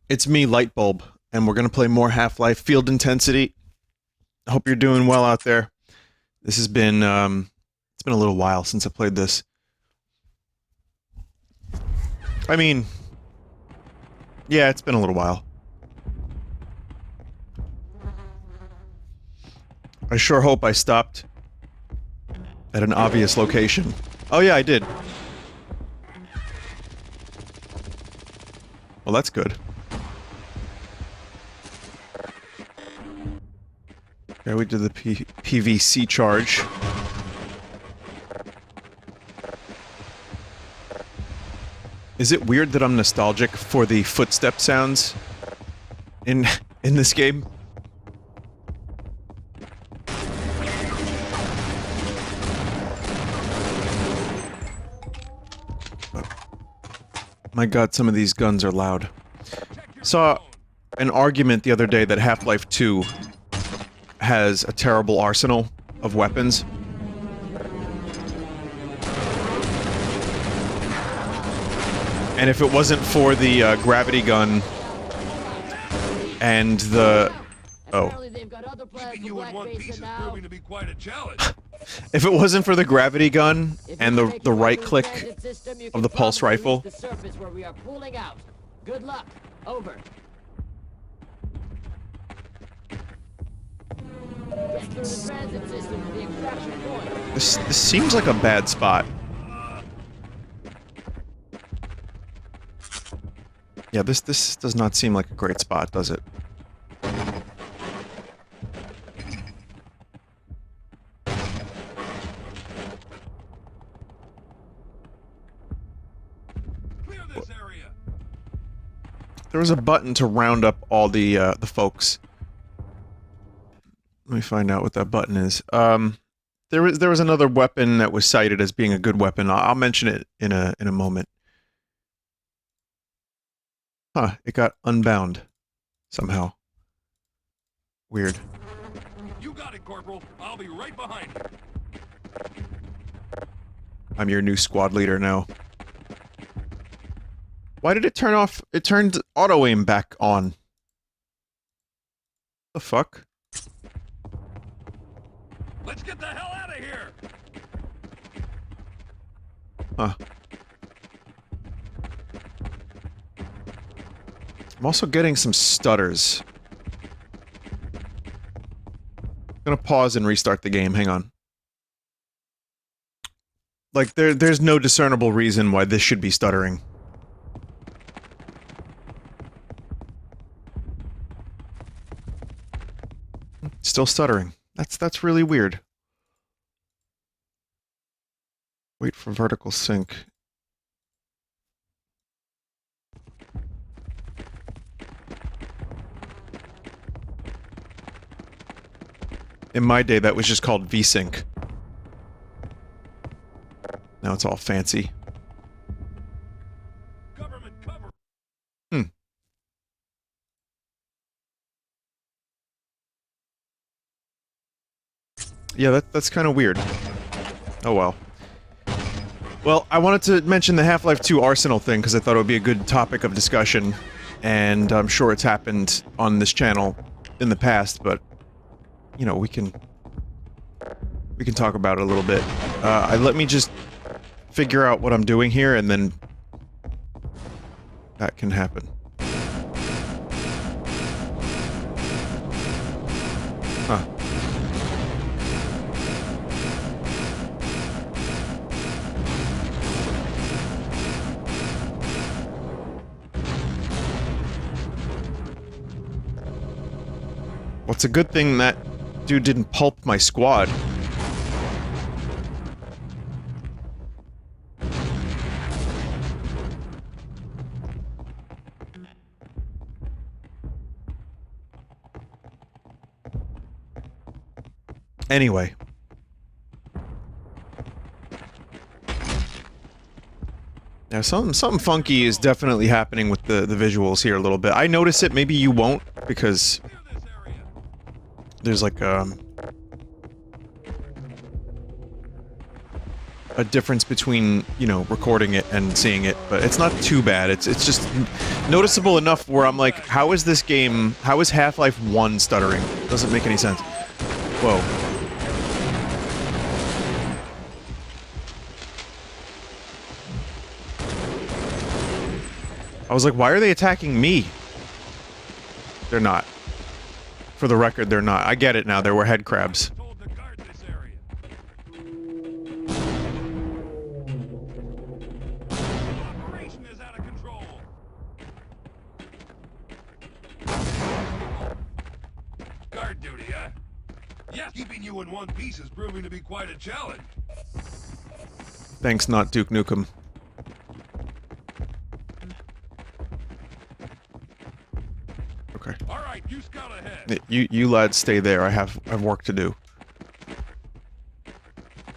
It's me, Lightbulb, and we're gonna play more Half-Life Field Intensity. I hope you're doing well out there. This has been, it's been a little while since I played this. I mean, yeah, it's been a little while. I sure hope I stopped at an obvious location. Oh yeah, I did. Well, that's good. Yeah, we did the PVC charge. Is it weird that I'm nostalgic for the footstep sounds in this game? My god, some of these guns are loud. Saw an argument the other day that Half-Life 2 has a terrible arsenal of weapons. And if it wasn't for the gravity gun and the... oh. If it wasn't for the gravity gun and the right click of the pulse rifle... Good luck. Over. This seems like a bad spot. Yeah, this does not seem like a great spot, does it? Clear this area. There was a button to round up all the folks. Let me find out what that button is. There was another weapon that was cited as being a good weapon. I'll mention it in a moment. Huh, it got unbound. Somehow. Weird. You got it, Corporal. I'll be right behind you. I'm your new squad leader now. Why did it turn off? It turned auto-aim back on. The fuck? Let's get the hell out of here! Huh. I'm also getting some stutters. I'm gonna pause and restart the game, hang on. Like, there's no discernible reason why this should be stuttering. Still stuttering. That's really weird. Wait for vertical sync. In my day, that was just called VSync. Now it's all fancy. Government cover. Hmm. Yeah, that's kind of weird. Oh well. Well, I wanted to mention the Half-Life 2 Arsenal thing because I thought it would be a good topic of discussion, and I'm sure it's happened on this channel in the past, but you know, we can talk about it a little bit. Let me just figure out what I'm doing here, and then that can happen. Huh. Well, it's a good thing that dude didn't pulp my squad. Anyway. Yeah, something funky is definitely happening with the visuals here a little bit. I notice it, maybe you won't, because Clear this area. there's like, a difference between, you know, recording it and seeing it, but it's not too bad. It's just noticeable enough where I'm like, how is this game, how is Half-Life 1 stuttering? Doesn't make any sense. Whoa. I was like, why are they attacking me? They're not. For the record, they're not. I get it now, there were head crabs. Told to guard this area. Operation is out of control. Guard duty, huh? Yes, keeping you in one piece is proving to be quite a challenge. Thanks, not Duke Nukem. Okay. All right, you scout ahead. You lads stay there. I have work to do.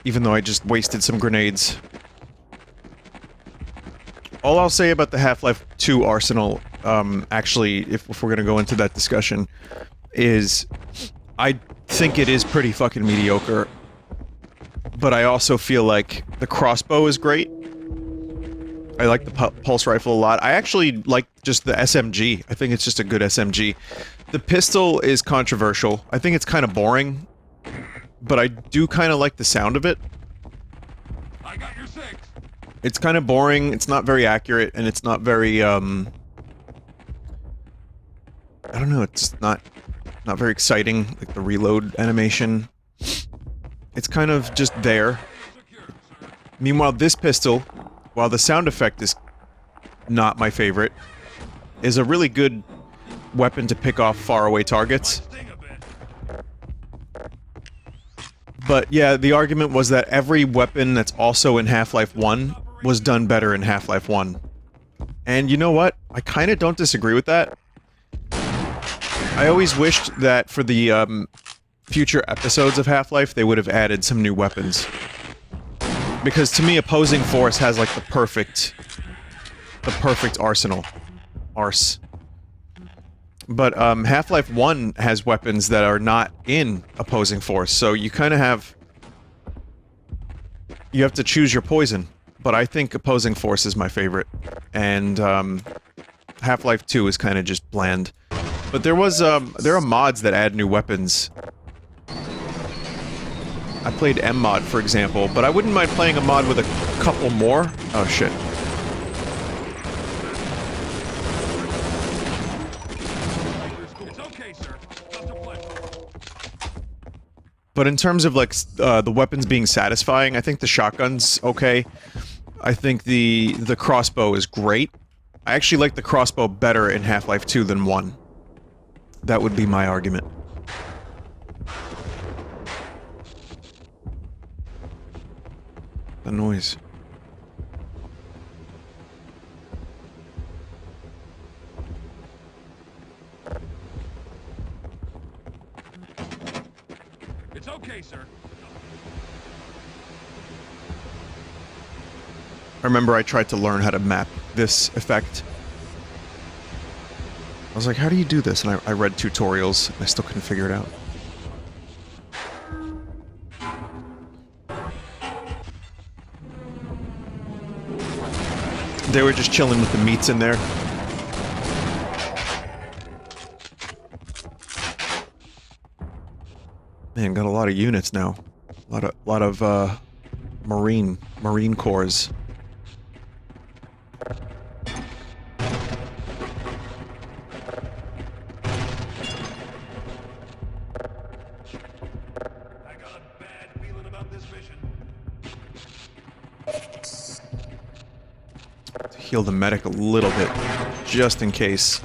Even though I just wasted some grenades. All I'll say about the Half-Life 2 arsenal, actually, if we're gonna go into that discussion, is I think it is pretty fucking mediocre. But I also feel like the crossbow is great. I like the pulse rifle a lot. I actually like just the SMG. I think it's just a good SMG. The pistol is controversial. I think it's kind of boring. But I do kind of like the sound of it. I got your 6. It's kind of boring, it's not very accurate, and it's not very, I don't know, it's not very exciting, like the reload animation. It's kind of just there. Meanwhile, this pistol, while the sound effect is not my favorite, is a really good weapon to pick off faraway targets. But yeah, the argument was that every weapon that's also in Half-Life 1 was done better in Half-Life 1. And you know what? I kinda don't disagree with that. I always wished that for the, future episodes of Half-Life, they would have added some new weapons. Because to me, Opposing Force has, like, the perfect arsenal. Arse. But, Half-Life 1 has weapons that are not in Opposing Force, so you kinda have... You have to choose your poison. But I think Opposing Force is my favorite. And, Half-Life 2 is kinda just bland. But there are mods that add new weapons. I played M-Mod, for example, but I wouldn't mind playing a mod with a couple more. Oh, shit. It's okay, sir. Just a pleasure. But in terms of, like, the weapons being satisfying, I think the shotgun's okay. I think the crossbow is great. I actually like the crossbow better in Half-Life 2 than 1. That would be my argument. The noise. It's okay, sir. I remember I tried to learn how to map this effect. I was like, how do you do this? And I read tutorials, and I still couldn't figure it out. They were just chilling with the meats in there. Man, got a lot of units now. A lot of Marine Corps. I got a bad feeling about this mission. To heal the medic a little bit, just in case.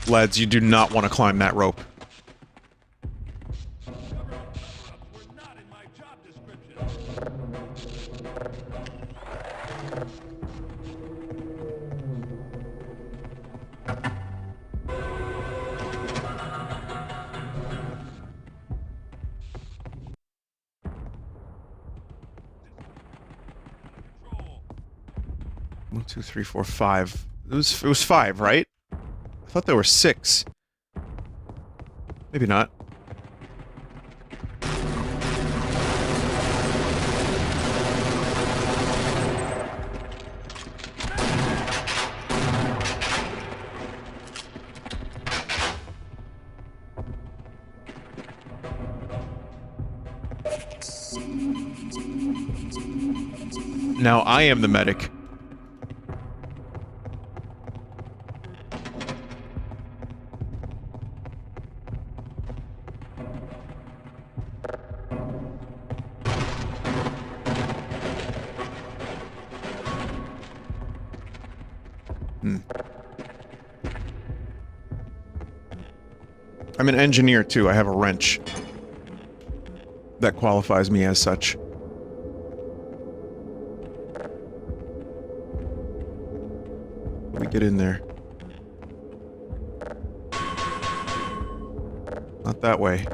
Lads, you do not want to climb that rope. Were not in my job description. Control. 2, 3, 4, 5. It was 5, right? I thought there were 6. Maybe not. Now I am the medic. I'm an engineer too. I have a wrench. That qualifies me as such. Let me get in there. Not that way.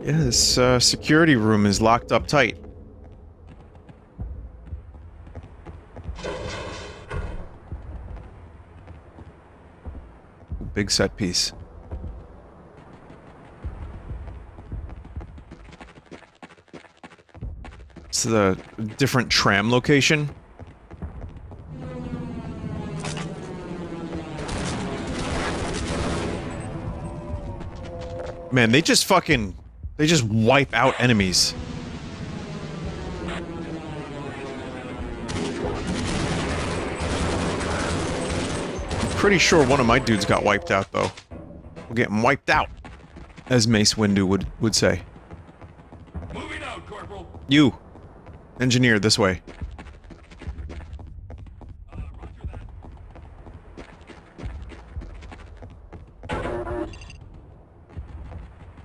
Yeah, this security room is locked up tight. Big set piece. It's the different tram location. Man, they just fucking... They just wipe out enemies. Pretty sure one of my dudes got wiped out, though. We're getting wiped out, as Mace Windu would say. Moving out, Corporal. You, engineer, this way. Roger that.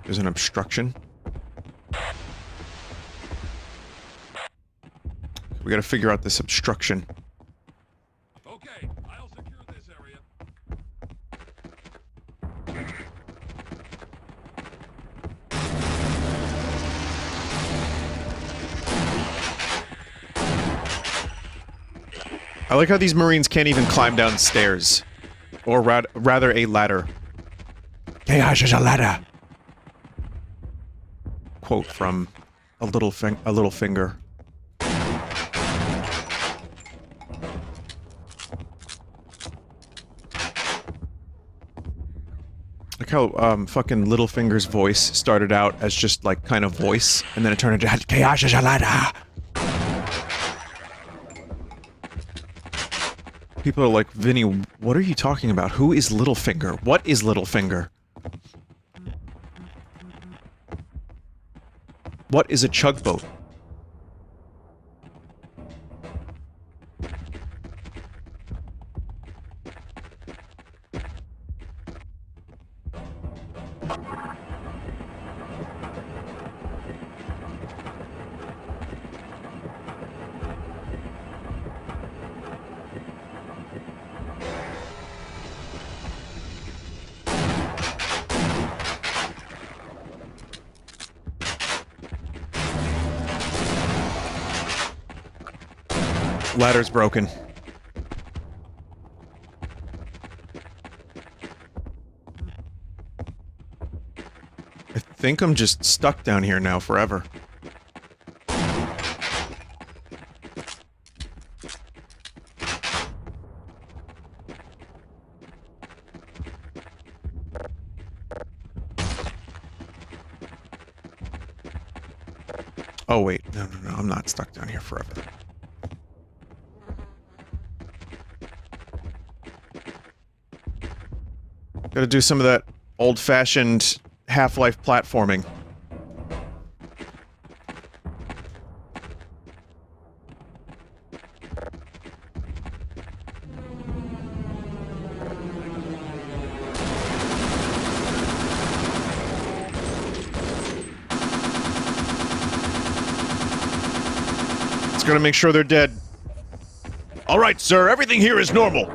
There's an obstruction. We gotta figure out this obstruction. Okay, I'll secure this area. I like how these Marines can't even climb down stairs. Or rather a ladder. Chaos is a ladder! Quote from A Little Finger. Like how, fucking Littlefinger's voice started out as just, like, kind of voice, and then it turned into Chaos is a ladder! People are like, Vinny, what are you talking about? Who is Littlefinger? What is Littlefinger? What is a chugboat? Ladder's broken. I think I'm just stuck down here now forever. Oh wait, no, I'm not stuck down here forever. Gotta do some of that old-fashioned Half-Life platforming. Just gotta make sure they're dead. All right, sir. Everything here is normal.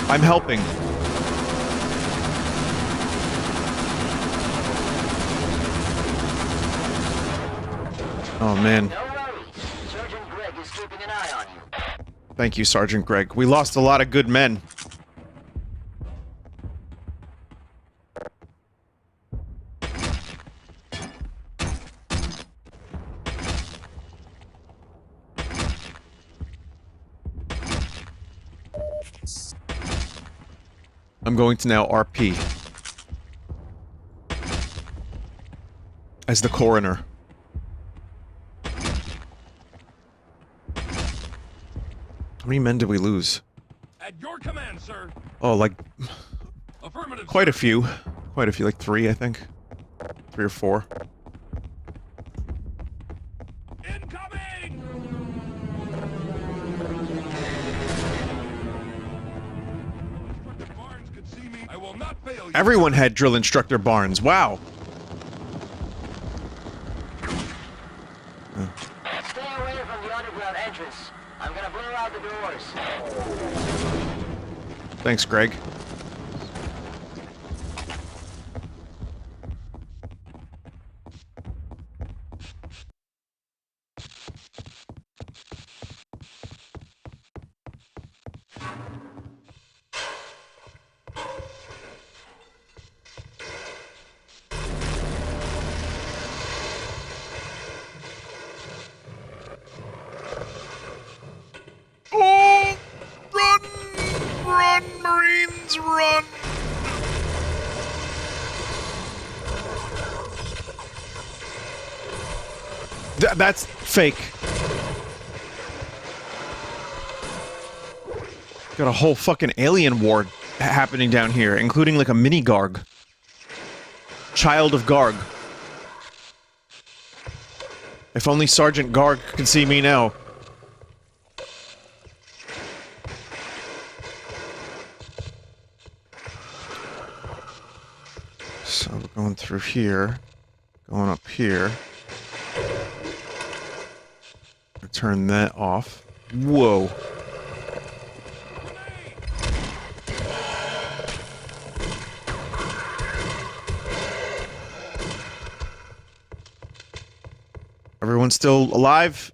I'm helping. Oh, man. No worries. Sergeant Greg is keeping an eye on you. Thank you, Sergeant Greg. We lost a lot of good men. I'm going to now RP. As the coroner. How many men did we lose? At your command, sir. Oh, like, Affirmative. quite a sir. few. Quite a few, like 3, I think. 3 or 4. Incoming! Instructor Barnes could see me. I will not fail you. Everyone had Drill Instructor Barnes. Wow. Stay away from the underground entrance. I'm gonna blow out the doors. Thanks, Greg. Oh! Run! Run, Marines, run! That's fake. Got a whole fucking alien war happening down here, including like a mini Garg. Child of Garg. If only Sergeant Garg could see me now. So we're going through here, going up here. Turn that off. Whoa. Everyone's still alive?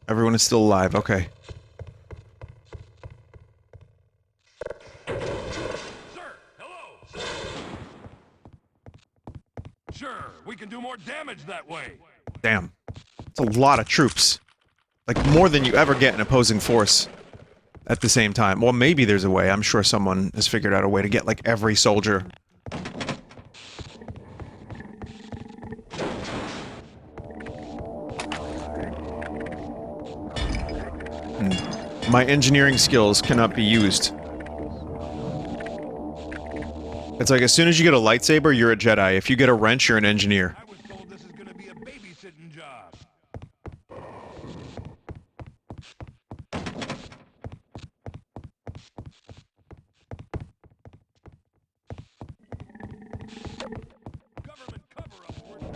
Everyone is still alive, okay. Sir, hello. Sure, we can do more damage that way. Damn. It's a lot of troops. Like, more than you ever get in opposing force at the same time. Well, maybe there's a way. I'm sure someone has figured out a way to get, like, every soldier. My engineering skills cannot be used. It's like, as soon as you get a lightsaber, you're a Jedi. If you get a wrench, you're an engineer. I was told this is gonna be a babysitting job. Government cover-ups were not.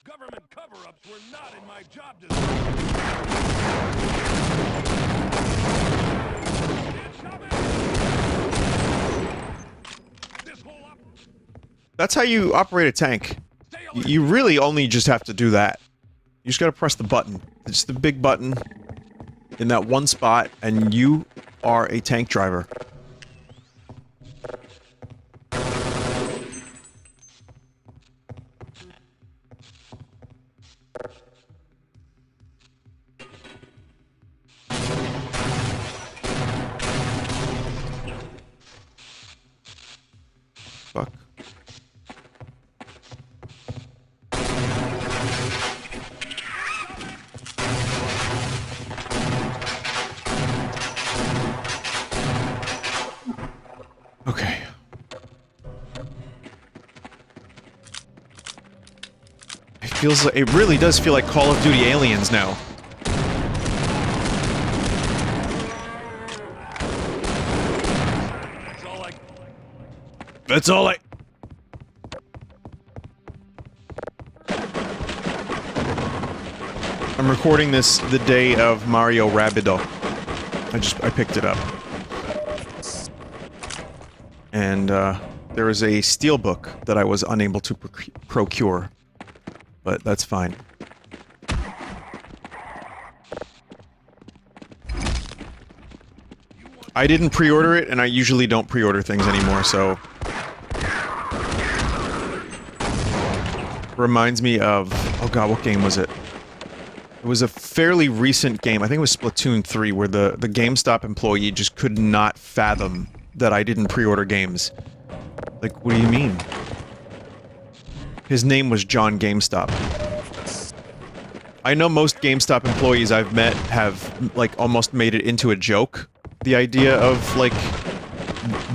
Government cover-ups were not in my job description. Incoming! This whole That's how you operate a tank. stay alert. You really only just have to do that. You just gotta press the button. It's the big button in that one spot, and you are a tank driver. Fuck. Okay. It feels like, it really does feel like Call of Duty Aliens now. That's all I... I'm recording this the day of Mario Rabbido. I picked it up. And, there is a steelbook that I was unable to procure. But that's fine. I didn't pre-order it, and I usually don't pre-order things anymore, so... Reminds me of... Oh god, what game was it? It was a fairly recent game, I think it was Splatoon 3, where the GameStop employee just could not fathom that I didn't pre-order games. Like, what do you mean? His name was John GameStop. I know most GameStop employees I've met have, like, almost made it into a joke. The idea of, like,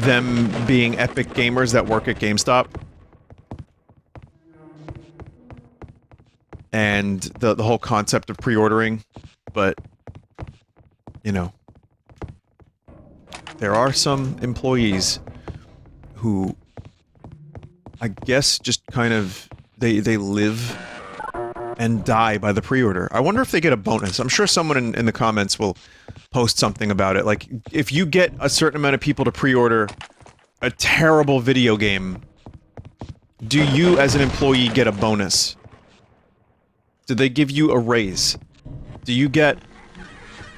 them being epic gamers that work at GameStop. And the whole concept of pre-ordering. But, you know. There are some employees who, I guess, just kind of, they live and die by the pre-order. I wonder if they get a bonus. I'm sure someone in the comments will post something about it. Like, if you get a certain amount of people to pre-order a terrible video game, do you, as an employee, get a bonus? Do they give you a raise? Do you get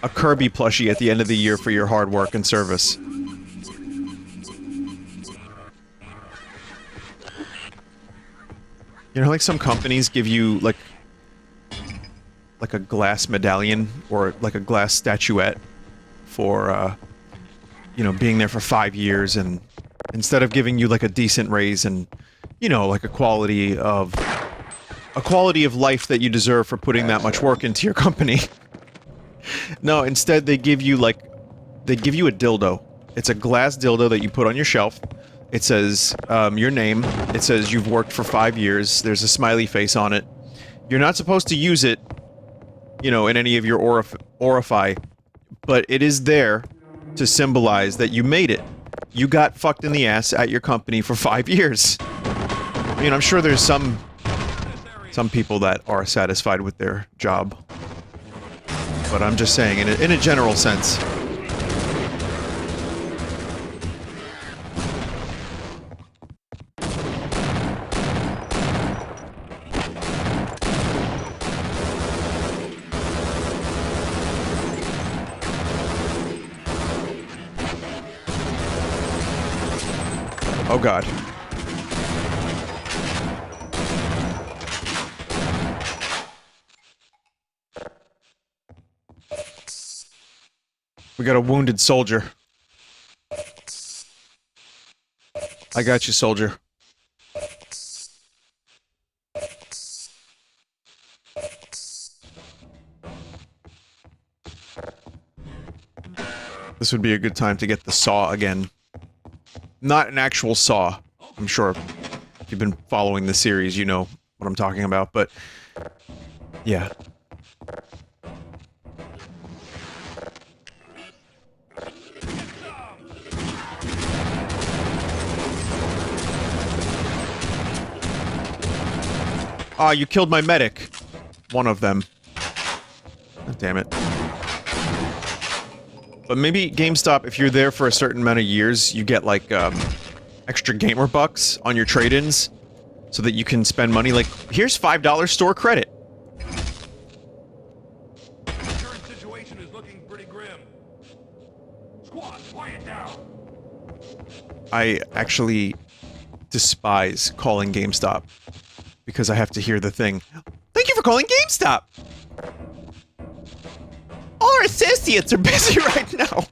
a Kirby plushie at the end of the year for your hard work and service? You know, like some companies give you, like a glass medallion, or like a glass statuette for, you know, being there for 5 years, and instead of giving you, like, a decent raise and, you know, like a quality of life that you deserve for putting that much work into your company. No, instead they give you, like, they give you a dildo. It's a glass dildo that you put on your shelf. It says, your name. It says you've worked for 5 years. There's a smiley face on it. You're not supposed to use it, you know, in any of your orify, but it is there to symbolize that you made it. You got fucked in the ass at your company for 5 years. I mean, I'm sure there's some people that are satisfied with their job. But I'm just saying, in a general sense. Oh god. We got a wounded soldier. I got you, soldier. This would be a good time to get the saw again. Not an actual saw. I'm sure if you've been following the series, you know what I'm talking about, but... yeah. Ah, you killed my medic. One of them. God damn it. But maybe GameStop, if you're there for a certain amount of years, you get, like, extra gamer bucks on your trade-ins, so that you can spend money. Like, here's $5 store credit. The current situation is looking pretty grim. Squad, quiet down. I actually despise calling GameStop, because I have to hear the thing. Thank you for calling GameStop! All our associates are busy right now.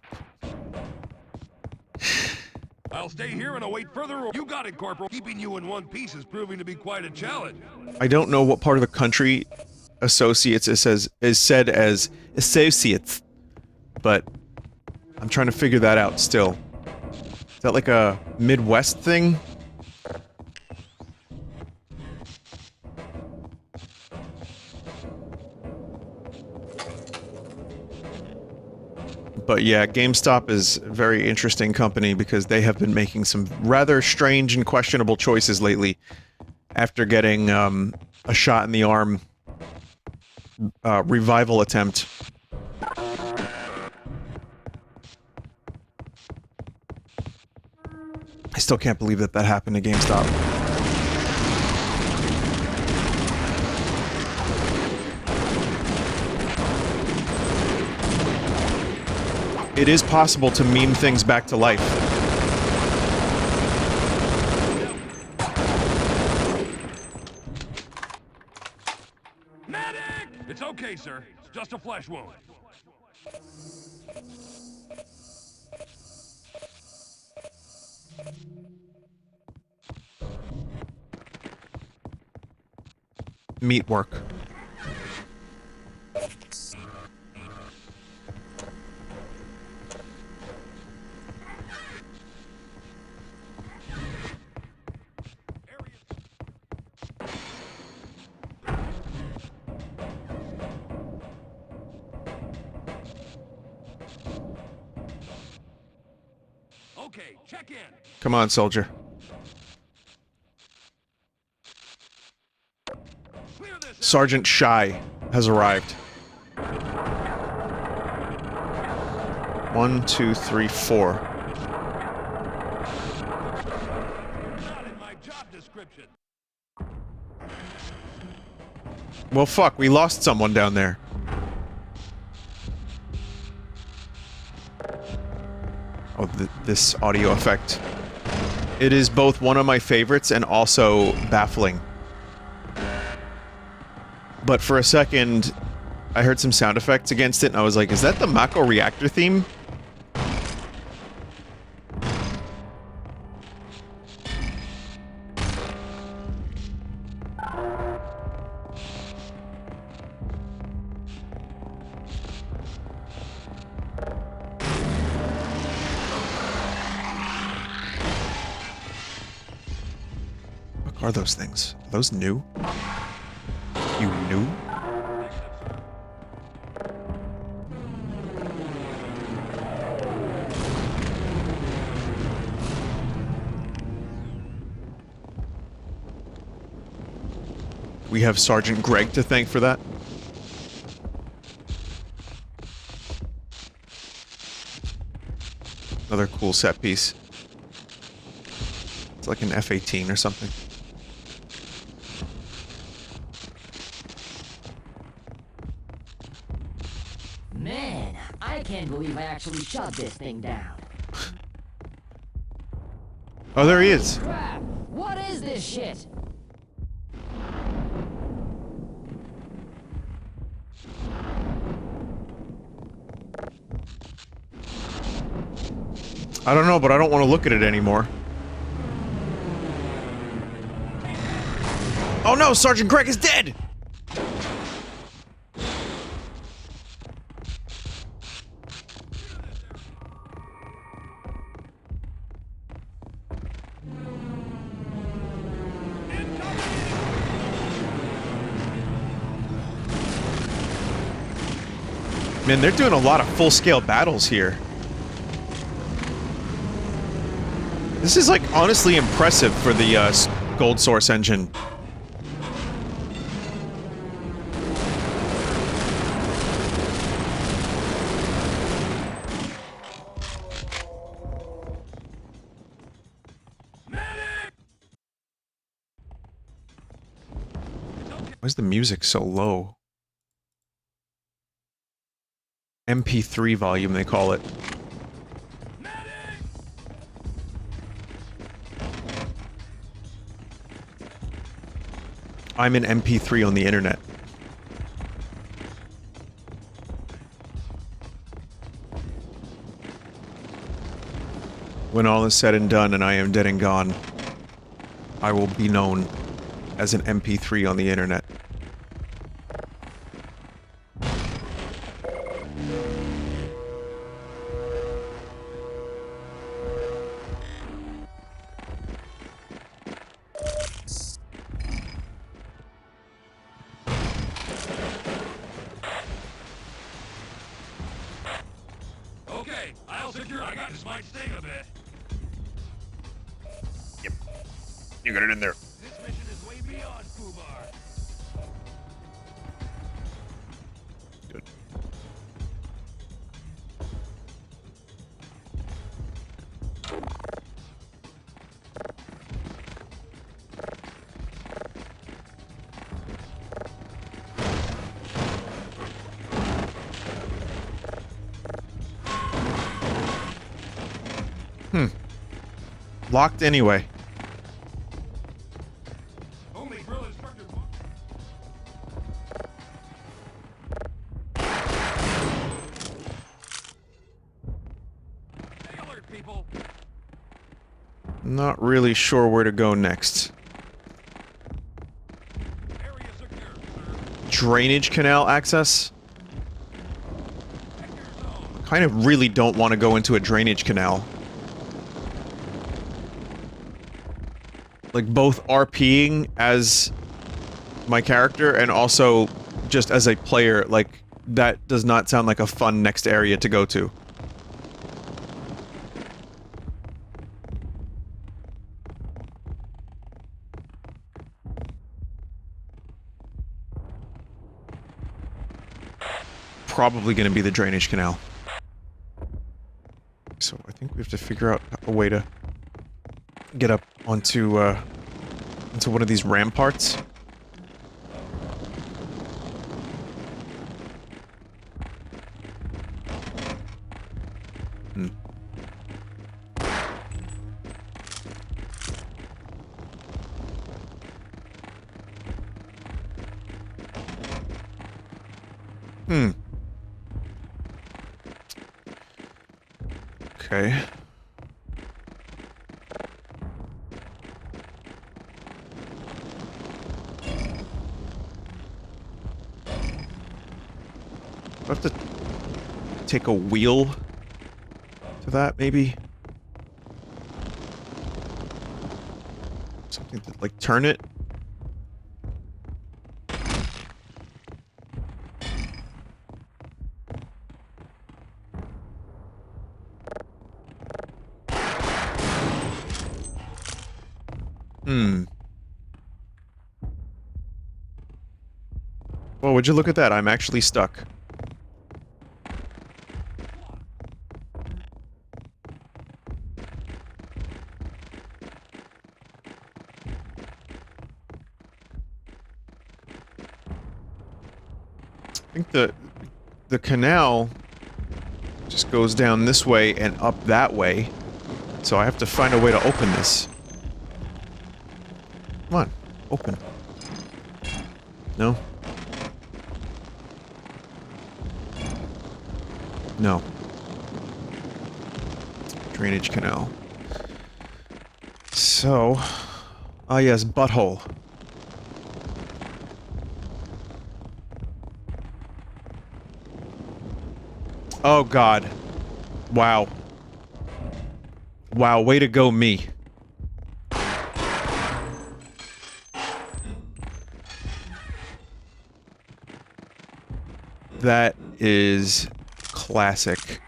I'll stay here and await further. You got it, Corporal. Keeping you in one piece is proving to be quite a challenge. I don't know what part of the country associates is said as associates, but I'm trying to figure that out still. Is that like a Midwest thing? But yeah, GameStop is a very interesting company because they have been making some rather strange and questionable choices lately after getting a shot in the arm revival attempt. I still can't believe that that happened to GameStop. It is possible to meme things back to life. Medic! It's okay, sir. It's just a flesh wound. Meat work. Okay, check in. Come on, soldier. Clear this out. Sergeant Shy has arrived. 1, 2, 3, 4. Not in my job description. Well, fuck, we lost someone down there. Oh, this audio effect. It is both one of my favorites and also baffling. But for a second, I heard some sound effects against it, and I was like, is that the Mako reactor theme? What are those things? Are those new? You new? We have Sergeant Greg to thank for that. Another cool set piece. It's like an F-18 or something. Man, I can't believe I actually shut this thing down. Oh, there he is. Crap! What is this shit? I don't know, but I don't want to look at it anymore. Oh no, Sergeant Greg is dead! Man, they're doing a lot of full-scale battles here. This is, like, honestly impressive for the, Gold Source engine. Why is the music so low? MP3 volume, they call it. I'm an MP3 on the internet. When all is said and done and I am dead and gone, I will be known as an MP3 on the internet. Might sting a bit. Yep. You got it in there. This mission is way beyond Fubar. Good. Locked anyway. Only drill instructor. Stay alert, people. Not really sure where to go next. Area secure, sir. Drainage canal access? Check your zone. Kind of really don't want to go into a drainage canal. Like, both RPing as my character and also just as a player, like, that does not sound like a fun next area to go to. Probably gonna be the drainage canal. So I think we have to figure out a way to get up onto, into one of these ramparts. Hmm. Hmm. Okay. Do I have to take a wheel to that, maybe? Something to, like, turn it? Hmm. Well, would you look at that? I'm actually stuck. I think the canal just goes down this way and up that way. So I have to find a way to open this. Come on, open. No? No. Drainage canal. So... Ah yes, butthole. Oh god. Wow. Wow, way to go me. That is classic.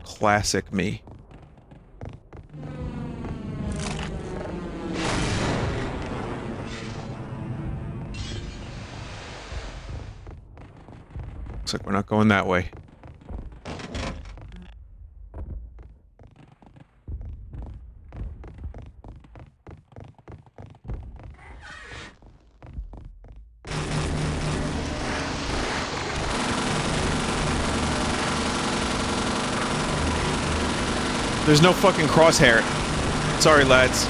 Classic me. Looks like we're not going that way. There's no fucking crosshair. Sorry, lads.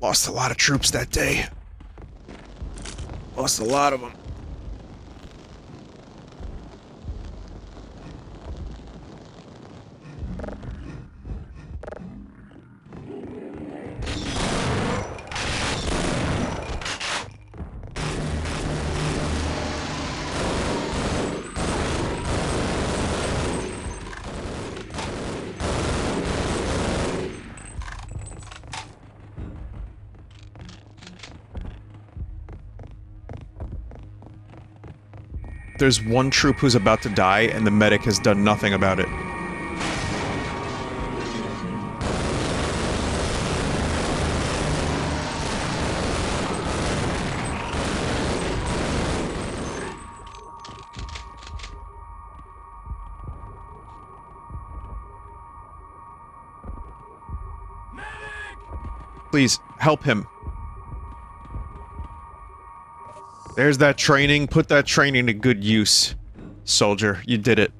Lost a lot of troops that day. Lost a lot of them. there's one troop who's about to die, and the medic has done nothing about it. Please, help him. There's that training. Put that training to good use. Soldier, you did it.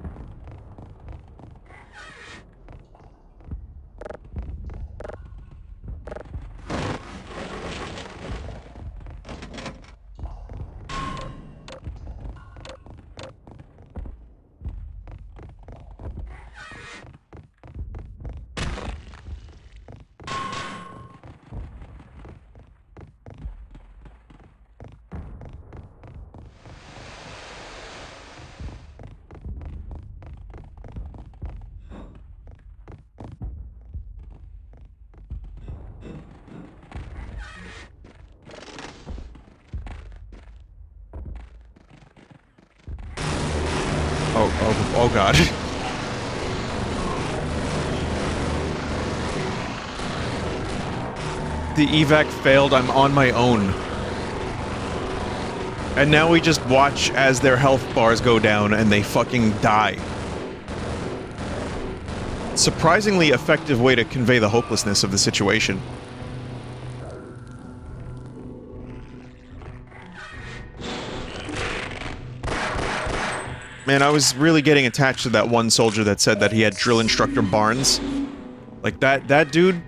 Oh god. The evac failed, I'm on my own. And now we just watch as their health bars go down and they fucking die. Surprisingly effective way to convey the hopelessness of the situation. Man, I was really getting attached to that one soldier that said that he had Drill Instructor Barnes. Like, that dude,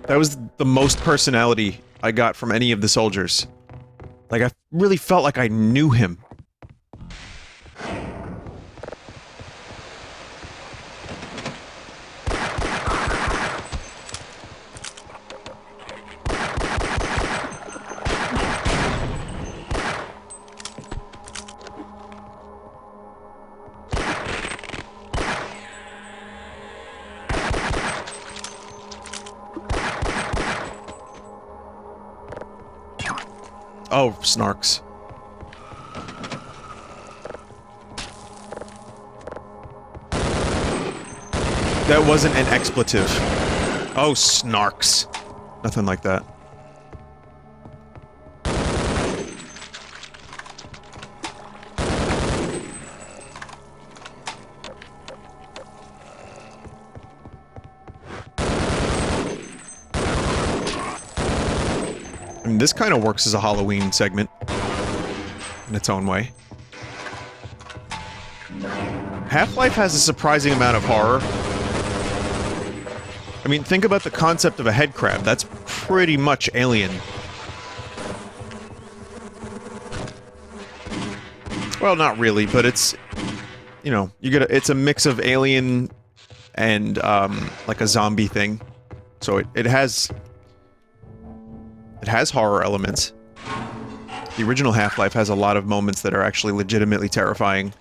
that was the most personality I got from any of the soldiers. Like, I really felt like I knew him. Oh, snarks. That wasn't an expletive. Oh, snarks. Nothing like that. I mean, this kind of works as a Halloween segment. In its own way. Half-Life has a surprising amount of horror. I mean, think about the concept of a head crab. That's pretty much Alien. Well, not really, but it's... You know, you get it's a mix of Alien and, like a zombie thing. So it has... It has horror elements. The original Half-Life has a lot of moments that are actually legitimately terrifying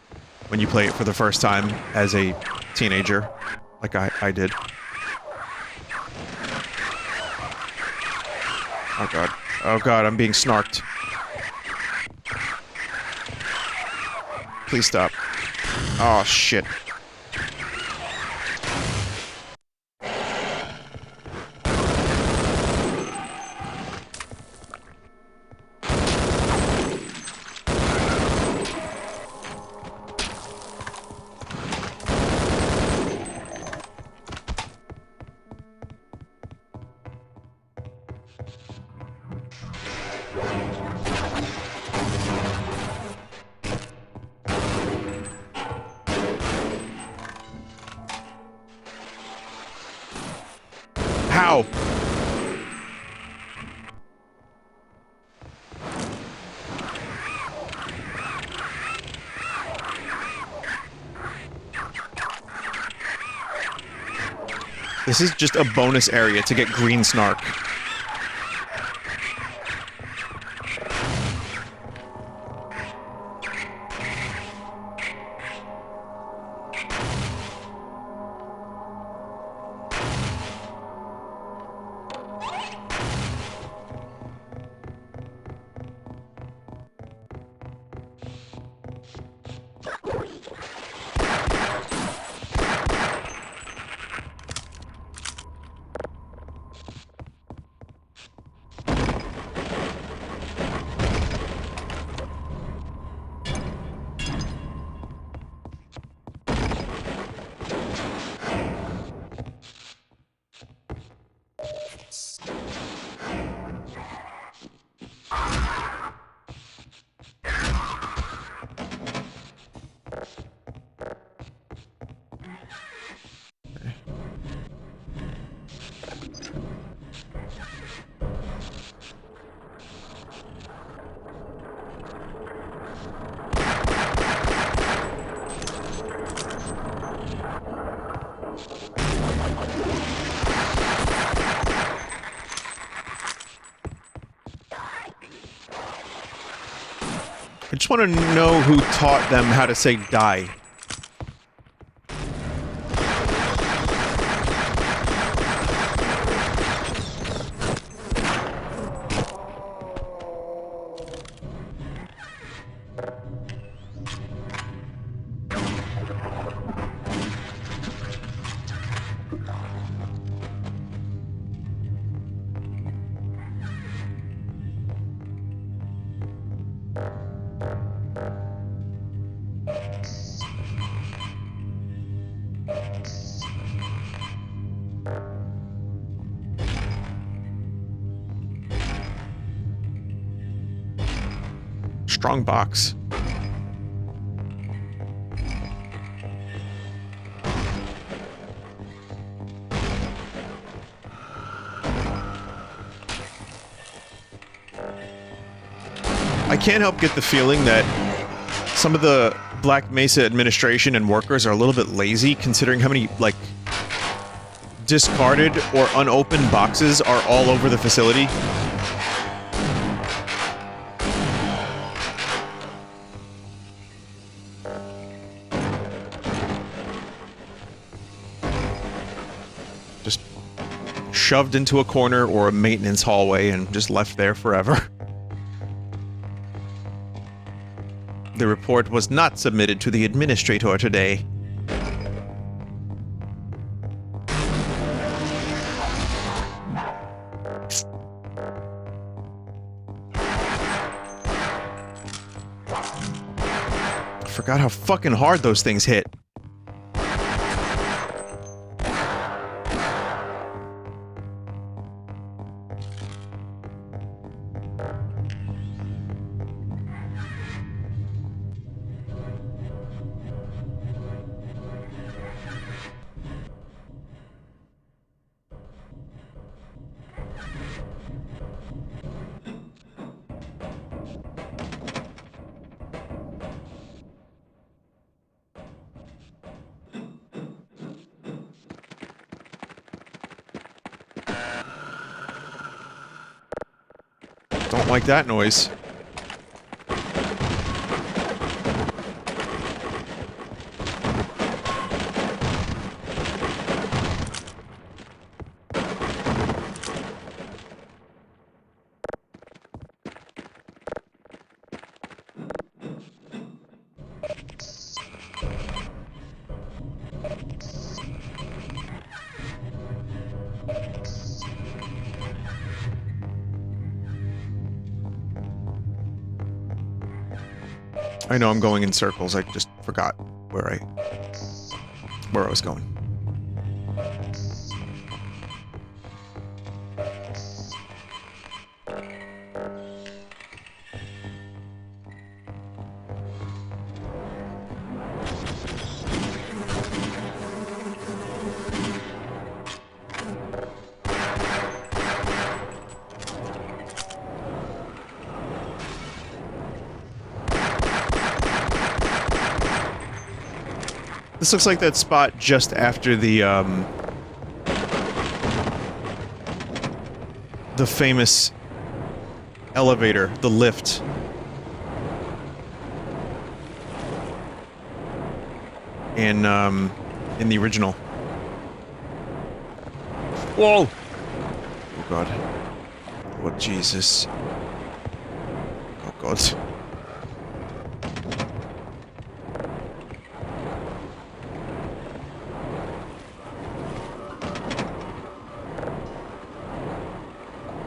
when you play it for the first time as a teenager, like I did. Oh god. Oh god, I'm being snarked. Please stop. Oh shit. How? This is just a bonus area to get green snark. I just want to know who taught them how to say die. Strong box. I can't help get the feeling that some of the Black Mesa administration and workers are a little bit lazy, considering how many, like, discarded or unopened boxes are all over the facility. Just shoved into a corner or a maintenance hallway and just left there forever. The report was not submitted to the administrator today. I forgot how fucking hard those things hit. Don't like that noise. I know I'm going in circles, I just forgot where I was going. This looks like that spot just after the famous elevator, the lift. In the original. Whoa! Oh god. Oh Jesus. Oh god.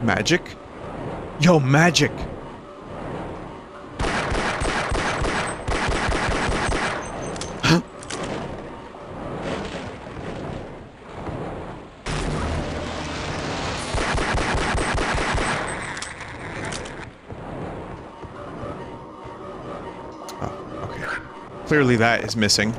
Magic? Yo, magic! Huh? Oh, okay. Clearly that is missing.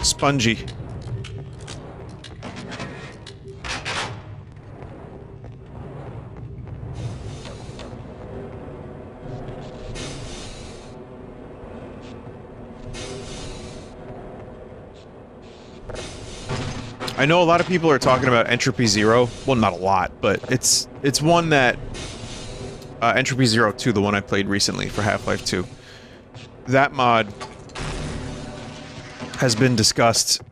spongy. I know a lot of people are talking about Entropy Zero. Well, not a lot, but it's one that Entropy Zero 2, the one I played recently for Half-Life 2. That mod has been discussed,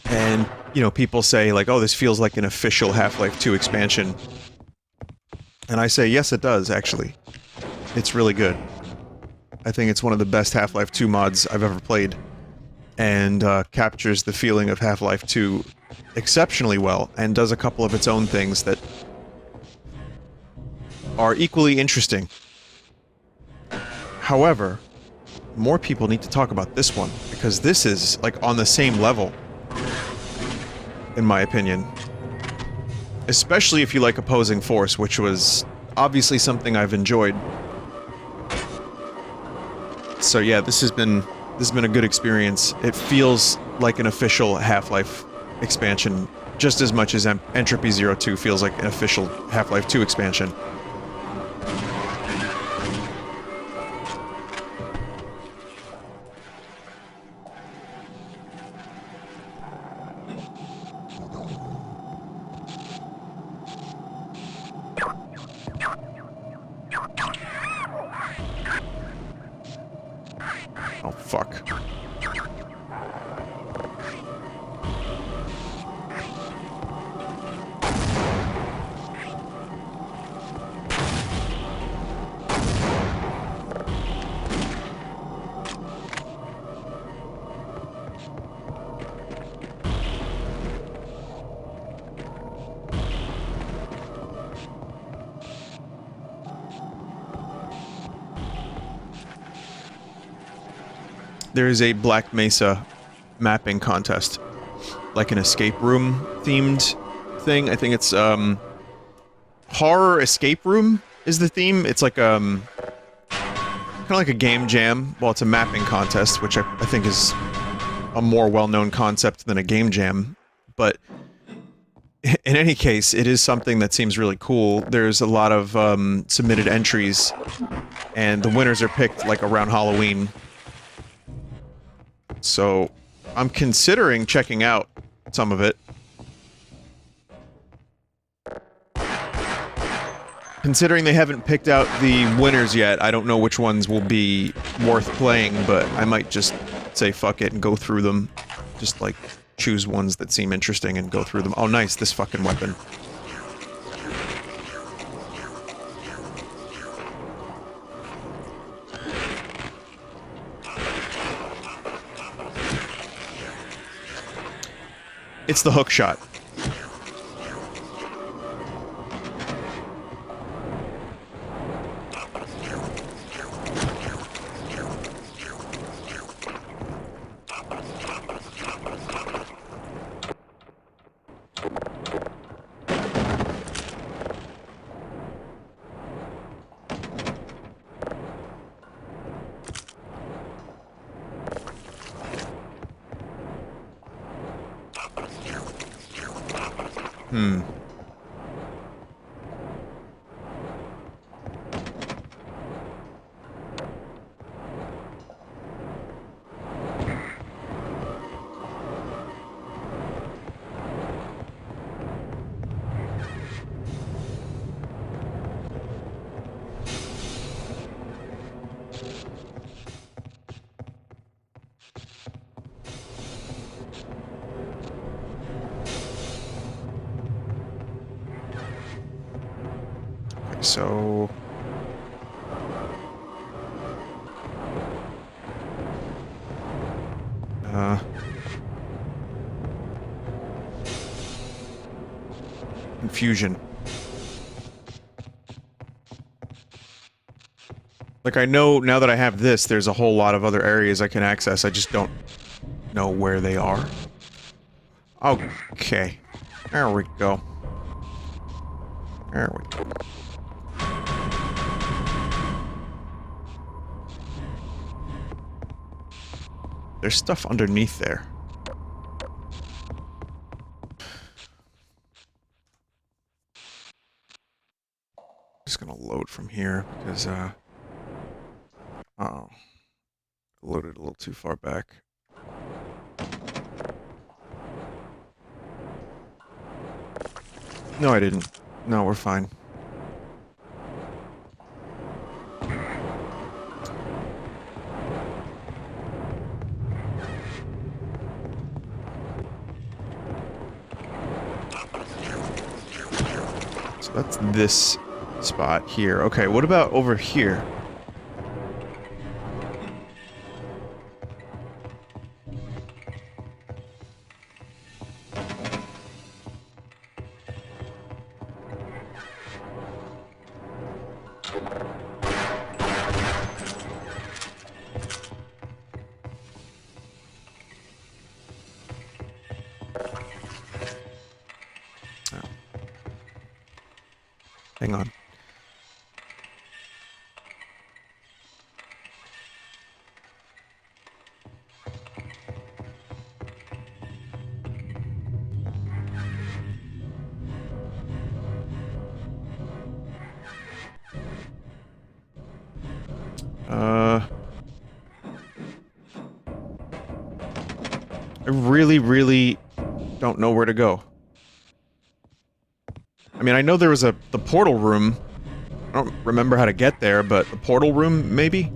and, you know, people say, like, oh, this feels like an official Half-Life 2 expansion. And I say, yes, it does, actually. It's really good. I think it's one of the best Half-Life 2 mods I've ever played, and captures the feeling of Half-Life 2 exceptionally well, and does a couple of its own things that are equally interesting. However, more people need to talk about this one, because this is, like, on the same level, in my opinion. Especially if you like Opposing Force, which was obviously something I've enjoyed. So yeah, this has been a good experience. It feels like an official Half-Life expansion, just as much as Entropy Zero 2 feels like an official Half-Life 2 expansion. Oh, fuck. There is a Black Mesa mapping contest. Like an escape room themed thing. I think it's, horror escape room is the theme. It's like, kind of like a game jam. Well, it's a mapping contest, which I think is a more well-known concept than a game jam. But in any case, it is something that seems really cool. There's a lot of, submitted entries, and the winners are picked, like, around Halloween. So, I'm considering checking out some of it. Considering they haven't picked out the winners yet, I don't know which ones will be worth playing, but I might just say fuck it and go through them. Just, like, choose ones that seem interesting and go through them. Oh, nice, this fucking weapon. It's the hook shot. So... Confusion. Like, I know now that I have this, there's a whole lot of other areas I can access, I just don't know where they are. Okay. There we go. There we go. There's stuff underneath there. remote from here because, uh-oh. Loaded a little too far back. No, I didn't. No, we're fine. So that's this spot here. Okay, what about over here? Hang on. I really don't know where to go. I mean, I know there was the portal room. I don't remember how to get there, but the portal room, maybe?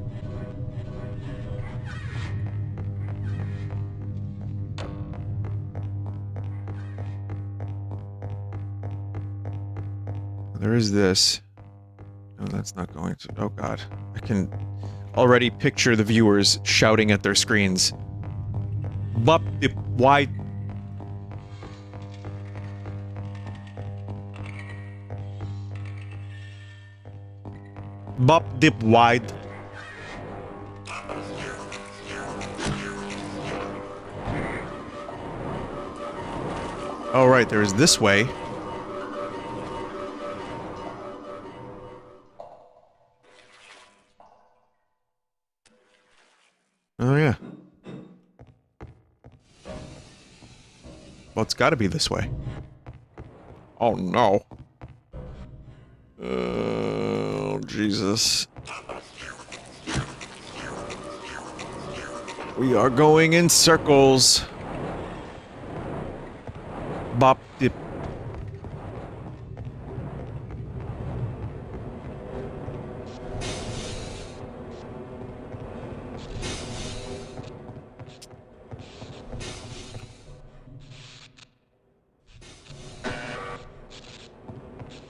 There is this. No, that's not going to... Oh god. I can already picture the viewers shouting at their screens. Bup, dip, wide. Bop, dip, wide. Oh, right, there is this way. Oh, yeah. Well, it's gotta be this way. Oh, no. Oh, Jesus. We are going in circles. Bop, dip.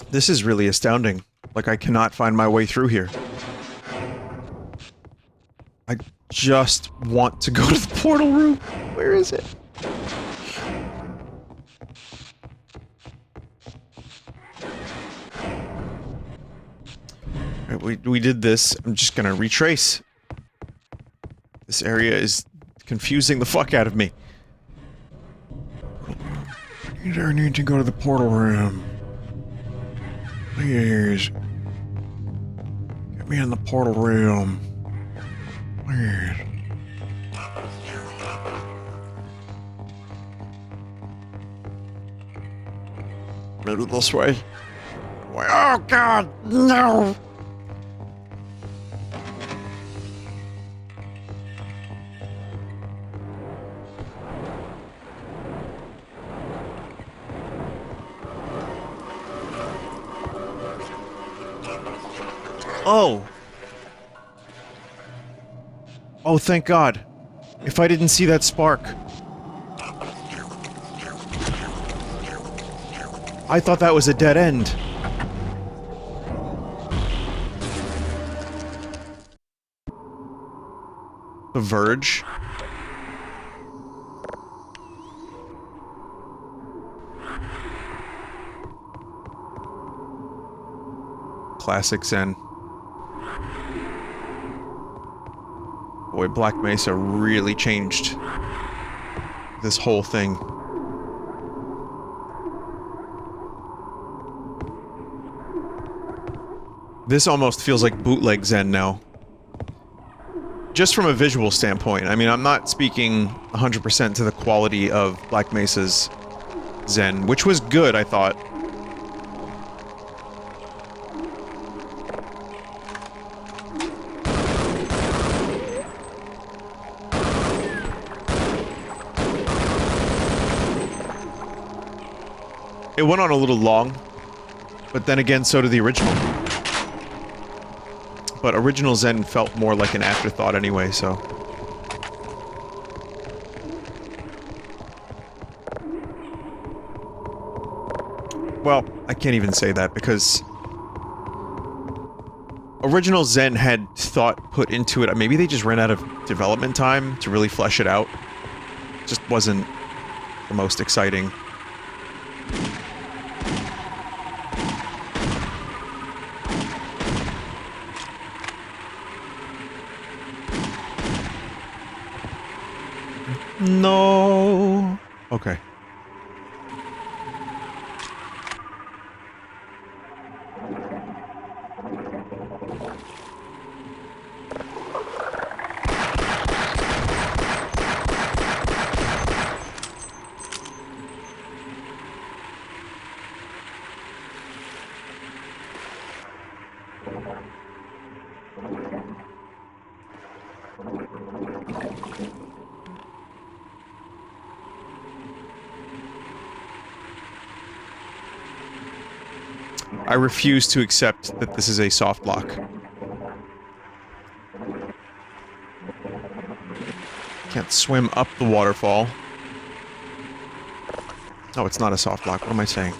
This is really astounding. Like, I cannot find my way through here. I just want to go to the portal room. Where is it? Alright, we did this. I'm just gonna retrace. This area is confusing the fuck out of me. I need to go to the portal room. Please. Get me in the portal room. Please. Maybe this way. Oh god, no! Oh. Oh, thank God. If I didn't see that spark. I thought that was a dead end. The Verge? Classic Zen. Boy, Black Mesa really changed this whole thing. This almost feels like bootleg Zen now. Just from a visual standpoint. I mean, I'm not speaking 100% to the quality of Black Mesa's Zen, which was good, I thought. It went on a little long, but then again, so did the original. But original Zen felt more like an afterthought anyway, so... Well, I can't even say that, because... Original Zen had thought put into it. Maybe they just ran out of development time to really flesh it out. Just wasn't the most exciting. No. Okay. I refuse to accept that this is a soft lock. Can't swim up the waterfall. Oh, it's not a soft lock. What am I saying?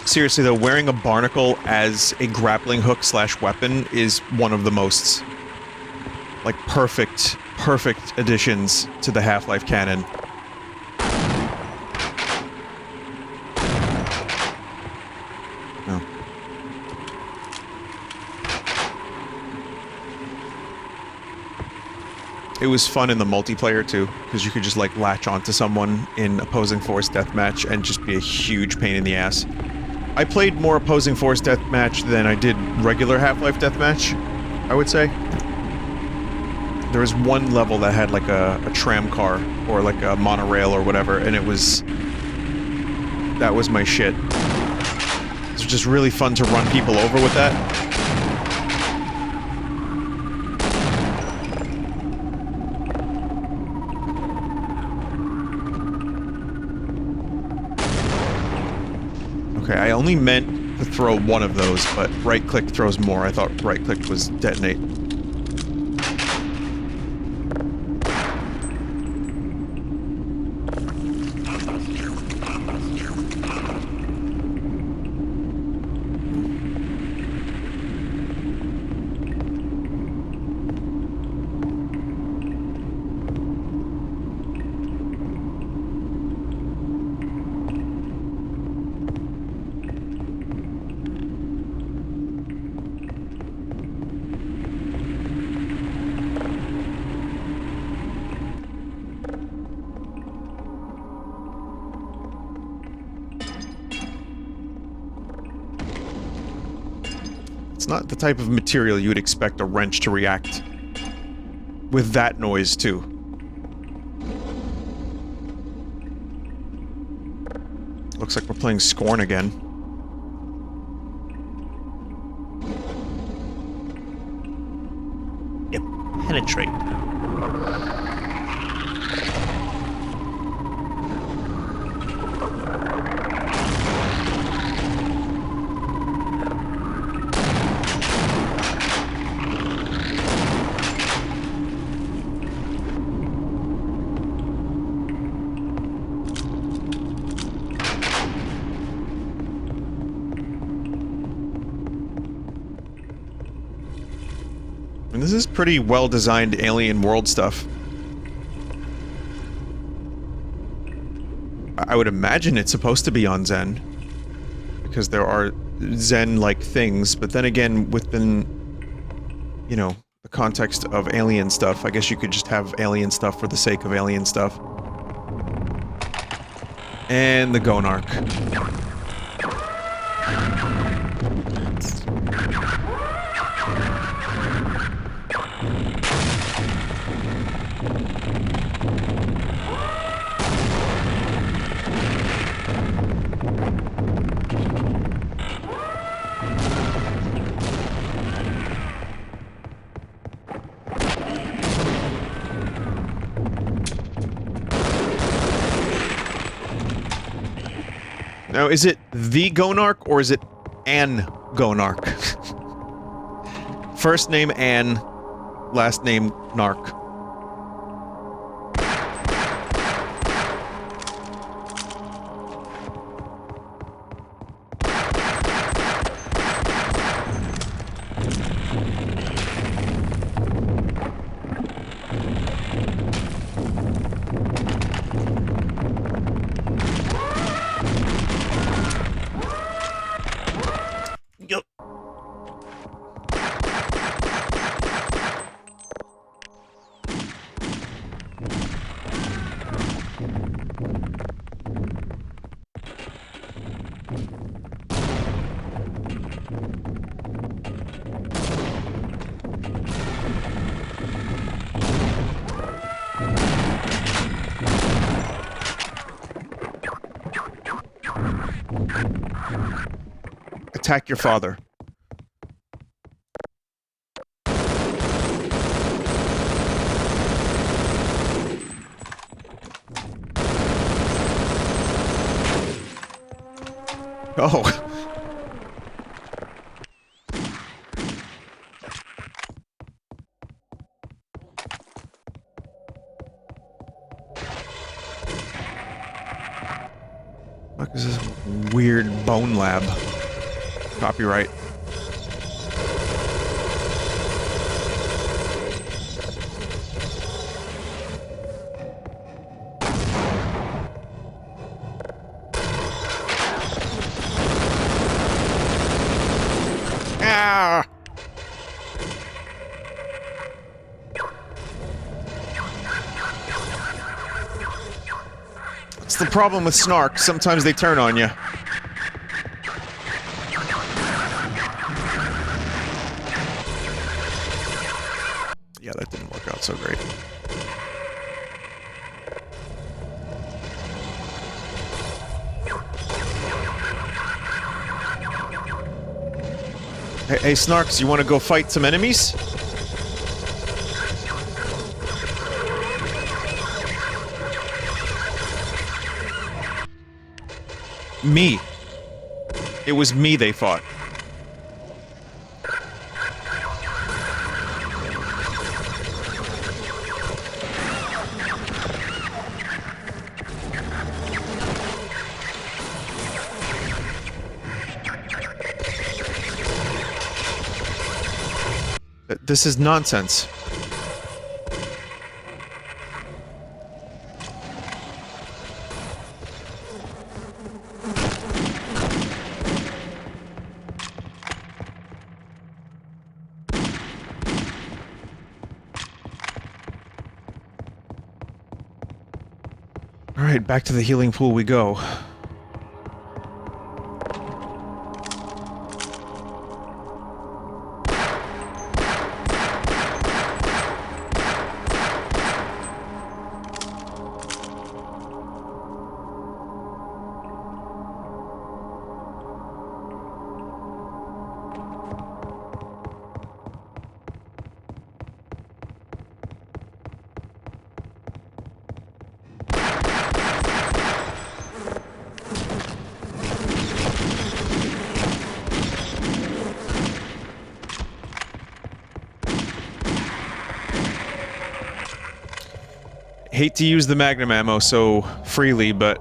Seriously though, wearing a barnacle as a grappling hook slash weapon is one of the most, like, perfect additions to the Half-Life canon. No. It was fun in the multiplayer too, because you could just like latch onto someone in opposing force deathmatch and just be a huge pain in the ass. I played more opposing force deathmatch than I did regular Half-Life deathmatch, I would say. There was one level that had like a tram car, or like a monorail or whatever, and it was... that was my shit. It was just really fun to run people over with that. Okay, I only meant to throw one of those, but right-click throws more. I thought right-click was detonate. It's not the type of material you would expect a wrench to react with that noise, too. Looks like we're playing Scorn again. Yep, penetrate. And this is pretty well-designed alien world stuff. I would imagine it's supposed to be on Zen, because there are Zen-like things, but then again, within, you know, the context of alien stuff, I guess you could just have alien stuff for the sake of alien stuff. And the Gonarch. Now, is it the Gonarch or is it an Gonarch? First name Ann, last name Narc. Yup. Attack your father. Oh. What is this weird bone lab? Copyright. Ah! That's the problem with Snark. Sometimes they turn on you. Yeah, that didn't work out so great. Hey, Snarks, you want to go fight some enemies? Me. It was me they fought. This is nonsense. Alright, back to the healing pool we go. Hate to use the magnum ammo so freely, but...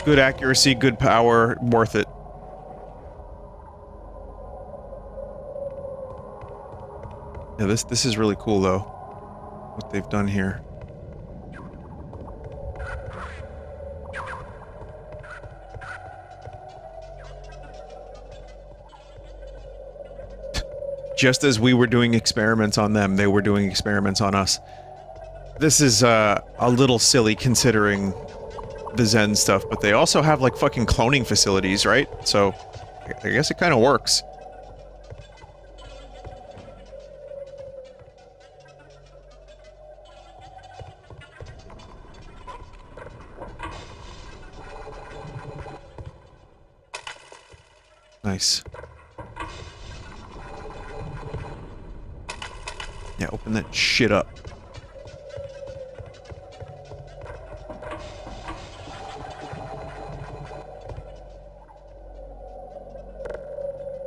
good accuracy, good power, worth it. Yeah, this is really cool, though. What they've done here. Just as we were doing experiments on them, they were doing experiments on us. This is, a little silly considering the Zen stuff, but they also have, like, fucking cloning facilities, right? So, I guess it kinda works. Nice. Yeah, open that shit up.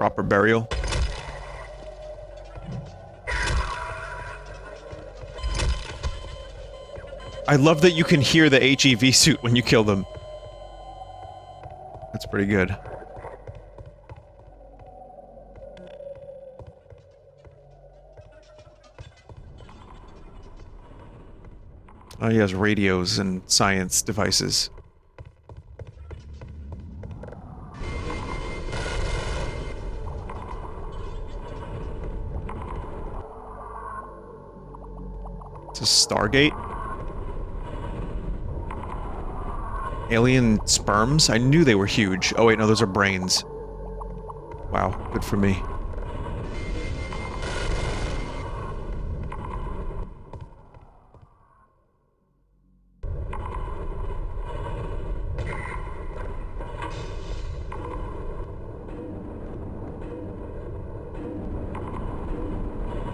Proper burial. I love that you can hear the HEV suit when you kill them. That's pretty good. Oh, he has radios and science devices. It's a Stargate? Alien sperms? I knew they were huge. Oh wait, no, those are brains. Wow, good for me.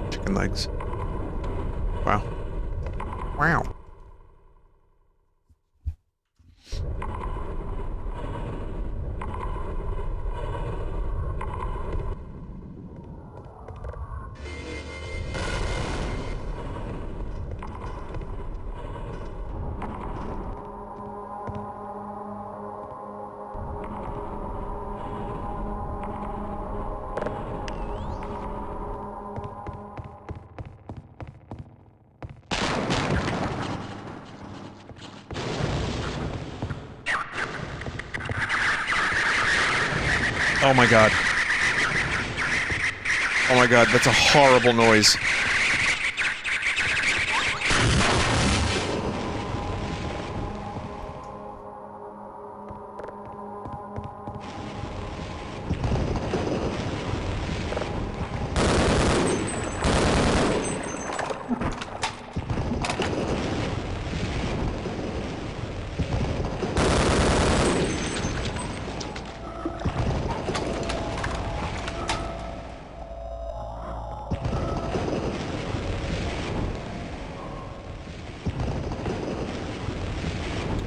Chicken legs. Wow. Wow. Oh my god. Oh my god, that's a horrible noise.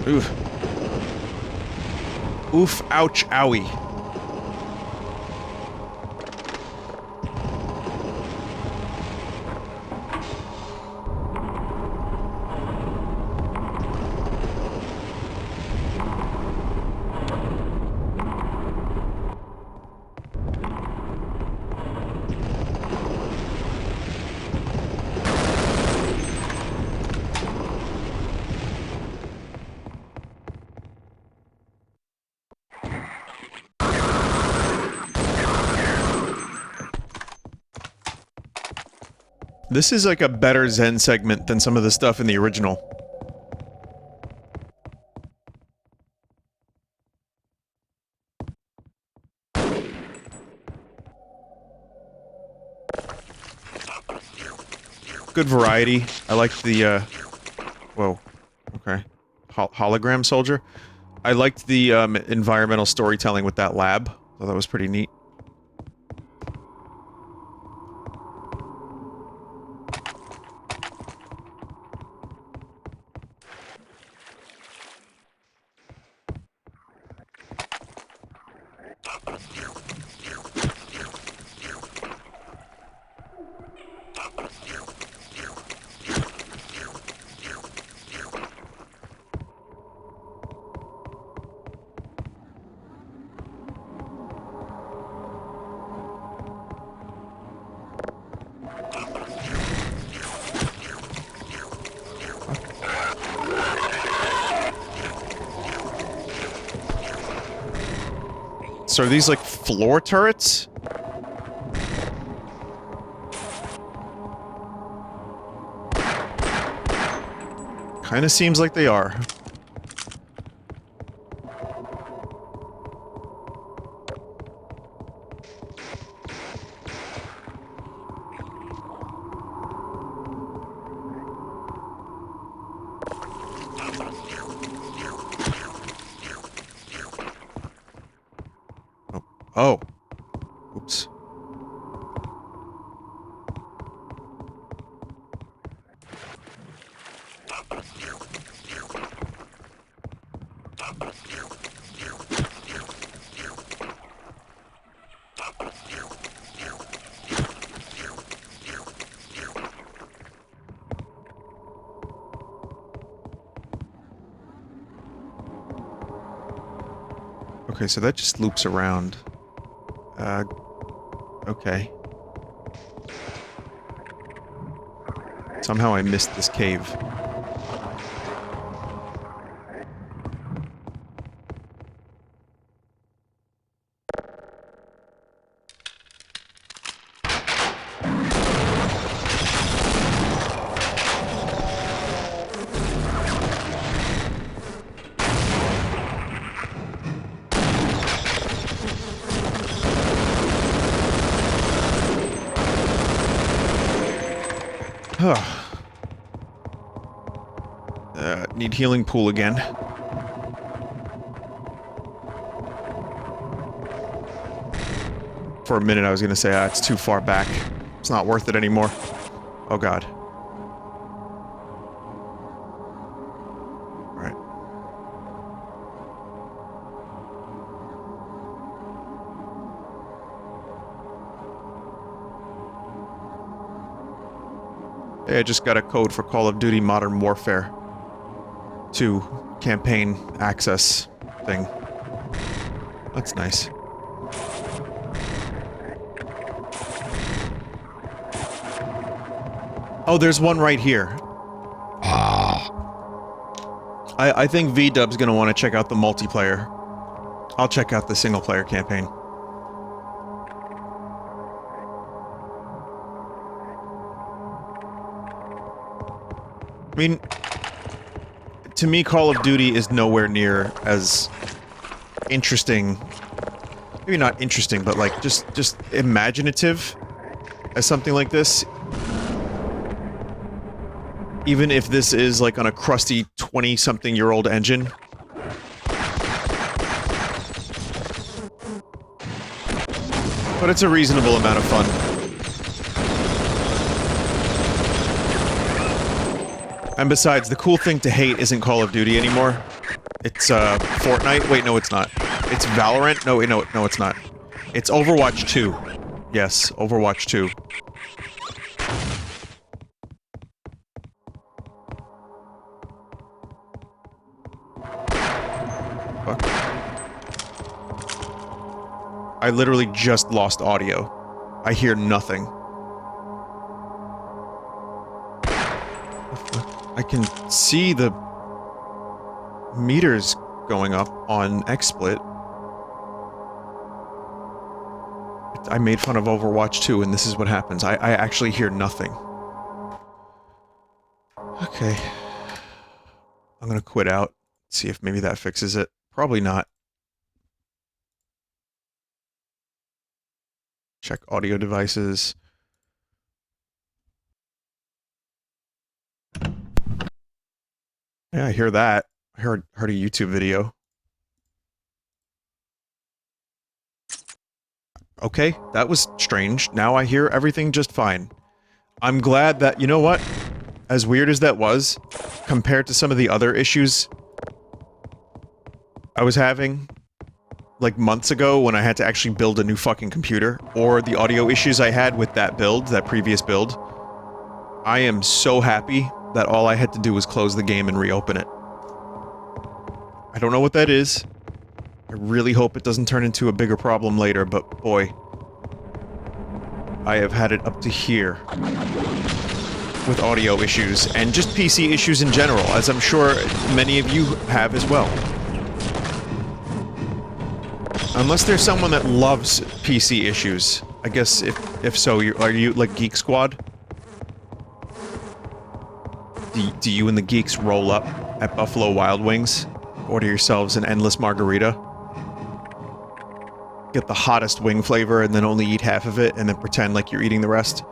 Oof. Oof, ouch, owie. This is like a better Zen segment than some of the stuff in the original. Good variety. I liked the, whoa. Okay. Hologram soldier? I liked the, environmental storytelling with that lab. Thought that was pretty neat. So are these like floor turrets? Kinda seems like they are. Oh. Oops. Okay, so that just loops around. Okay. Somehow I missed this cave. Need healing pool again. For a minute I was gonna say, it's too far back. It's not worth it anymore. Oh god. Alright. Hey, I just got a code for Call of Duty Modern Warfare 2 campaign access thing. That's nice. Oh, there's one right here. I think V-Dub's gonna want to check out the multiplayer. I'll check out the single-player campaign. I mean, to me, Call of Duty is nowhere near as interesting. Maybe not interesting, but like just imaginative as something like this. Even if this is like on a crusty 20-something-year-old engine. But it's a reasonable amount of fun. And besides, the cool thing to hate isn't Call of Duty anymore. It's, Fortnite? Wait, no, it's not. It's Valorant? No, wait, no, it's not. It's Overwatch 2. Yes, Overwatch 2. Fuck. I literally just lost audio. I hear nothing. I can see the meters going up on XSplit. I made fun of Overwatch 2, and this is what happens. I actually hear nothing. Okay. I'm gonna quit out. See if maybe that fixes it. Probably not. Check audio devices. Yeah, I hear that. I heard a YouTube video. Okay, that was strange. Now I hear everything just fine. I'm glad that, you know what? As weird as that was, compared to some of the other issues I was having, like months ago when I had to actually build a new fucking computer, or the audio issues I had with that build, that previous build, I am so happy that all I had to do was close the game and reopen it. I don't know what that is. I really hope it doesn't turn into a bigger problem later, but boy, I have had it up to here with audio issues, and just PC issues in general, as I'm sure many of you have as well. Unless there's someone that loves PC issues. I guess if so, are you like Geek Squad? Do you and the geeks roll up at Buffalo Wild Wings? Order yourselves an endless margarita? Get the hottest wing flavor and then only eat half of it and then pretend like you're eating the rest?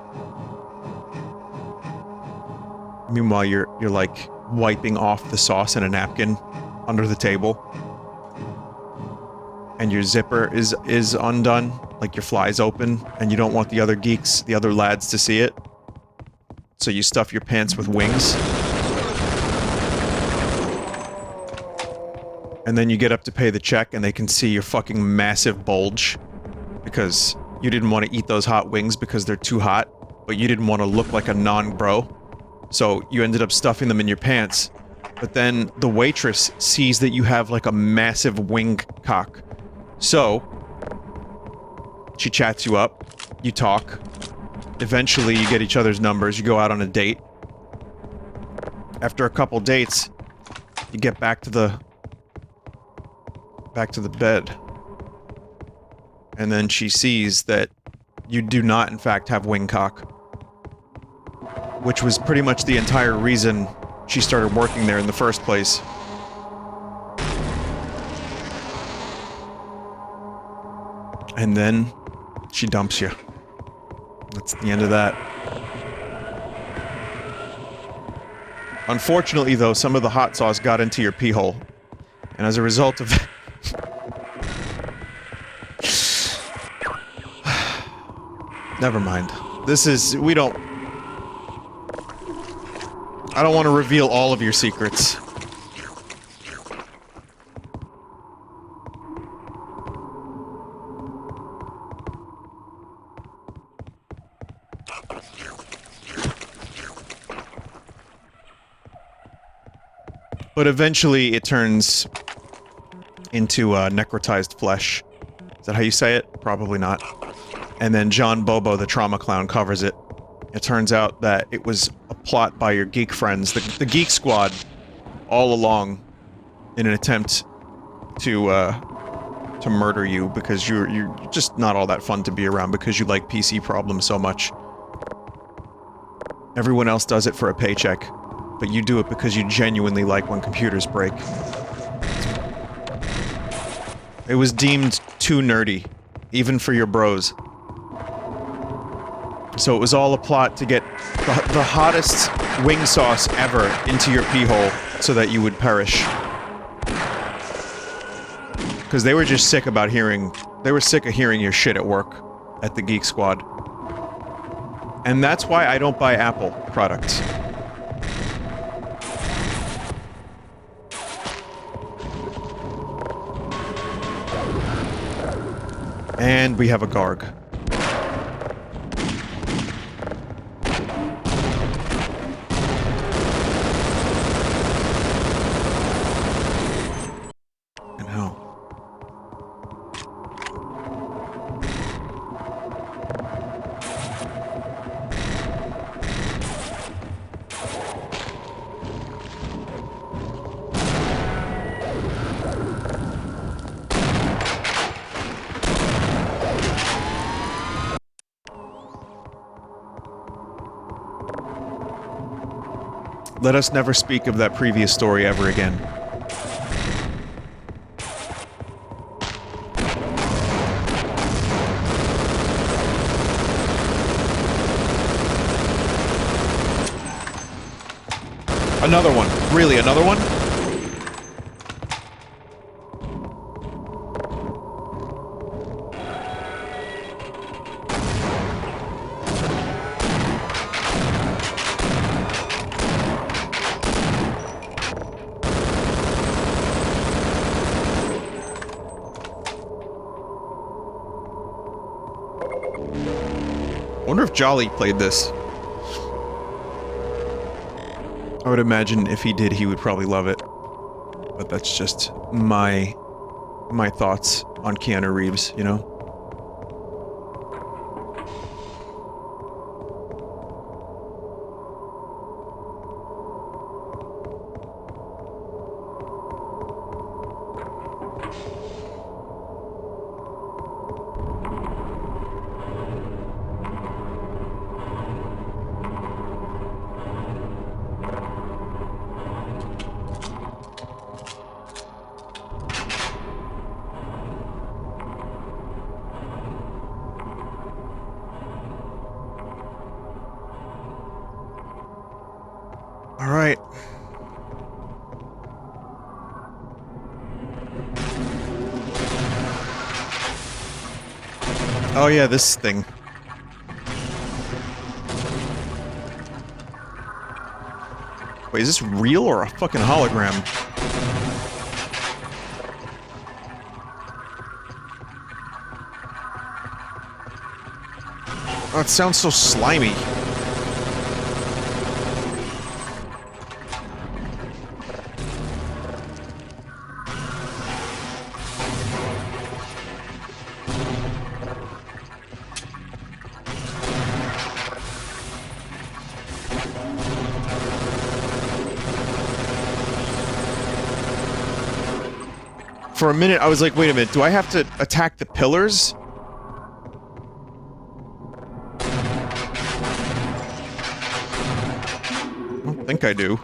Meanwhile, you're like wiping off the sauce in a napkin under the table. And your zipper is undone, like your fly's open, and you don't want the other geeks, the other lads to see it. So you stuff your pants with wings. And then you get up to pay the check and they can see your fucking massive bulge. Because you didn't want to eat those hot wings because they're too hot, but you didn't want to look like a non-bro. So you ended up stuffing them in your pants. But then the waitress sees that you have like a massive wing cock. So, she chats you up, you talk, eventually you get each other's numbers, you go out on a date. After a couple dates, you get back to the bed. And then she sees that you do not, in fact, have wingcock. Which was pretty much the entire reason she started working there in the first place. And then she dumps you. That's the end of that. Unfortunately, though, some of the hot sauce got into your pee hole. And as a result of that... Never mind. This is... we don't... I don't want to reveal all of your secrets. But eventually it turns into necrotized flesh. Is that how you say it? Probably not. And then John Bobo, the trauma clown, covers it. It turns out that it was a plot by your geek friends, the Geek Squad, all along, in an attempt to murder you because you're just not all that fun to be around because you like PC problems so much. Everyone else does it for a paycheck, but you do it because you genuinely like when computers break. It was deemed too nerdy, even for your bros. So it was all a plot to get the hottest wing sauce ever into your pee hole so that you would perish. Because they were just sick about hearing... they were sick of hearing your shit at work at the Geek Squad. And that's why I don't buy Apple products. And we have a Garg. And how? Let us never speak of that previous story ever again. Another one. Really, another one? I wonder if Jolly played this. I would imagine if he did, he would probably love it. But that's just my thoughts on Keanu Reeves, you know? Alright. Oh yeah, this thing. Wait, is this real or a fucking hologram? Oh, it sounds so slimy. For a minute, I was like, wait a minute, do I have to attack the pillars? I don't think I do.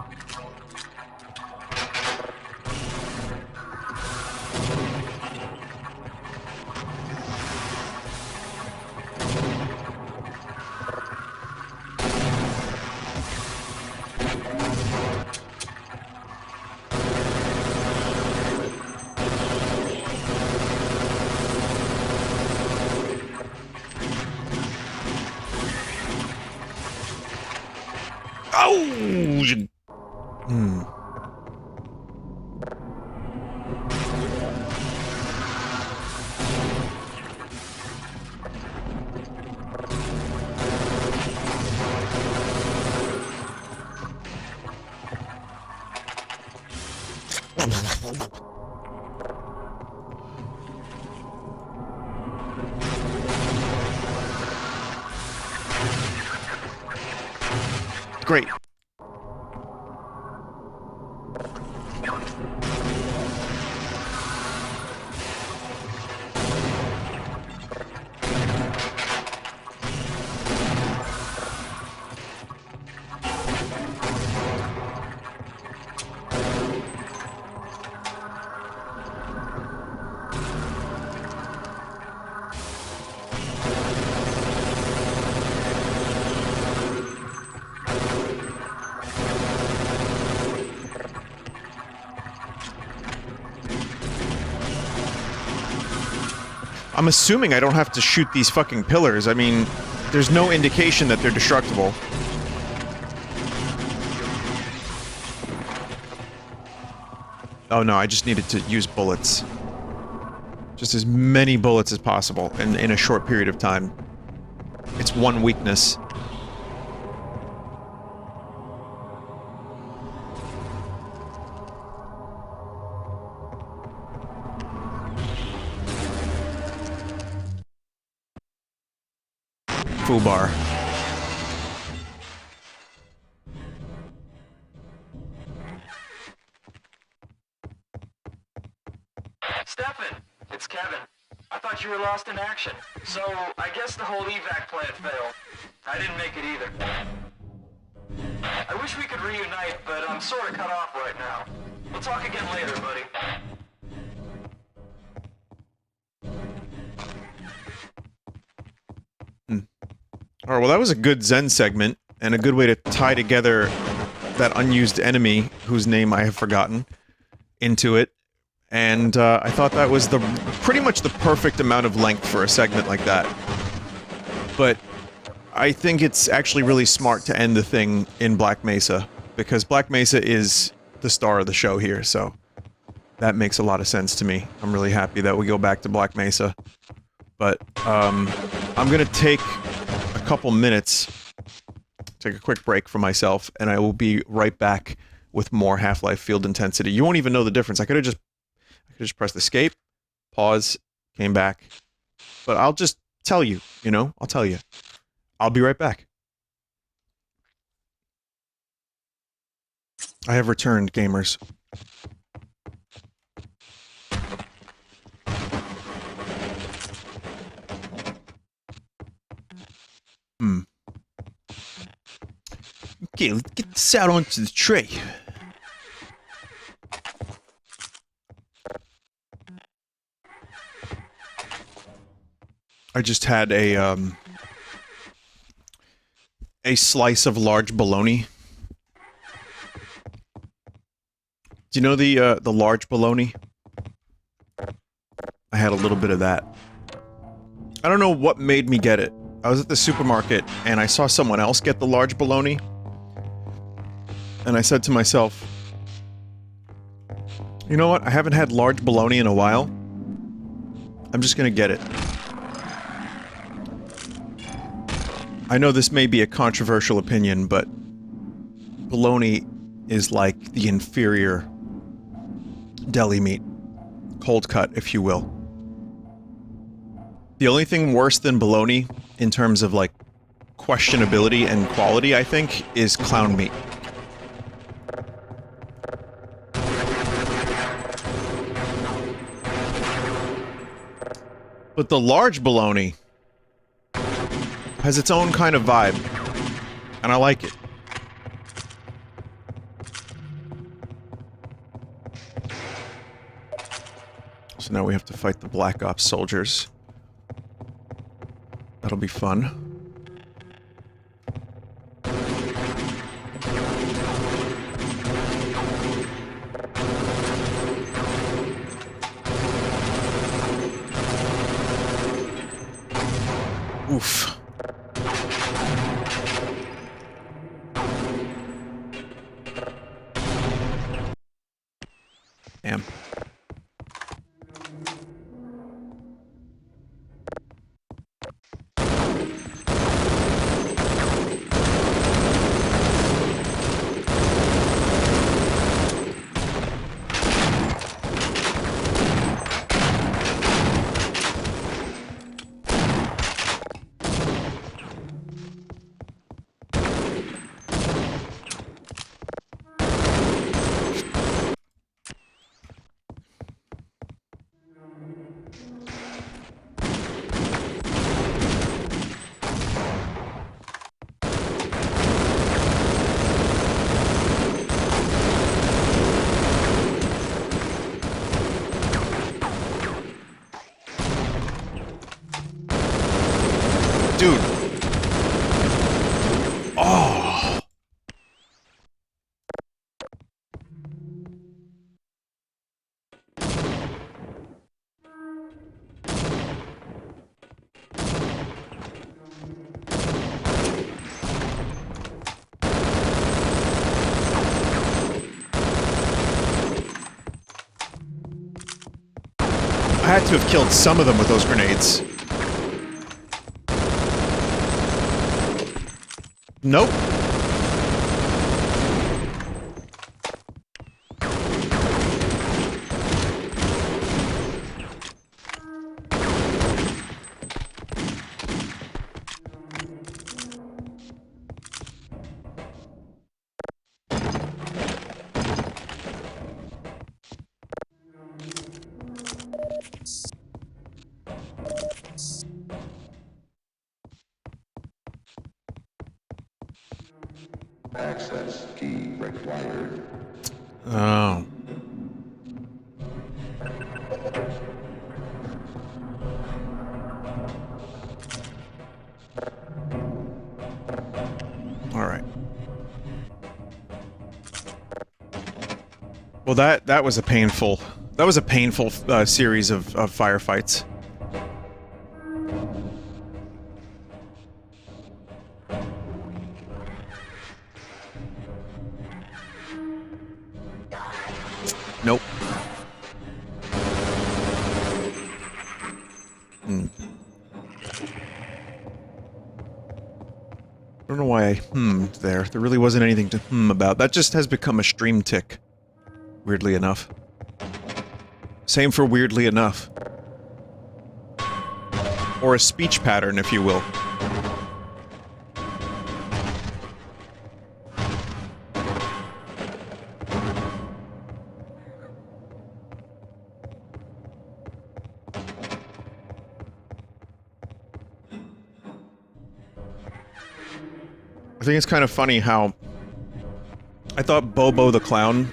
Great. I'm assuming I don't have to shoot these fucking pillars. I mean, there's no indication that they're destructible. Oh no, I just needed to use bullets. Just as many bullets as possible in a short period of time. It's one weakness. Foobar. Stefan, it's Kevin. I thought you were lost in action. So, I guess the whole evac plan failed. I didn't make it either. I wish we could reunite, but I'm sort of cut off right now. We'll talk again later, buddy. Alright, well that was a good Zen segment, and a good way to tie together that unused enemy, whose name I have forgotten, into it. And I thought that was pretty much the perfect amount of length for a segment like that. But I think it's actually really smart to end the thing in Black Mesa, because Black Mesa is the star of the show here, so that makes a lot of sense to me. I'm really happy that we go back to Black Mesa. But I'm gonna take a couple minutes, take a quick break for myself, and I will be right back with more Half-Life Field Intensity. You won't even know the difference. I could have just pressed escape, pause, came back. But I'll just tell you, you know? I'll tell you. I'll be right back. I have returned, gamers. Okay, let's get this out onto the tray. I just had a slice of large bologna. Do you know the large bologna? I had a little bit of that. I don't know what made me get it. I was at the supermarket, and I saw someone else get the large bologna. And I said to myself, you know what? I haven't had large bologna in a while. I'm just gonna get it. I know this may be a controversial opinion, but bologna is like the inferior deli meat. Cold cut, if you will. The only thing worse than bologna, in terms of, like, questionability and quality, I think, is clown meat. But the large bologna has its own kind of vibe, and I like it. So now we have to fight the Black Ops soldiers. That'll be fun. Oof. Damn. Dude. Oh. I had to have killed some of them with those grenades. Nope. Access key required. Oh. All right. Well, that was a painful series of firefights. Nope. I don't know why I hummed there. There really wasn't anything to about. That just has become a stream tick. Weirdly enough. Same for weirdly enough. Or a speech pattern, if you will. I think it's kind of funny how I thought Bobo the Clown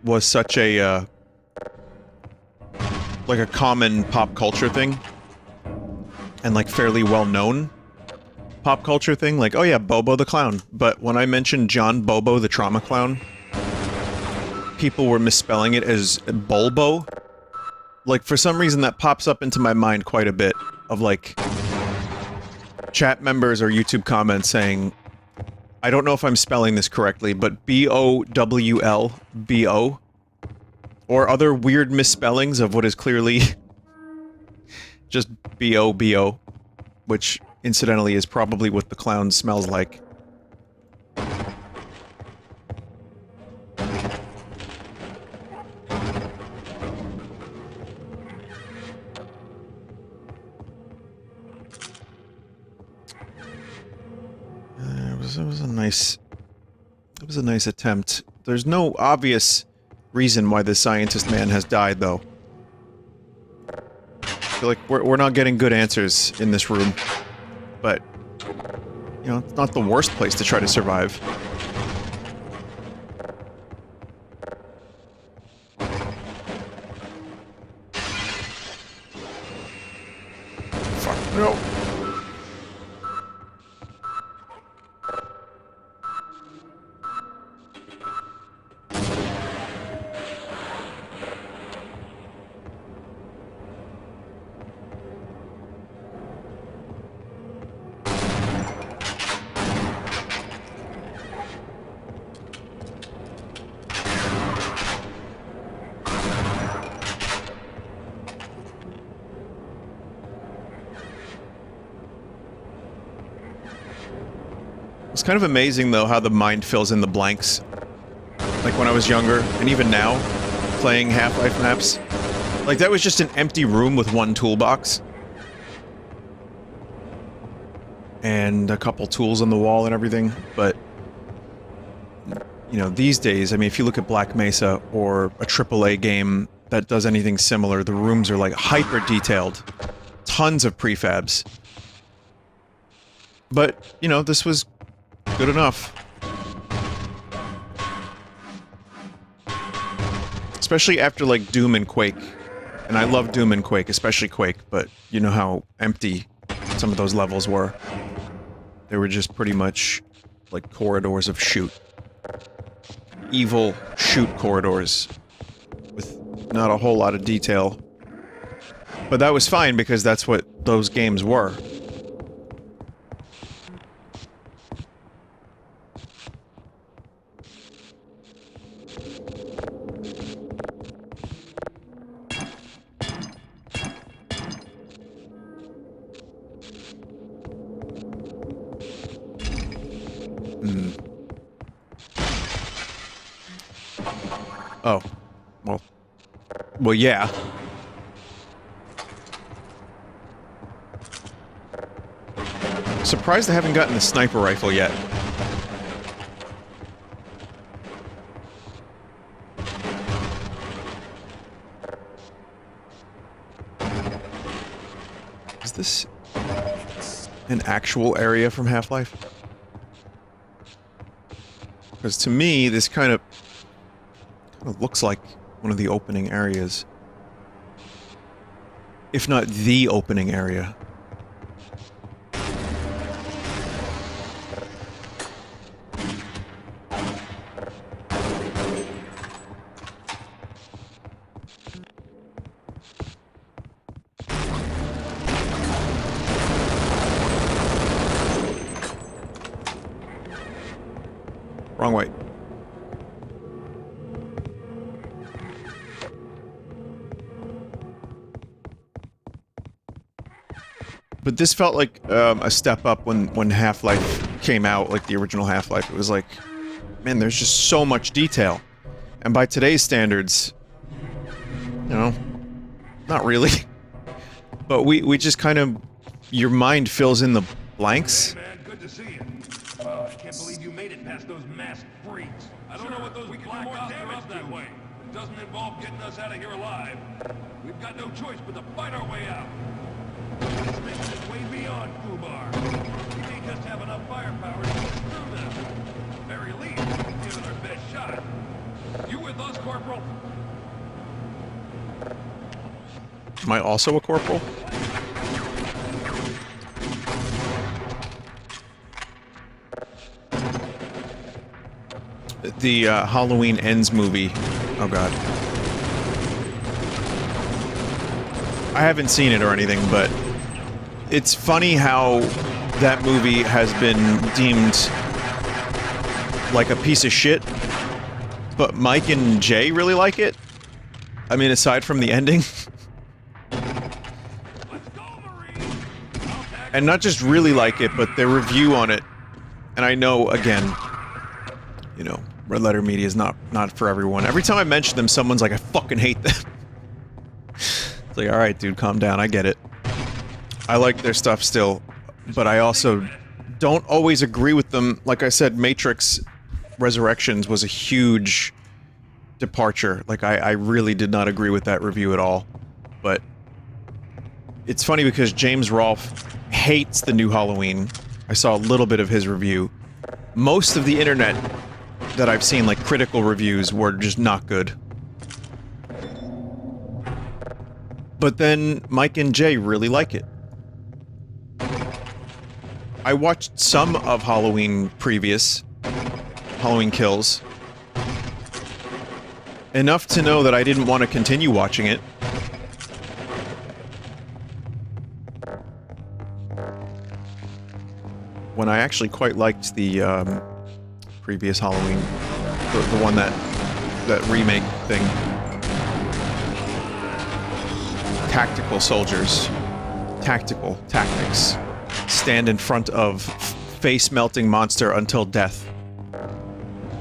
was such a, like a common pop culture thing. And like fairly well-known pop culture thing. Like, oh yeah, Bobo the Clown. But when I mentioned John Bobo the Trauma Clown, people were misspelling it as Bulbo. Like, for some reason that pops up into my mind quite a bit. Of like, chat members or YouTube comments saying, I don't know if I'm spelling this correctly, but B-O-W-L-B-O? Or other weird misspellings of what is clearly just B-O-B-O. Which, incidentally, is probably what the clown smells like. It was a nice attempt. There's no obvious reason why this scientist man has died, though. feel like we're not getting good answers in this room. But, you know, it's not the worst place to try to survive. Fuck, no. It's kind of amazing, though, how the mind fills in the blanks. Like when I was younger, and even now, playing Half-Life maps. Like, that was just an empty room with one toolbox. And a couple tools on the wall and everything, but... You know, these days, I mean, if you look at Black Mesa, or a AAA game that does anything similar, the rooms are, like, hyper-detailed. Tons of prefabs. But, you know, this was good enough. Especially after, like, Doom and Quake. And I love Doom and Quake, especially Quake, but you know how empty some of those levels were. They were just pretty much, like, corridors of shoot. Evil shoot corridors. With not a whole lot of detail. But that was fine, because that's what those games were. Oh. Well, yeah. Surprised I haven't gotten the sniper rifle yet. Is this an actual area from Half-Life? Because to me, this kind of looks like one of the opening areas. If not the opening area. Wrong way. But this felt like a step up when Half-Life came out, like the original Half-Life. It was like, man, there's just so much detail. And by today's standards, you know, not really. But we just kind of, your mind fills in the blanks. Hey man, good to see you. Oh, I can't believe you made it past those masked freaks. I don't know what those black ops are up that way. It doesn't involve getting us out of here alive. We've got no choice but to fight our way out. This thing is way beyond Kumar. We may just have enough firepower to get through them. At the very least, we've given our best shot. You with us, Corporal? Am I also a corporal? The Halloween Ends movie. Oh god. I haven't seen it or anything, but it's funny how that movie has been deemed like a piece of shit, but Mike and Jay really like it. I mean, aside from the ending. And not just really like it, but their review on it. And I know, again, you know, Red Letter Media is not for everyone. Every time I mention them, someone's like, I fucking hate them. It's like, alright, dude, calm down, I get it. I like their stuff still, but I also don't always agree with them. Like I said, Matrix Resurrections was a huge departure. Like, I really did not agree with that review at all. But it's funny because James Rolfe hates the new Halloween. I saw a little bit of his review. Most of the internet that I've seen, like critical reviews, were just not good. But then Mike and Jay really like it. I watched some of Halloween Kills. Enough to know that I didn't want to continue watching it. When I actually quite liked the previous Halloween, the one that remake thing. Tactical soldiers. Tactical tactics. Stand in front of face-melting monster until death.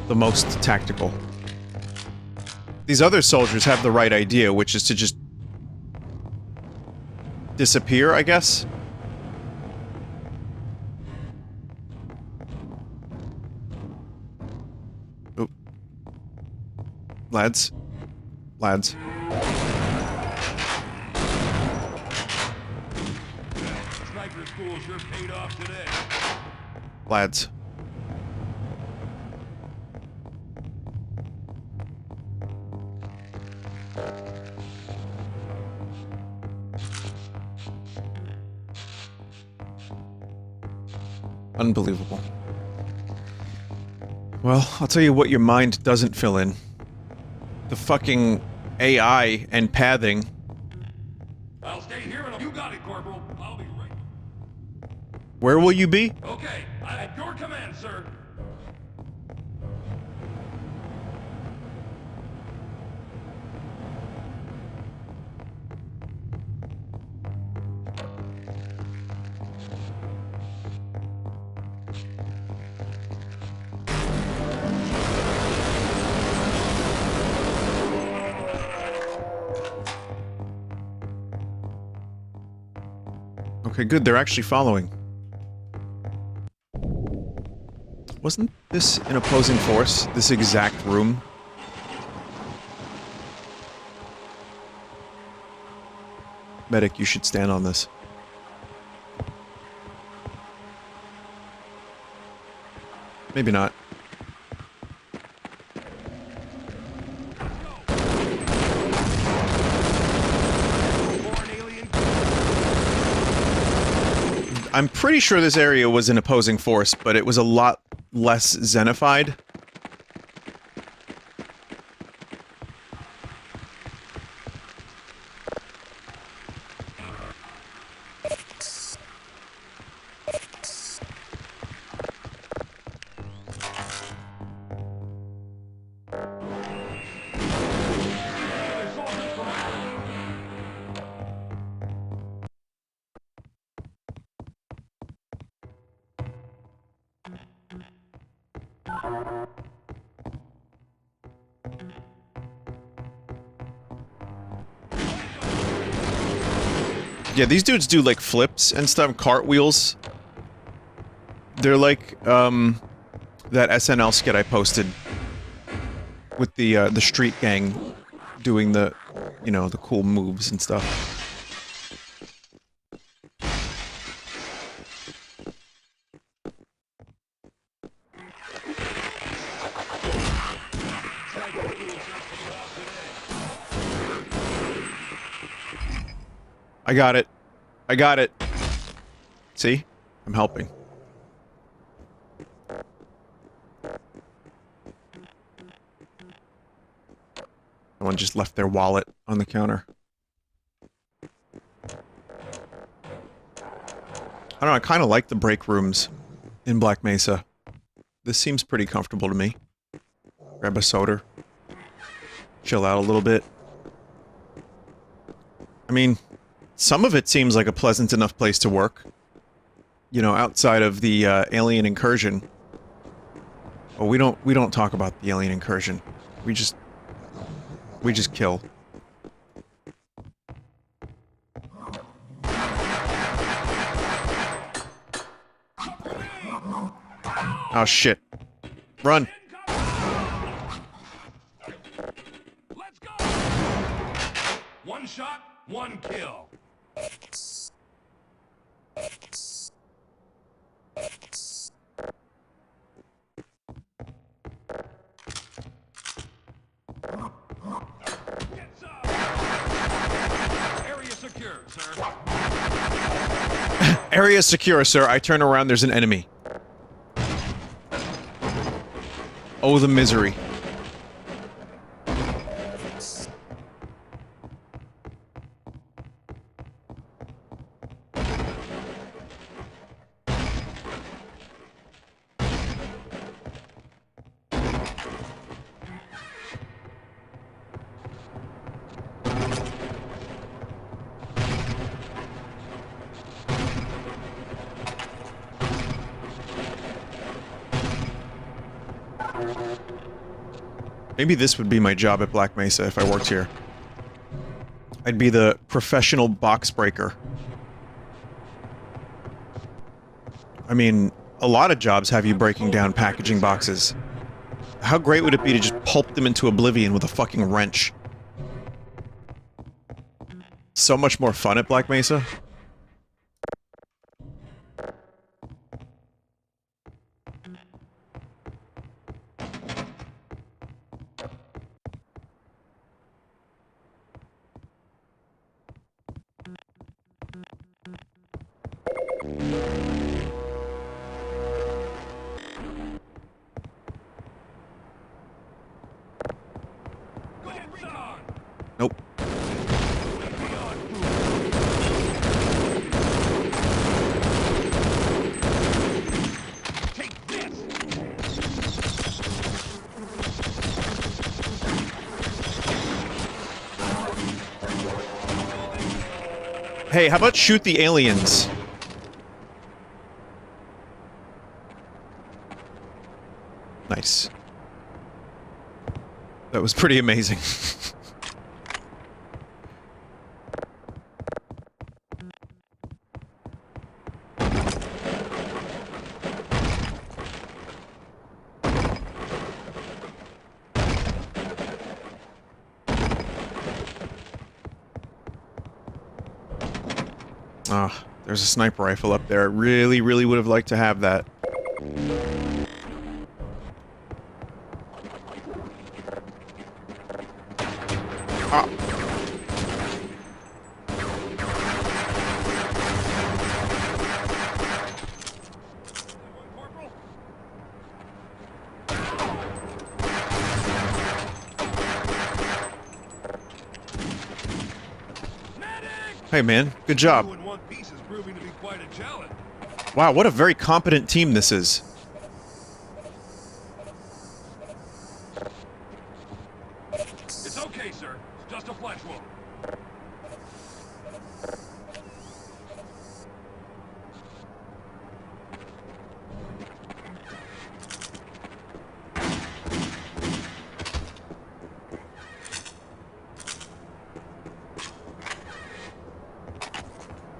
The most tactical. These other soldiers have the right idea, which is to just disappear, I guess? Oop. Lads. Lads. Sniper school sure paid off today. Lads. Unbelievable. Well, I'll tell you what your mind doesn't fill in. The fucking AI and pathing. I'll stay here and you got it, Corporal. I'll be right. Where will you be? Okay, at your command, sir. Okay, good, they're actually following. Wasn't this an opposing force? This exact room? Medic, you should stand on this. Maybe not. I'm pretty sure this area was an opposing force, but it was a lot less xenified. Yeah, these dudes do, like, flips and stuff, cartwheels. They're like, that SNL skit I posted with the street gang doing the, you know, the cool moves and stuff. I got it. I got it. See? I'm helping. Someone just left their wallet on the counter. I don't know, I kind of like the break rooms in Black Mesa. This seems pretty comfortable to me. Grab a soda. Chill out a little bit. I mean, some of it seems like a pleasant enough place to work. You know, outside of the alien incursion. Oh, we don't talk about the alien incursion. We just kill. Oh shit. Run. Let's go. One shot, one kill. secure, sir. Area secure, sir. I turn around, there's an enemy. Oh, the misery. Maybe this would be my job at Black Mesa if I worked here. I'd be the professional box breaker. I mean, a lot of jobs have you breaking down packaging boxes. How great would it be to just pulp them into oblivion with a fucking wrench? So much more fun at Black Mesa. Nope. Take this. Hey, how about shoot the aliens? Nice. That was pretty amazing. Ah, there's a sniper rifle up there. I really, really would have liked to have that. Ah. Hey man, good job. Two in one piece is proving to be quite a challenge. Wow, what a very competent team this is. It's okay, sir. It's just a flesh wound.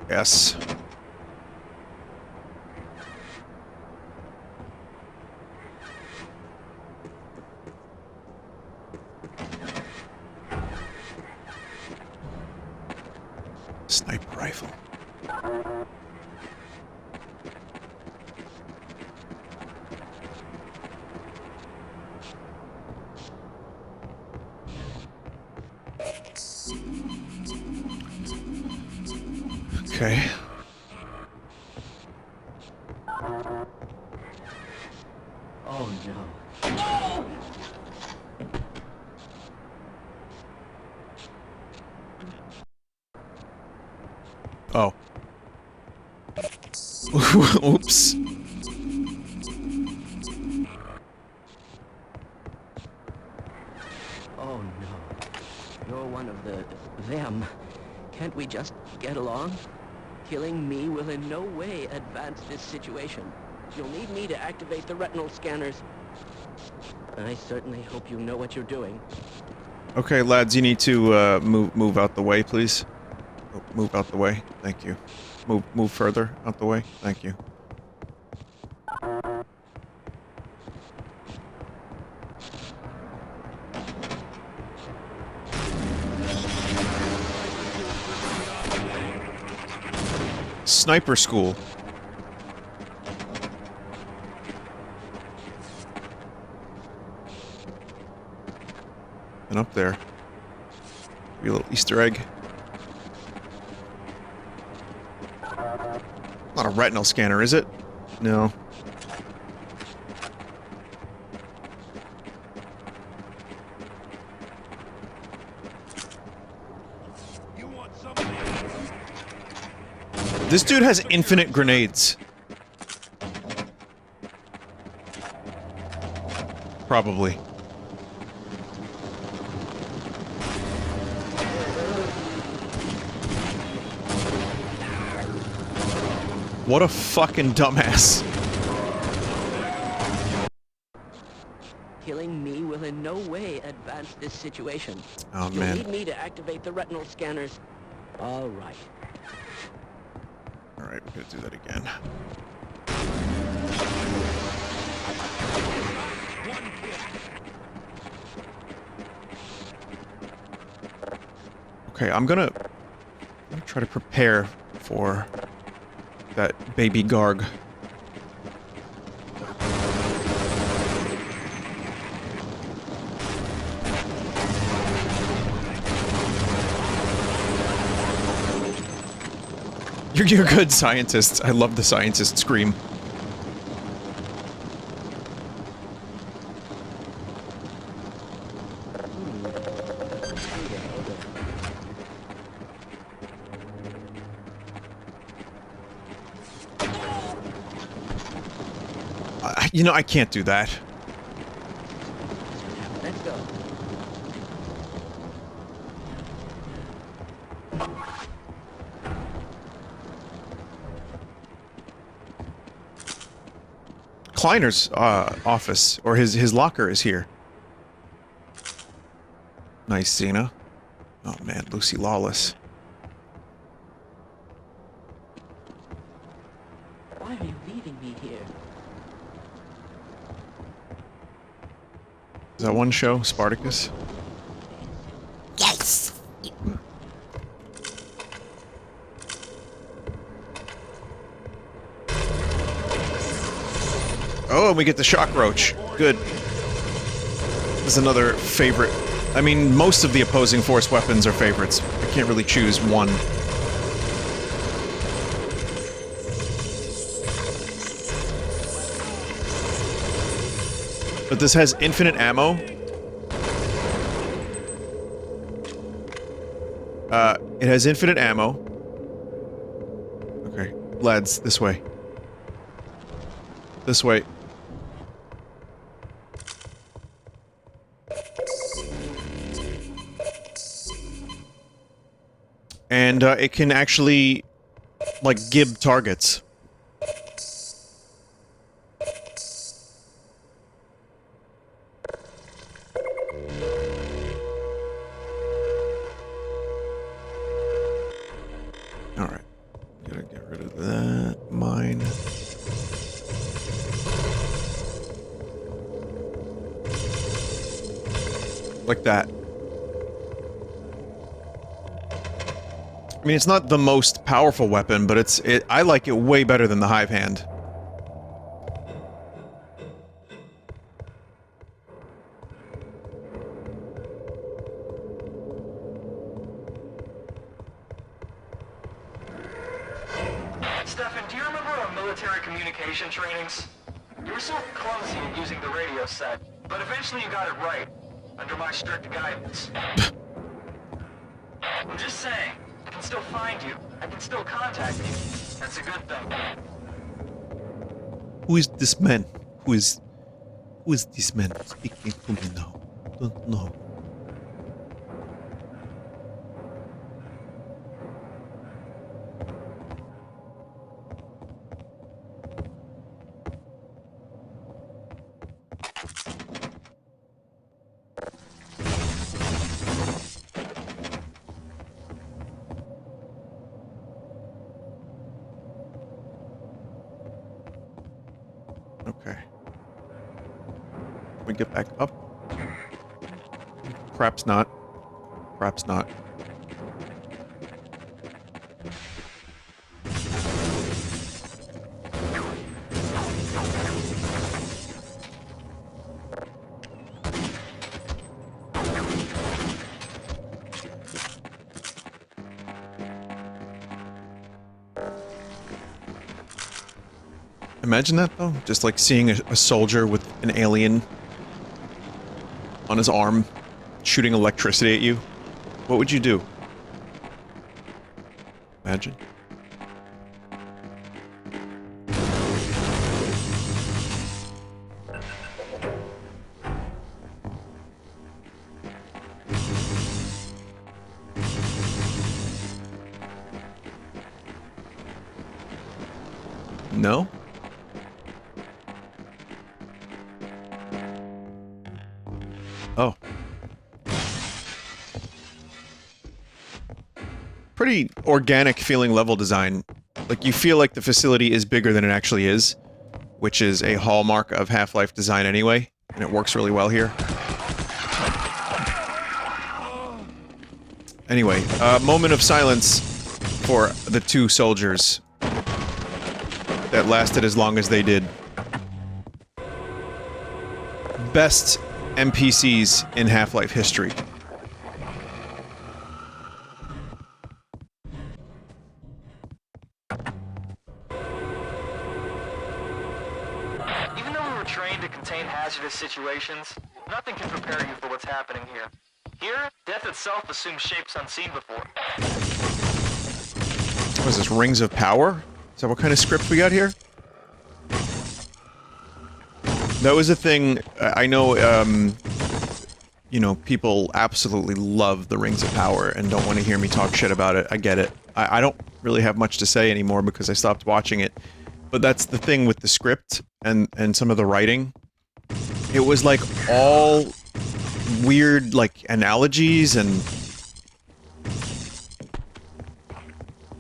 Yes. Sniper rifle. Okay. Oh no. Oh. Oops. Oh no. You're one of them. Can't we just get along? Killing me will in no way advance this situation. You'll need me to activate the retinal scanners. I certainly hope you know what you're doing. Okay, lads, you need to move out the way, please. Oh, move out the way. Thank you. Move further out the way. Thank you. Sniper school. And up there. Be a little Easter egg. Not a retinal scanner, is it? No. You want somebody? This dude has infinite grenades. Probably. What a fucking dumbass. Killing me will in no way advance this situation. Oh, You'll man. need me to activate the retinal scanners. All right. Alright, we're gonna do that again. Okay, I'm gonna try to prepare for that baby Garg. You're good, scientists. I love the scientist scream. You know, I can't do that. Let's go. Kleiner's office, or his locker is here. Nice, Cena. Oh man, Lucy Lawless. Why are you leaving me here? Is that one show, Spartacus? Yes. Oh, and we get the shock roach. Good. This is another favorite. I mean, most of the opposing force weapons are favorites. I can't really choose one. But this has infinite ammo. It has infinite ammo. Okay, lads, this way. This way. And, it can actually, like, gib targets. Alright. Gotta get rid of that. Mine. Like that. I mean, it's not the most powerful weapon, but I like it way better than the Hive Hand. Stefan, do you remember our military communication trainings? You were so clumsy at using the radio set, but eventually you got it right, under my strict guidance. I'm just saying, I can still find you. I can still contact you. That's a good thing. Who is this man? Who is this man speaking to me now? Don't know. Okay. Can we get back up? Perhaps not. Perhaps not. Imagine that, though. Just like seeing a soldier with an alien on his arm, shooting electricity at you. What would you do? Imagine. No? Oh. Pretty organic feeling level design. Like, you feel like the facility is bigger than it actually is, which is a hallmark of Half-Life design anyway, and it works really well here. Anyway, moment of silence for the two soldiers that lasted as long as they did. Best NPCs in Half-Life history. Even though we were trained to contain hazardous situations, nothing can prepare you for what's happening here. Here, death itself assumes shapes unseen before. What is this, Rings of Power? Is that what kind of script we got here? That was a thing, I know, you know, people absolutely love the Rings of Power and don't want to hear me talk shit about it. I get it. I don't really have much to say anymore because I stopped watching it. But that's the thing with the script and some of the writing. It was like all weird, like, analogies and...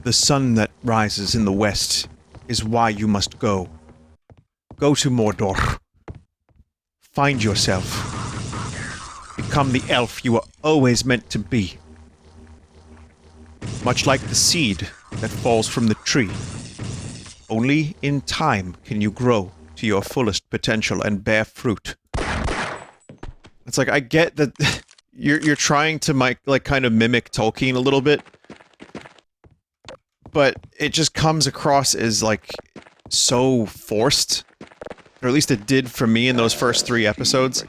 The sun that rises in the west is why you must go. Go to Mordor. Find yourself. Become the elf you were always meant to be. Much like the seed that falls from the tree. Only in time can you grow to your fullest potential and bear fruit. It's like, I get that you're trying to like kind of mimic Tolkien a little bit, but it just comes across as like so forced, or at least it did for me in those first 3 episodes.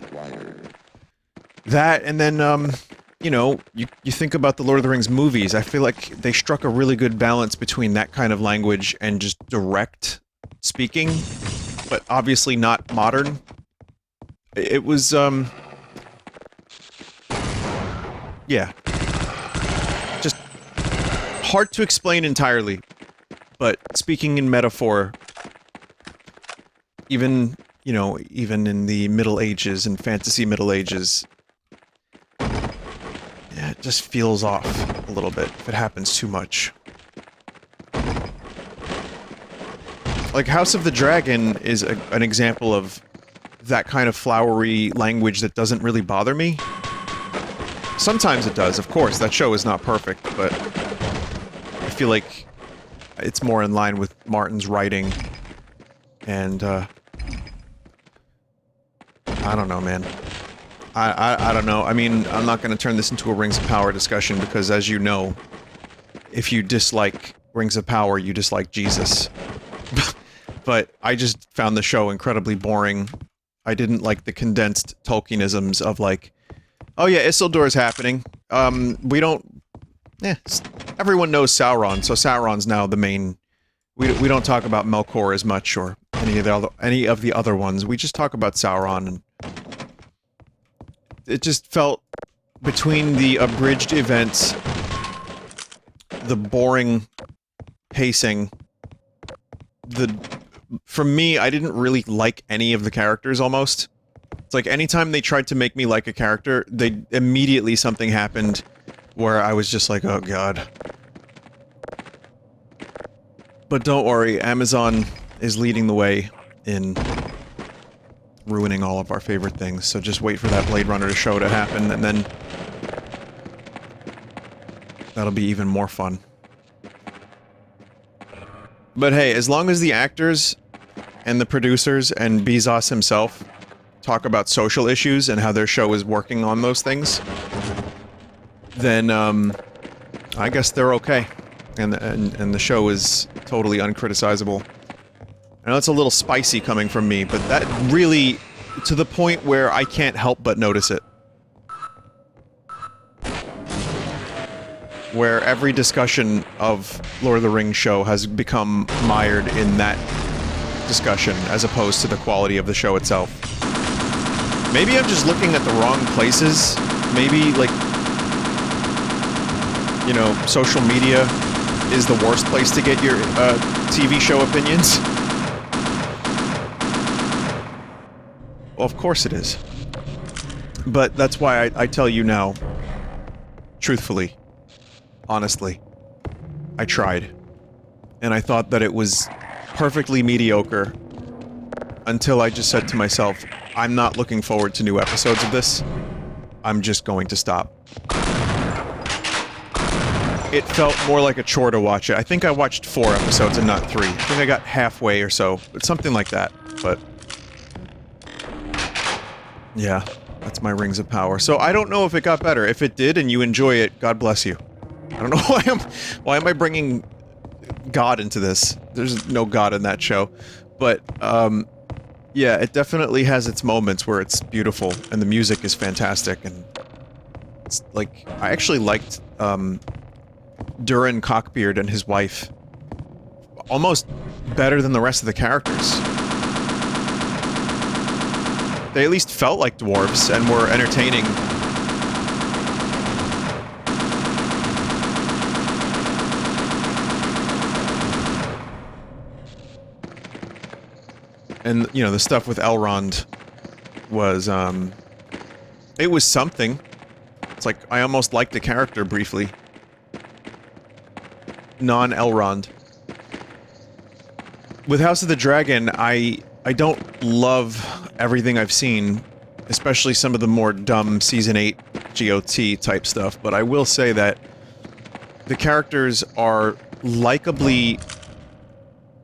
That, and then you know, you think about the Lord of the Rings movies, I feel like they struck a really good balance between that kind of language and just direct speaking, but obviously not modern. It was, yeah. Just hard to explain entirely, but speaking in metaphor, even, you know, even in the Middle Ages and fantasy Middle Ages, yeah, it just feels off a little bit if it happens too much. Like, House of the Dragon is an example of that kind of flowery language that doesn't really bother me. Sometimes it does, of course. That show is not perfect, but I feel like it's more in line with Martin's writing. And, I don't know, man. I don't know. I mean, I'm not going to turn this into a Rings of Power discussion because, as you know, if you dislike Rings of Power, you dislike Jesus. But I just found the show incredibly boring. I didn't like the condensed Tolkienisms of, like, oh yeah, Isildur's happening. We don't... everyone knows Sauron, so Sauron's now the main... We don't talk about Melkor as much, or any of the other ones. We just talk about Sauron, and... It just felt, between the abridged events, the boring pacing, for me, I didn't really like any of the characters, almost. It's like, anytime they tried to make me like a character, immediately something happened where I was just like, oh god. But don't worry, Amazon is leading the way in ruining all of our favorite things, so just wait for that Blade Runner show to happen, and then that'll be even more fun. But hey, as long as the actors and the producers and Bezos himself talk about social issues and how their show is working on those things, then I guess they're okay, and the show is totally uncriticizable. I know it's a little spicy coming from me, but that really, to the point where I can't help but notice it. Where every discussion of Lord of the Rings show has become mired in that discussion, as opposed to the quality of the show itself. Maybe I'm just looking at the wrong places. Maybe, like, you know, social media is the worst place to get your TV show opinions. Well, of course it is. But that's why I tell you now, truthfully, honestly, I tried. And I thought that it was perfectly mediocre until I just said to myself, I'm not looking forward to new episodes of this. I'm just going to stop. It felt more like a chore to watch it. I think I watched 4 episodes and not 3. I think I got halfway or so. Something like that. But yeah, that's my Rings of Power. So I don't know if it got better. If it did and you enjoy it, God bless you. I don't know why am I bringing God into this? There's no God in that show. But yeah, it definitely has its moments where it's beautiful and the music is fantastic, and it's like, I actually liked Durin Cockbeard and his wife almost better than the rest of the characters. They at least felt like dwarves and were entertaining. And, you know, the stuff with Elrond was, it was something. It's like, I almost liked the character briefly. Non-Elrond. With House of the Dragon, I don't love everything I've seen, especially some of the more dumb Season 8 GOT type stuff, but I will say that the characters are likably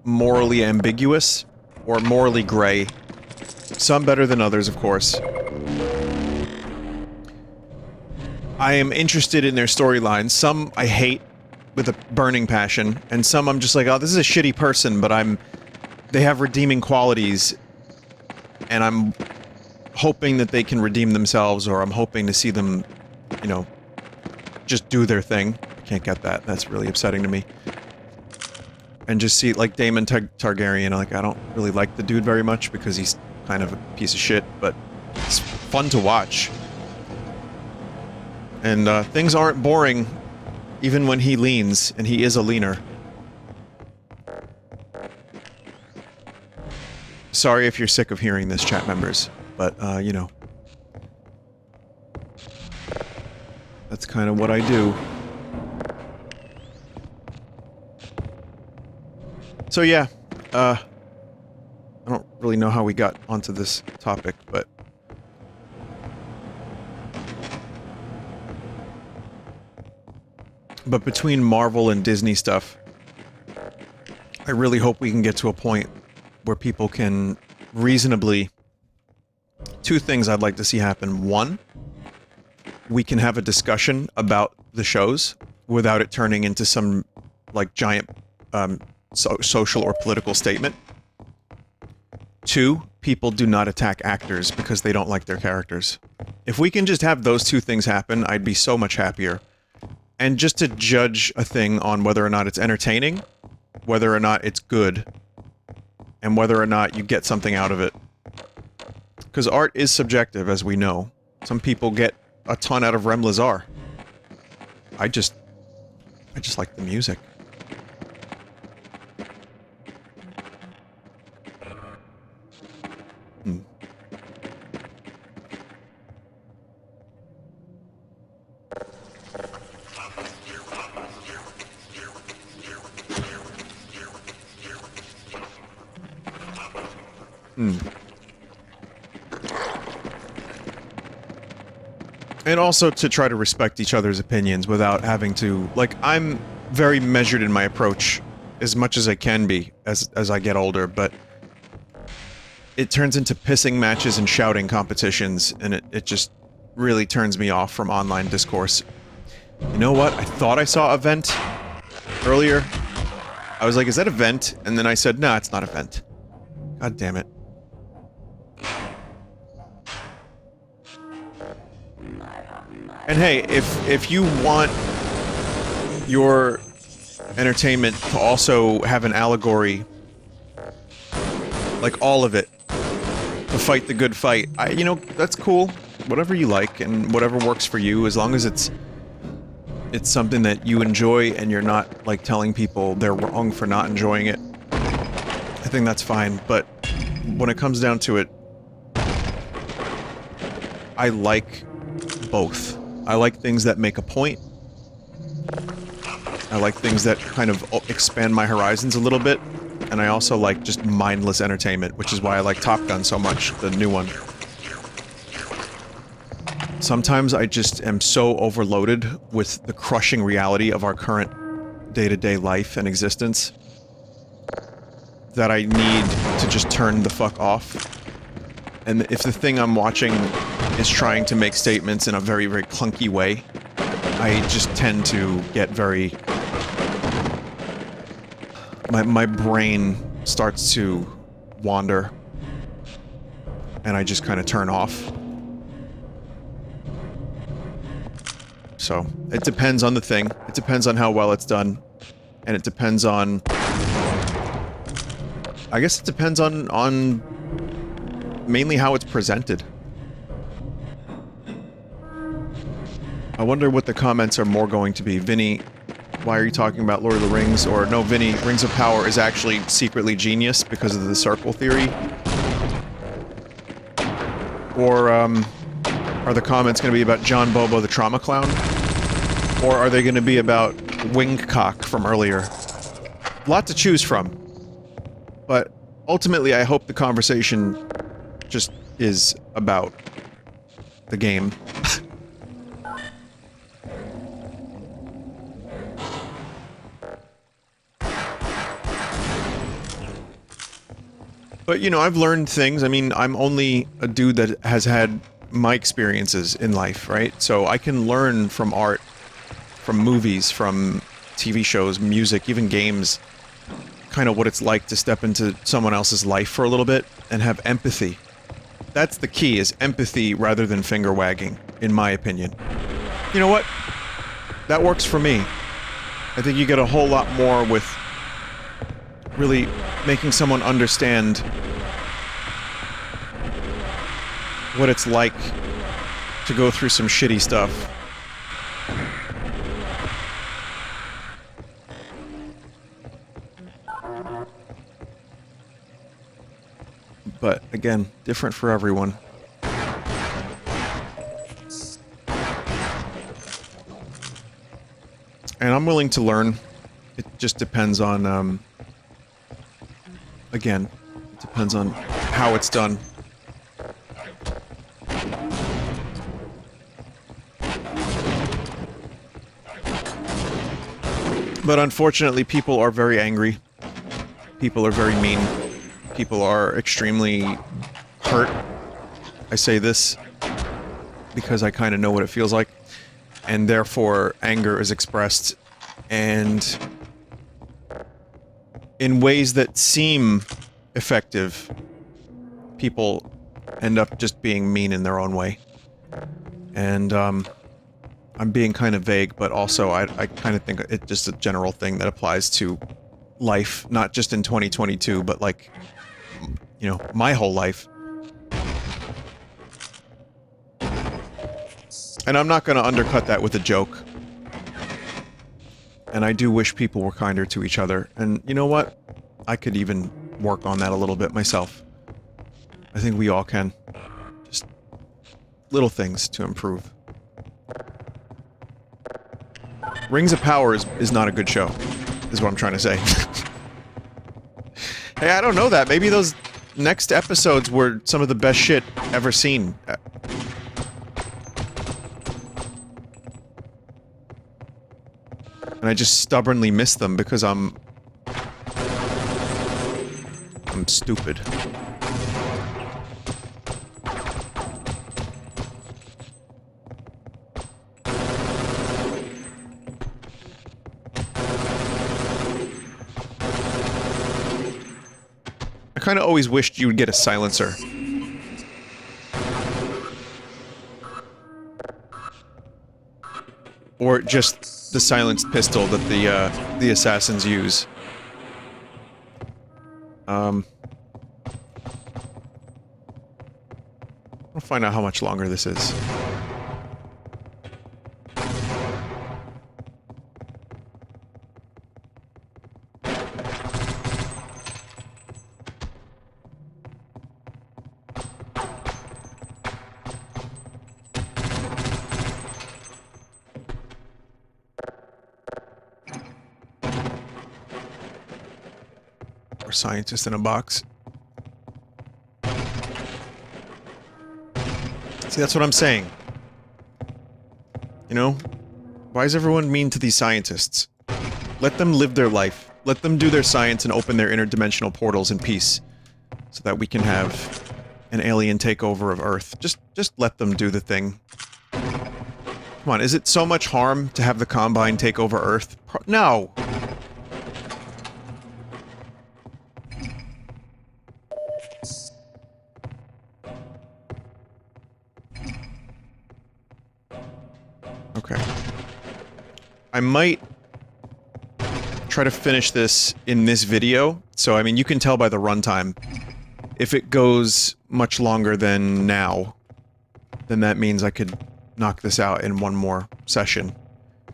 morally ambiguous, or morally gray. Some better than others, of course. I am interested in their storylines. Some I hate with a burning passion, and some I'm just like, oh, this is a shitty person, but they have redeeming qualities, and I'm hoping that they can redeem themselves, or I'm hoping to see them, you know, just do their thing. I can't get that. That's really upsetting to me. And just see, like, Daemon Targaryen, like, I don't really like the dude very much because he's kind of a piece of shit, but it's fun to watch. And, things aren't boring, even when he leans, and he is a leaner. Sorry if you're sick of hearing this, chat members, but, you know. That's kind of what I do. So yeah, I don't really know how we got onto this topic, but between Marvel and Disney stuff, I really hope we can get to a point where people can reasonably... 2 things I'd like to see happen. 1, we can have a discussion about the shows without it turning into some, like, giant, social or political statement. 2, people do not attack actors because they don't like their characters. If we can just have those 2 things happen, I'd be so much happier. And just to judge a thing on whether or not it's entertaining, whether or not it's good, and whether or not you get something out of it. Because art is subjective, as we know. Some people get a ton out of Rem Lazar. I just like the music. And also to try to respect each other's opinions without having to... Like, I'm very measured in my approach, as much as I can be, as I get older, but... It turns into pissing matches and shouting competitions, and it just really turns me off from online discourse. You know what? I thought I saw a vent earlier. I was like, is that a vent? And then I said, nah, it's not a vent. God damn it. And hey, if you want your entertainment to also have an allegory, like all of it, to fight the good fight, you know, that's cool. Whatever you like and whatever works for you, as long as it's something that you enjoy and you're not, like, telling people they're wrong for not enjoying it. I think that's fine, but when it comes down to it, I like both. I like things that make a point. I like things that kind of expand my horizons a little bit. And I also like just mindless entertainment, which is why I like Top Gun so much, the new one. Sometimes I just am so overloaded with the crushing reality of our current day-to-day life and existence that I need to just turn the fuck off. And if the thing I'm watching is trying to make statements in a very, very clunky way, I just tend to get very... My brain starts to wander, and I just kind of turn off. So, it depends on the thing, it depends on how well it's done, and it depends on... I guess it depends on mainly how it's presented. I wonder what the comments are more going to be. Vinny, why are you talking about Lord of the Rings? Or, no, Vinny, Rings of Power is actually secretly genius because of the circle theory. Or, are the comments going to be about John Bobo the Trauma Clown? Or are they going to be about Wingcock from earlier? A lot to choose from. But, ultimately, I hope the conversation just is about the game. But, you know, I've learned things. I mean, I'm only a dude that has had my experiences in life, right? So I can learn from art, from movies, from TV shows, music, even games, kind of what it's like to step into someone else's life for a little bit and have empathy. That's the key, is empathy rather than finger wagging, in my opinion. You know what? That works for me. I think you get a whole lot more with really making someone understand what it's like to go through some shitty stuff. But, again, different for everyone. And I'm willing to learn. It just depends on, again, it depends on how it's done. But unfortunately, people are very angry. People are very mean. People are extremely hurt. I say this because I kind of know what it feels like. And therefore, anger is expressed. And in ways that seem effective, people end up just being mean in their own way. And, I'm being kind of vague, but also I kind of think it's just a general thing that applies to life, not just in 2022, but like, you know, my whole life. And I'm not going to undercut that with a joke. And I do wish people were kinder to each other. And you know what? I could even work on that a little bit myself. I think we all can. Just little things to improve. Rings of Power is not a good show, is what I'm trying to say. Hey, I don't know that. Maybe those next episodes were some of the best shit ever seen. And I just stubbornly miss them because I'm stupid. I kind of always wished you would get a silencer. Or just the silenced pistol that the assassins use. I'll find out how much longer this is. Scientist in a box. See, that's what I'm saying. You know? Why is everyone mean to these scientists? Let them live their life. Let them do their science and open their interdimensional portals in peace. So that we can have an alien takeover of Earth. Just let them do the thing. Come on, is it so much harm to have the Combine take over Earth? No! Okay. I might try to finish this in this video. So, I mean, you can tell by the runtime. If it goes much longer than now, then that means I could knock this out in one more session.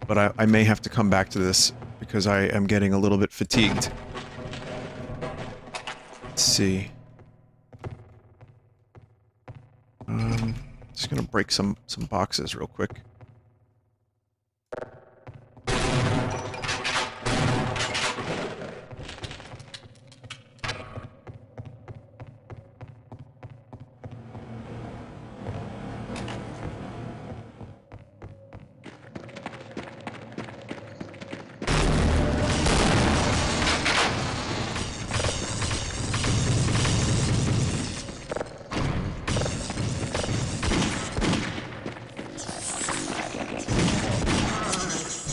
But I may have to come back to this because I am getting a little bit fatigued. Let's see. Just gonna break some boxes real quick.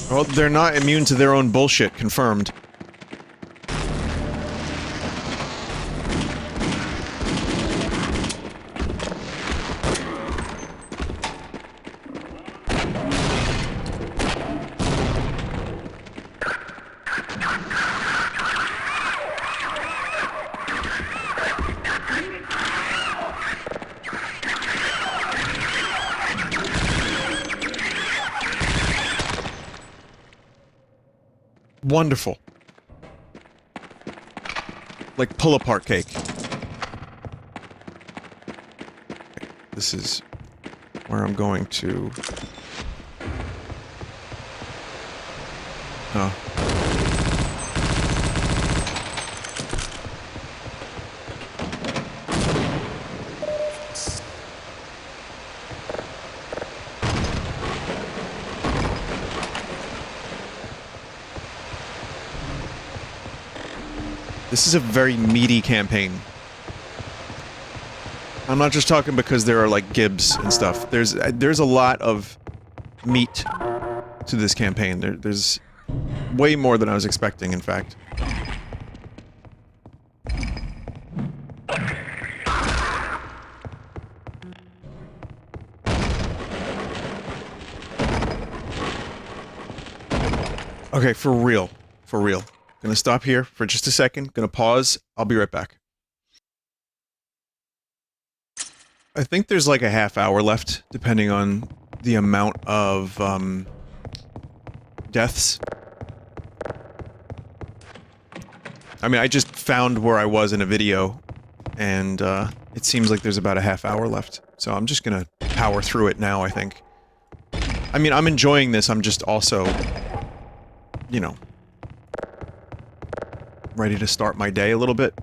Well, they're not immune to their own bullshit, confirmed. Wonderful. Like pull-apart cake. This is where I'm going to... Oh. This is a very meaty campaign. I'm not just talking because there are, like, gibs and stuff. There's a lot of meat to this campaign. There's way more than I was expecting, in fact. Okay, for real. For real. Gonna stop here for just a second, gonna pause, I'll be right back. I think there's like a half hour left, depending on the amount of, deaths. I mean, I just found where I was in a video, and, it seems like there's about a half hour left. So I'm just gonna power through it now, I think. I mean, I'm enjoying this, I'm just also, you know, ready to start my day a little bit.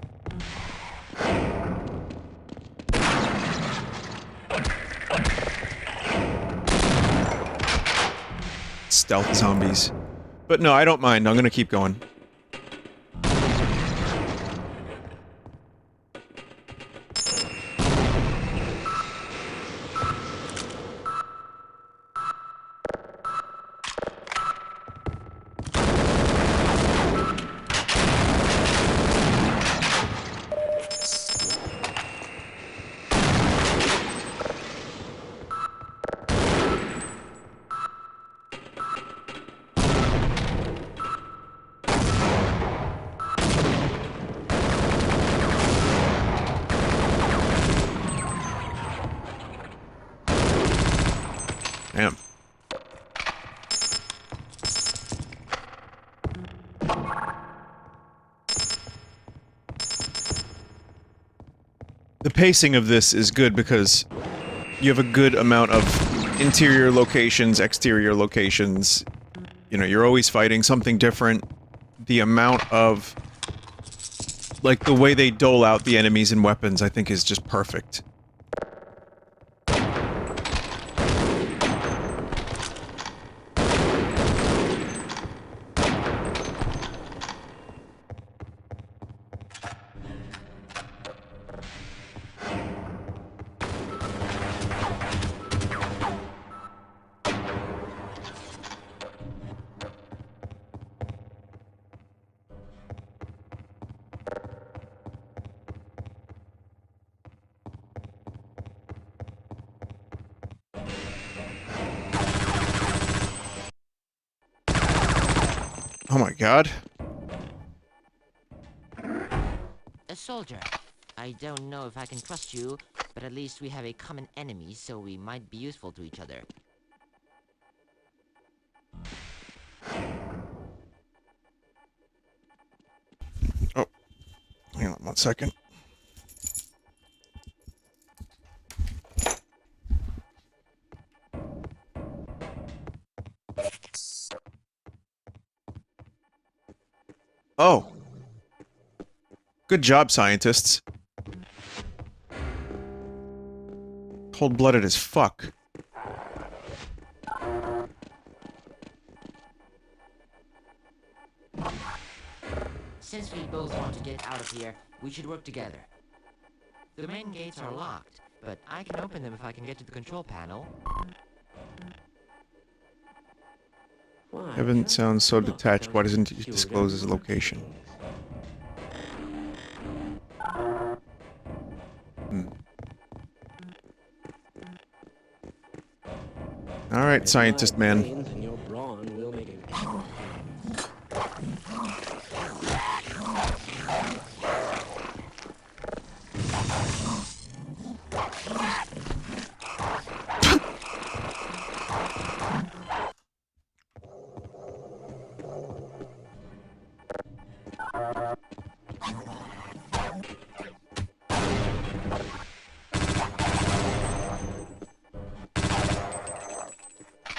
Stealth zombies. But no, I don't mind. I'm gonna keep going. the pacing of this is good because you have a good amount of interior locations, exterior locations. You know, you're always fighting something different. The amount of... like, the way they dole out the enemies and weapons, I think, is just perfect. Oh my god. A soldier. I don't know if I can trust you, but at least we have a common enemy, so we might be useful to each other. Oh. Hang on 1 second. Oh. Good job, scientists. Cold-blooded as fuck. Since we both want to get out of here, we should work together. The main gates are locked, but I can open them if I can get to the control panel. Evan sounds so detached. Why doesn't he disclose his location? Alright, scientist man.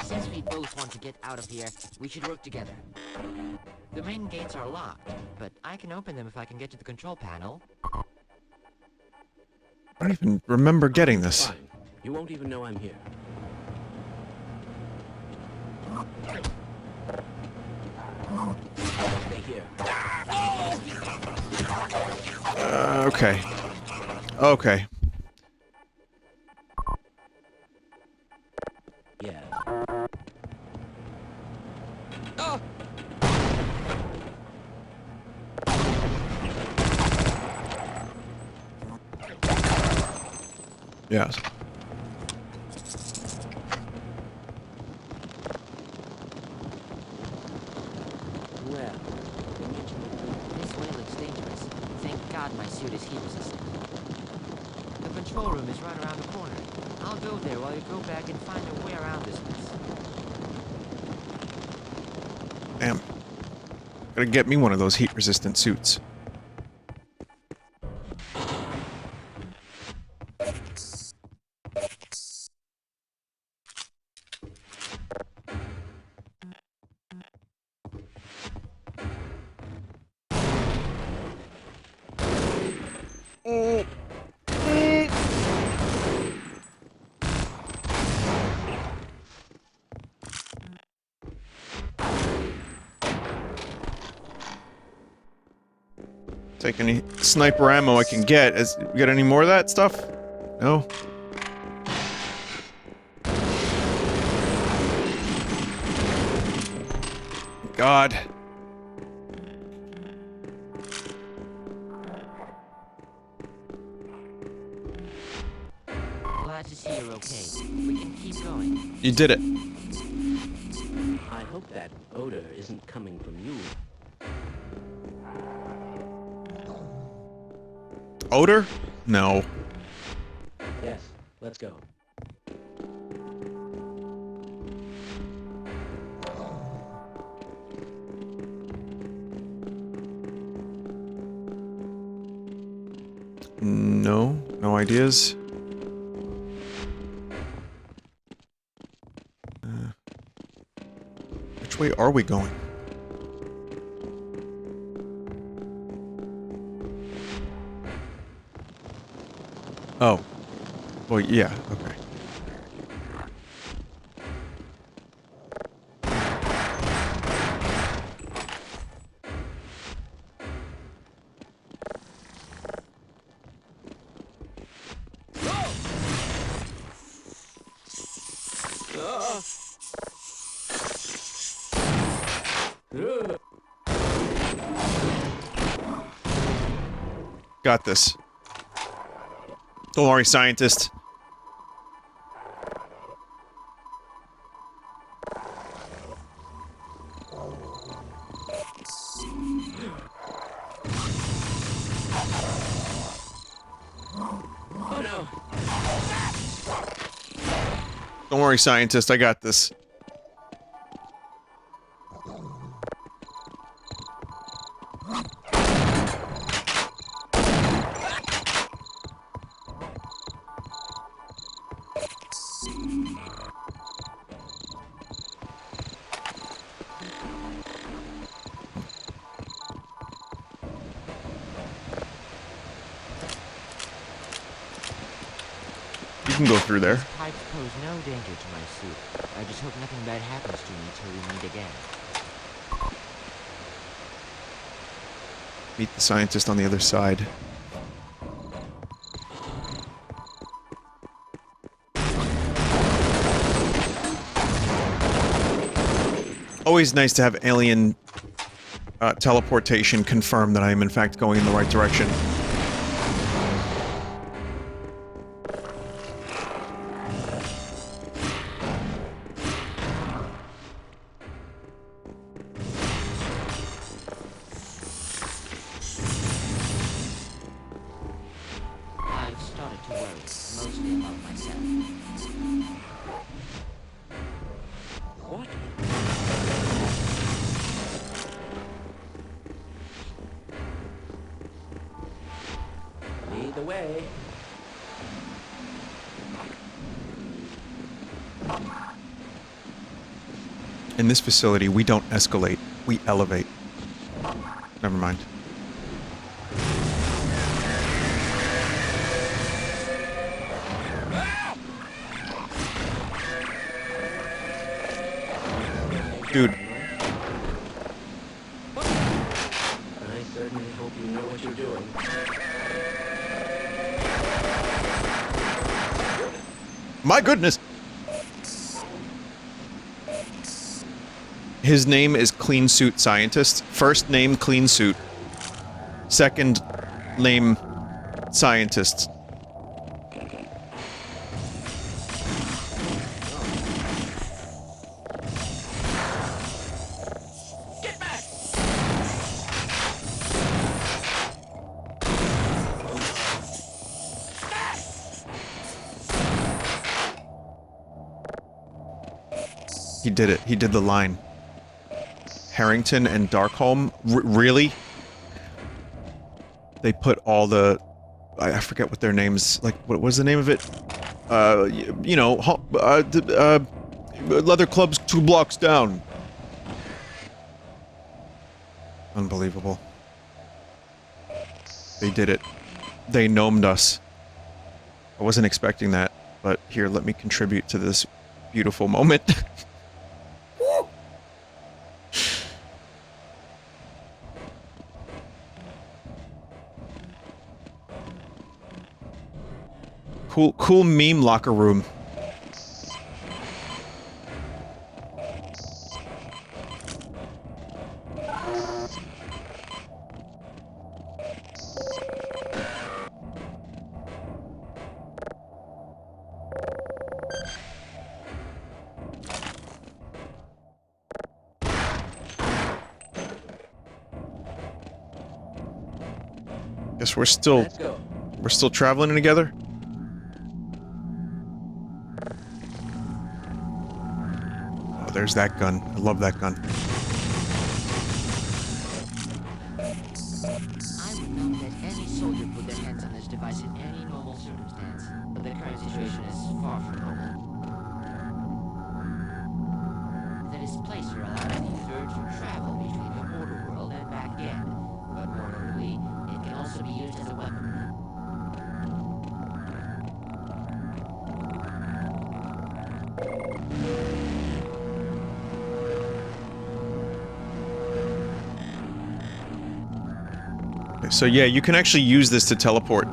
Since we both want to get out of here, we should work together. The main gates are locked, but I can open them if I can get to the control panel. I don't even remember getting this. Fine. You won't even know I'm here. Stay here. Okay. Okay. Yeah. Yes. Well, This way looks dangerous. Thank God my suit is heat resistant. The control room is right around the corner. I'll go there while you go back and find a way around this mess. Damn. Gotta get me one of those heat-resistant suits. Take any sniper ammo I can get. We got any more of that stuff? No? God. Glad to see you're okay. We can keep going. You did it. I hope that odor isn't coming from you. Odor? No. Yes, let's go. No. No ideas? Which way are we going? Oh. Well, yeah, okay. Got this. Don't worry, scientist. Oh no! Don't worry, scientist, I got this. You can go through there. These pipes pose no danger to my suit. I just hope nothing bad happens to me till we meet again. Meet the scientist on the other side. Always nice to have alien teleportation confirm that I am in fact going in the right direction. I've started to worry, mostly about myself. What? Lead the way. In this facility, we don't escalate, we elevate. Never mind. Dude, I certainly hope you know what you're doing. my goodness! His name is Clean Suit Scientist. First name, Clean Suit. Second name, Scientist. Get back! He did it. He did the line. Harrington and Darkholm? Really? They put all the... I forget what their names... Like, what was the name of it? You know, Leather Club's 2 blocks down. Unbelievable. They did it. They gnomed us. I wasn't expecting that, but here, let me contribute to this beautiful moment. Cool meme locker room. Guess Let's go. we're still traveling together. Oh, there's that gun. I love that gun. I would not let any soldier put their hands on this device in any normal circumstance, but the current situation is far from normal. The displacer allows the user to travel between the order world and back again, but more notably, it can also be used as a weapon. So yeah, you can actually use this to teleport.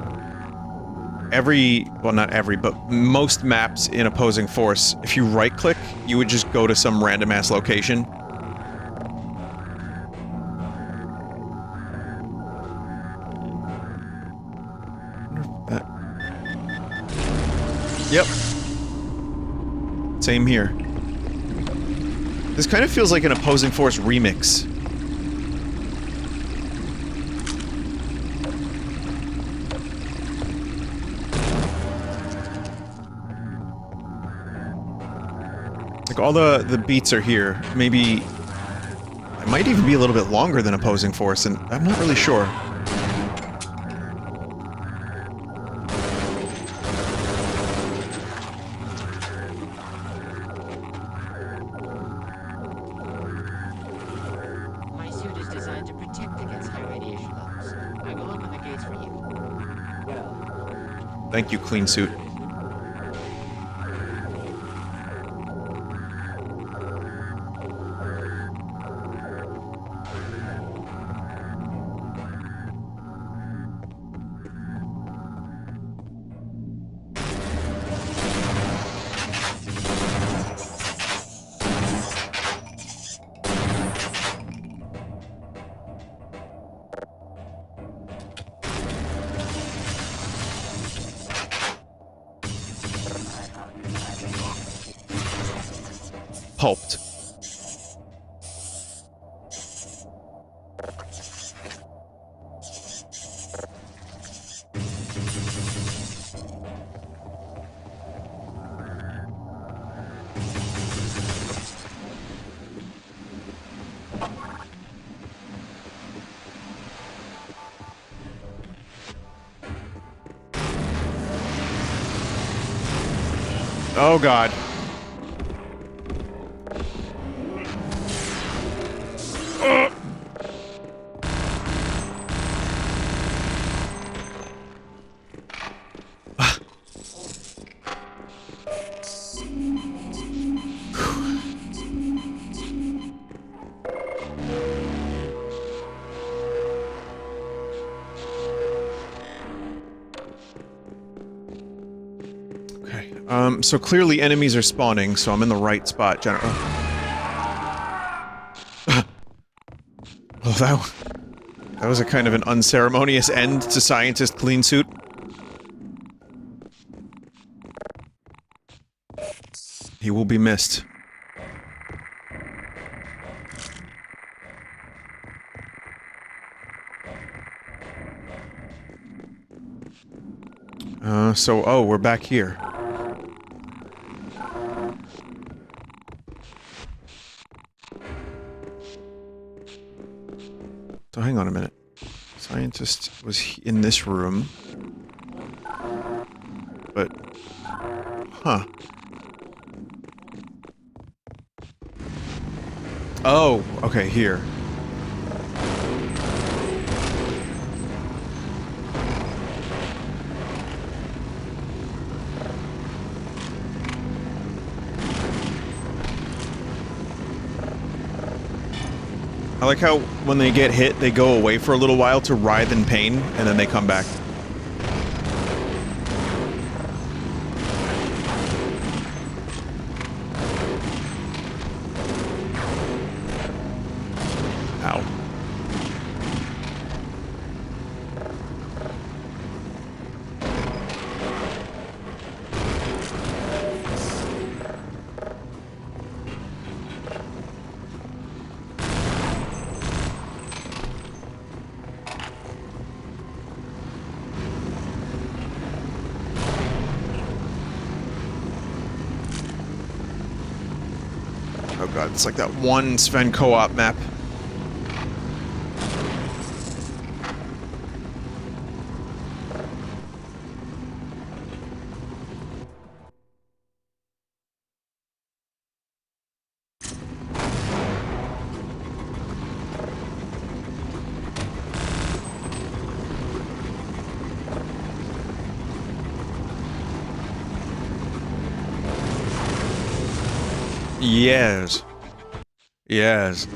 Well, not every, but most maps in Opposing Force, if you right-click, you would just go to some random-ass location. Yep. Same here. This kind of feels like an Opposing Force remix. Like, all the beats are here. Maybe... it might even be a little bit longer than Opposing Force, and I'm not really sure. My suit is designed to protect against high radiation levels. I will open the gates for you. Well, Thank you, clean suit. Pulped. Oh god. So clearly enemies are spawning, so I'm in the right spot, General. Well, that was a kind of an unceremonious end to Scientist Clean Suit. He will be missed. Oh, we're back here. So hang on a minute. Scientist was in this room. But... huh. Oh, okay, here. I like how when they get hit, they go away for a little while to writhe in pain, and then they come back. Ow. Oh god, it's like that one Sven co-op map. Yes. Yes.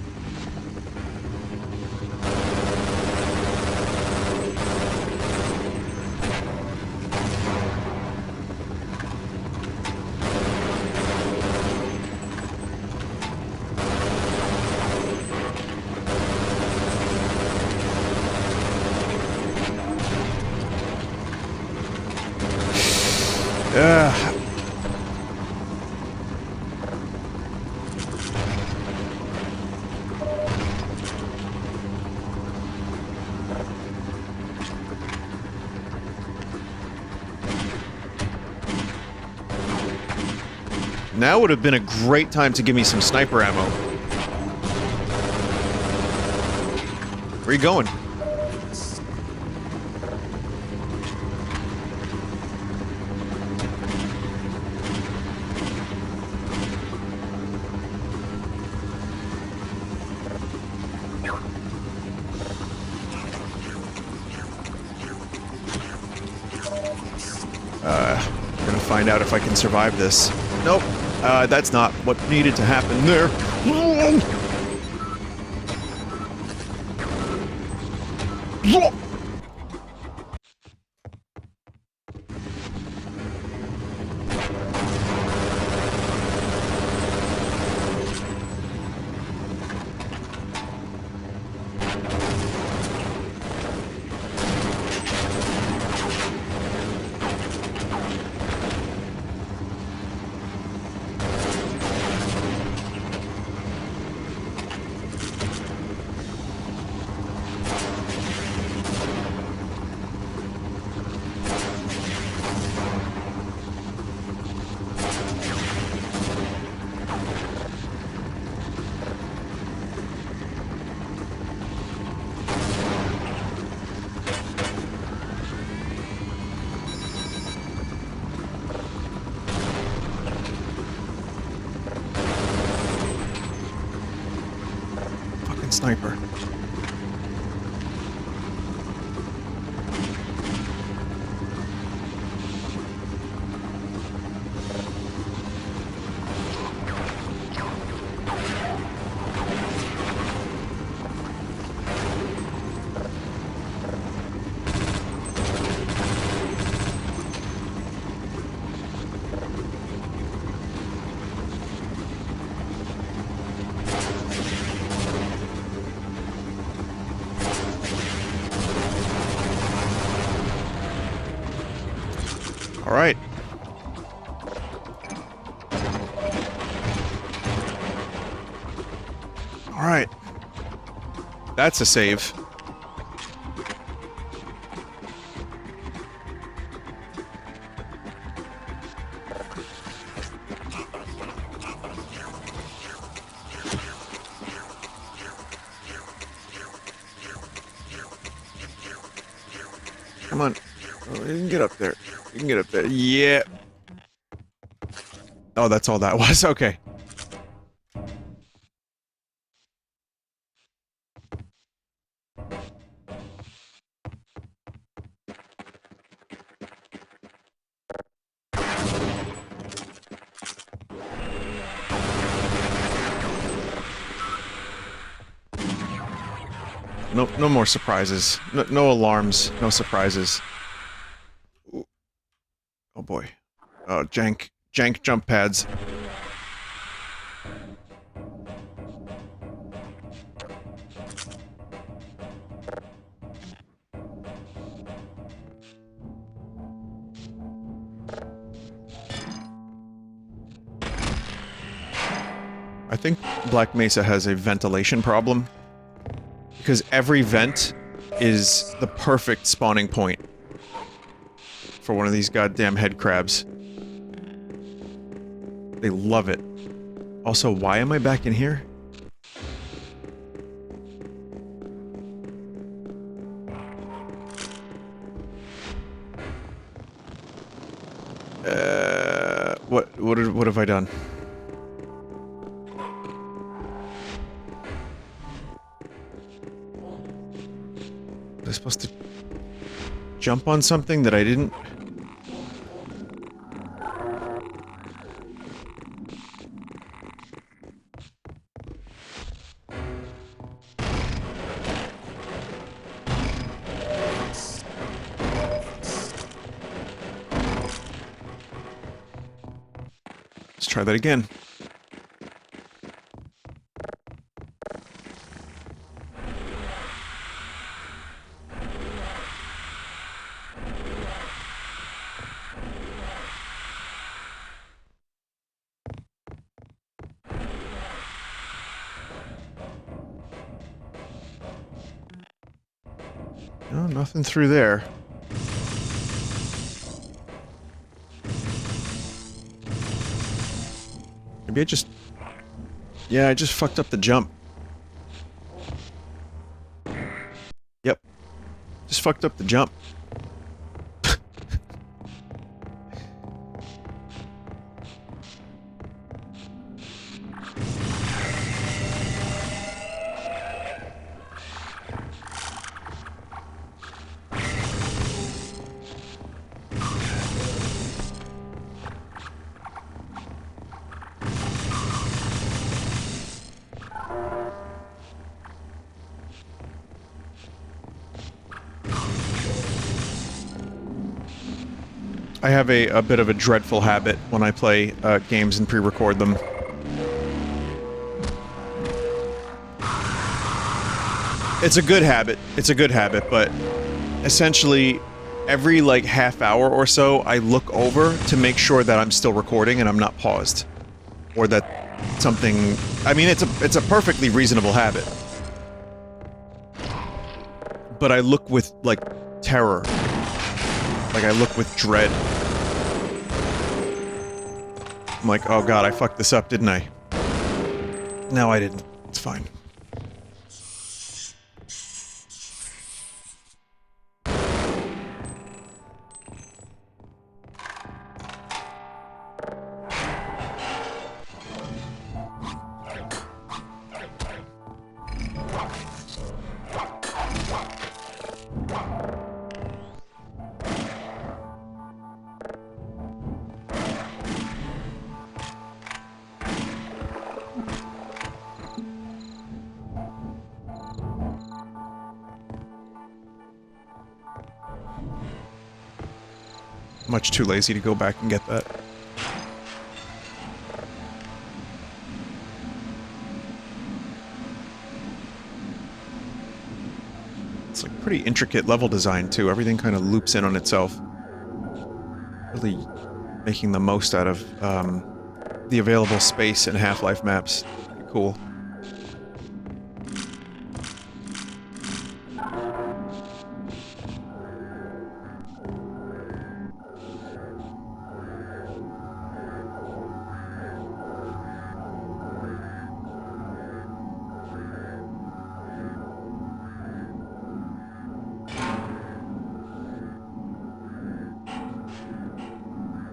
Now would have been a great time to give me some sniper ammo. Where are you going? Gonna find out if I can survive this. Nope. That's not what needed to happen there. Sniper. All right. All right. That's a save. Come on. Oh, you can get up there. You can get up there. Yeah. Oh, that's all that was. Okay. No more surprises. No alarms. No surprises. Ooh. Oh boy. Oh, jank jump pads. I think Black Mesa has a ventilation problem. Because every vent is the perfect spawning point for one of these goddamn head crabs. They love it. Also, why am I back in here? What have I done? Was I supposed to jump on something that I didn't? try that again. No, nothing through there. Maybe I just... Yeah, I just fucked up the jump. Yep. Just fucked up the jump. I have a bit of a dreadful habit when I play games and pre-record them. It's a good habit. It's a good habit, but essentially every like half hour or so I look over to make sure that I'm still recording and I'm not paused. Or that something... I mean, it's a perfectly reasonable habit. But I look with, like, terror. Like, I look with dread. I'm like, oh god, I fucked this up, didn't I? No, I didn't. It's fine. Much too lazy to go back and get that. It's like pretty intricate level design too. Everything kind of loops in on itself. Really making the most out of the available space in Half-Life maps. Pretty cool.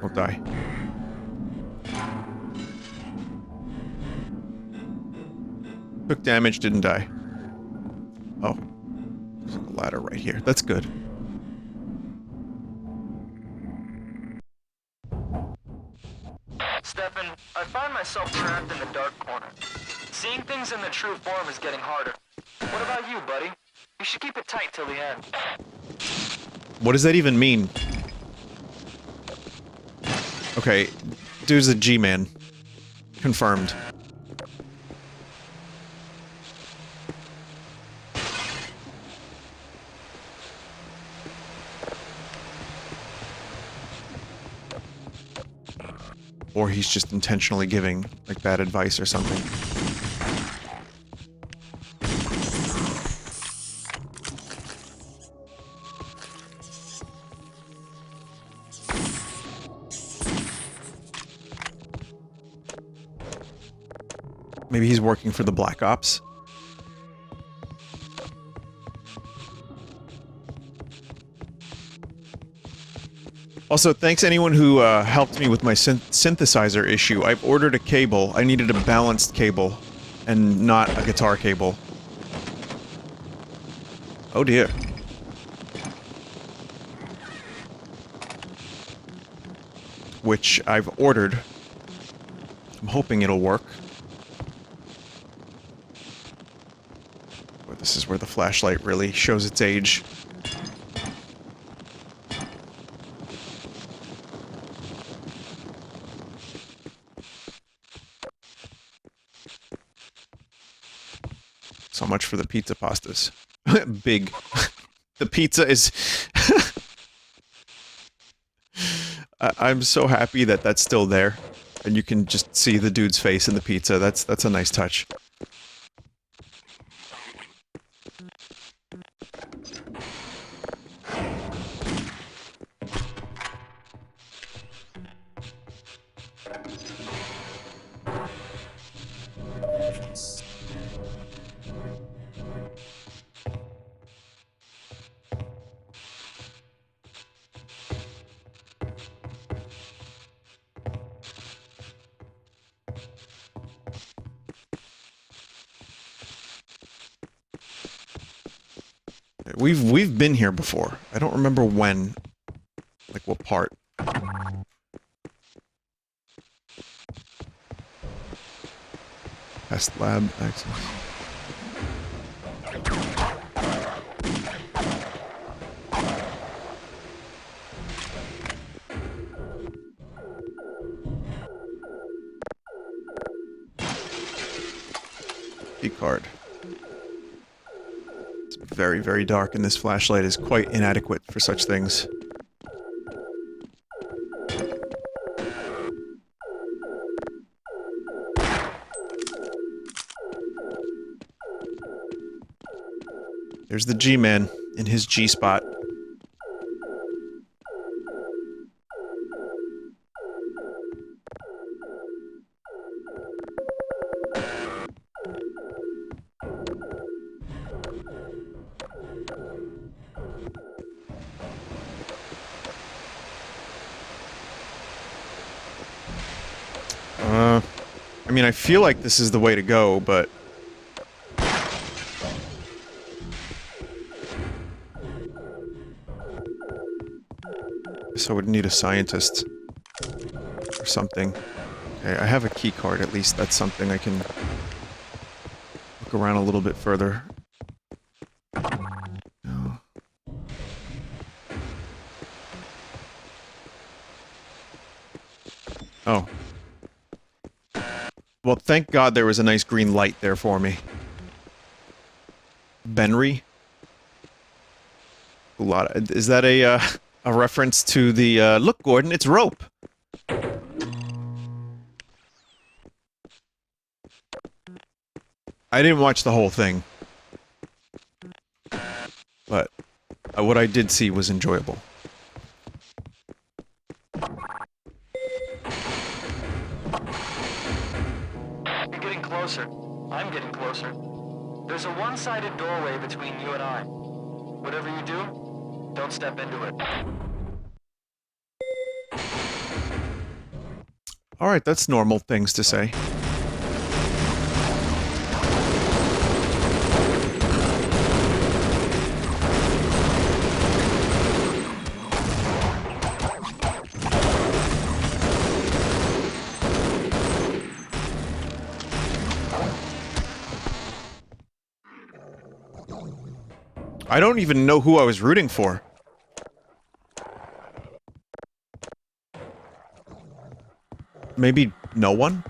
Don't die. Took damage, didn't die. Oh. There's a ladder right here. That's good. Stefan, I find myself trapped in the dark corner. Seeing things in their true form is getting harder. What about you, buddy? You should keep it tight till the end. What does that even mean? Okay, dude's a G-man. Confirmed. Or he's just intentionally giving, like, bad advice or something. Maybe he's working for the Black Ops. Also, thanks anyone who helped me with my synthesizer issue. I've ordered a cable. I needed a balanced cable, and not a guitar cable. Oh dear. Which I've ordered. I'm hoping it'll work. But this is where the flashlight really shows its age. much for the pizza pastas. Big. The pizza is... I'm so happy that that's still there. And you can just see the dude's face in the pizza. That's a nice touch. We've been here before. I don't remember when. Like what part. Test lab access. Key card. Very, very dark, and this flashlight is quite inadequate for such things. There's the G-Man in his G-spot. I mean, I feel like this is the way to go, but... So I would need a scientist. Or something. Okay, I have a key card, at least that's something I can... look around a little bit further. No. Oh. Well, thank God there was a nice green light there for me. Benry? Is that a reference to the, look, Gordon, it's rope! I didn't watch the whole thing. But, what I did see was enjoyable. Closer. I'm getting closer. There's a one-sided doorway between you and I. Whatever you do, don't step into it. Alright, that's normal things to say. I don't even know who I was rooting for. Maybe no one?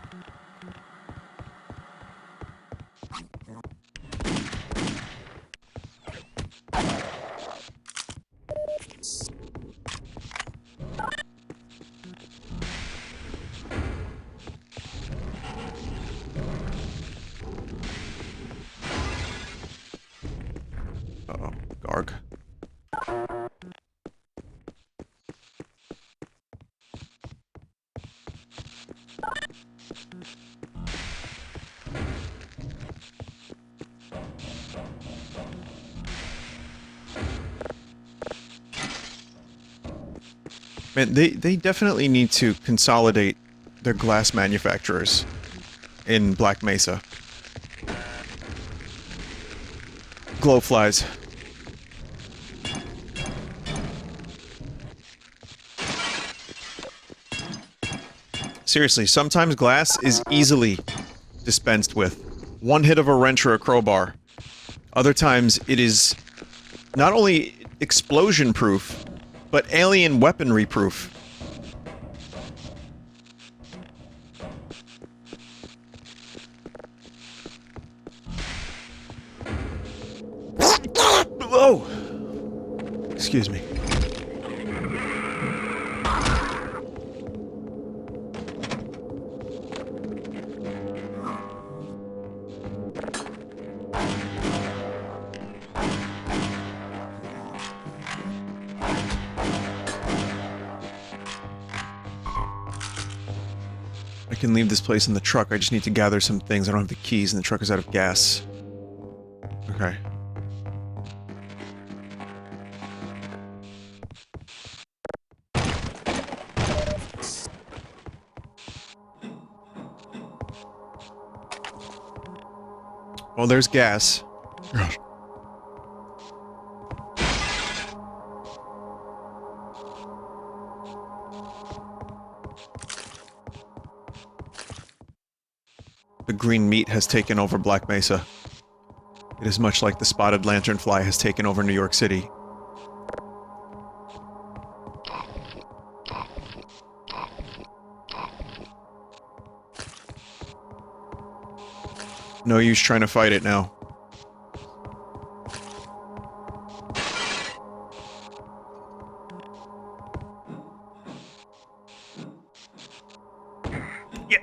Uh-oh, Garg. Man, they definitely need to consolidate their glass manufacturers in Black Mesa. Glowflies. Seriously, sometimes glass is easily dispensed with. One hit of a wrench or a crowbar. Other times it is not only explosion-proof, but alien weaponry-proof. Oh! Excuse me. I can leave this place in the truck. I just need to gather some things. I don't have the keys and the truck is out of gas. Okay. Well, there's gas. God. The green meat has taken over Black Mesa. It is much like the spotted lanternfly has taken over New York City. No use trying to fight it now. Yeah.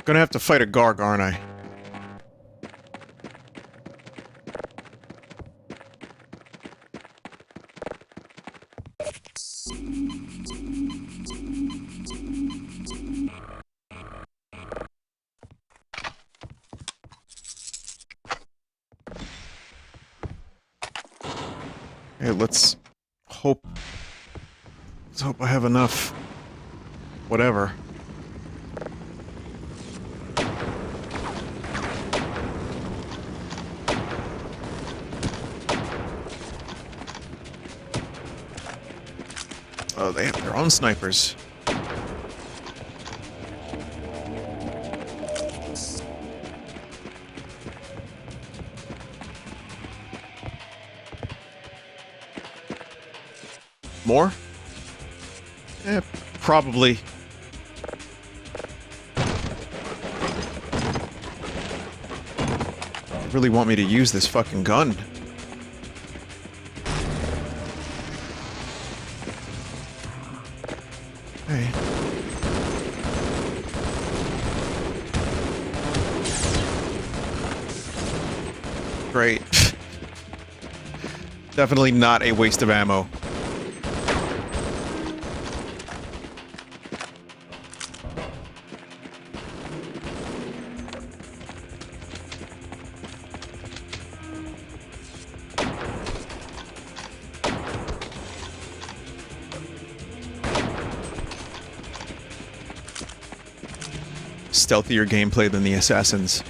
Gonna have to fight a Garg, aren't I? Hey, let's hope I have enough. Whatever. Oh, they have their own snipers. More? Eh, probably. They really want me to use this fucking gun. Hey. Great. Definitely not a waste of ammo. Stealthier gameplay than the assassins.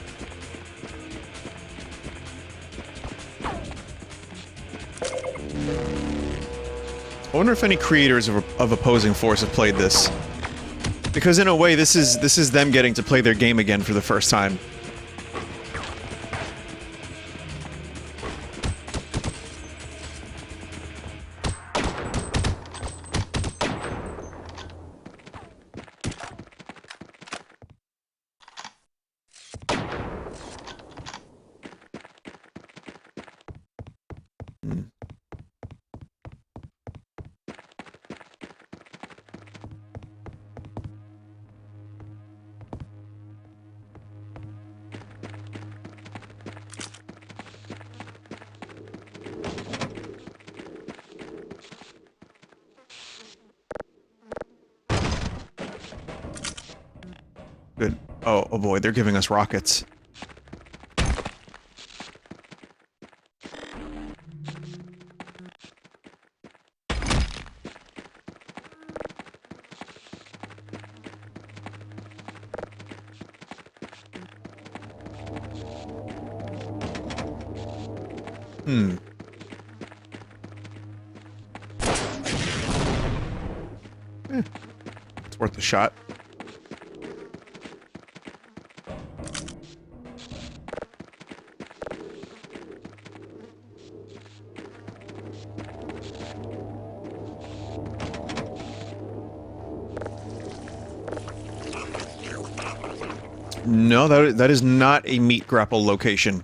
I wonder if any creators of Opposing Force have played this. Because in a way, this is them getting to play their game again for the first time. Good. Oh boy, they're giving us rockets. Hmm. It's worth a shot. No, that is not a meat grapple location.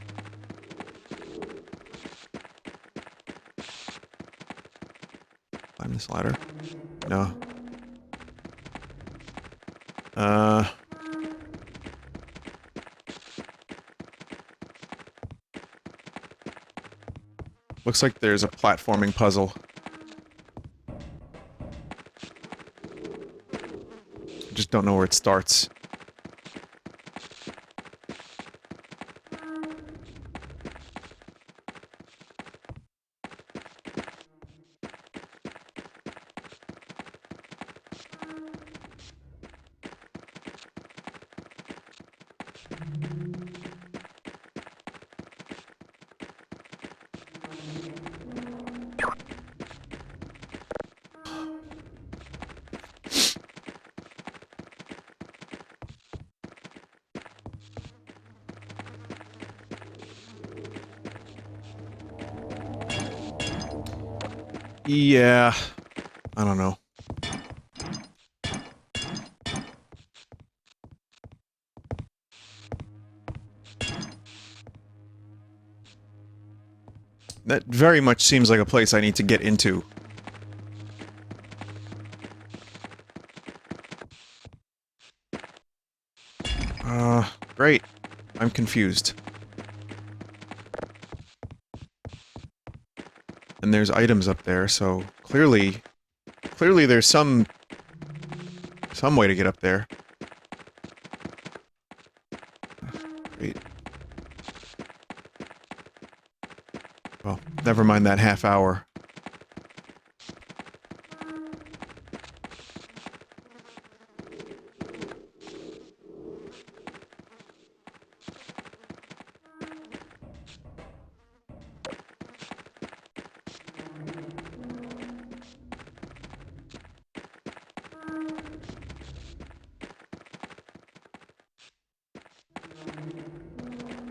Climb this ladder? No. Looks like there's a platforming puzzle. I just don't know where it starts. Yeah, I don't know. That very much seems like a place I need to get into. Great. I'm confused. And there's items up there, so clearly there's some way to get up there. Great. Well, never mind that half hour.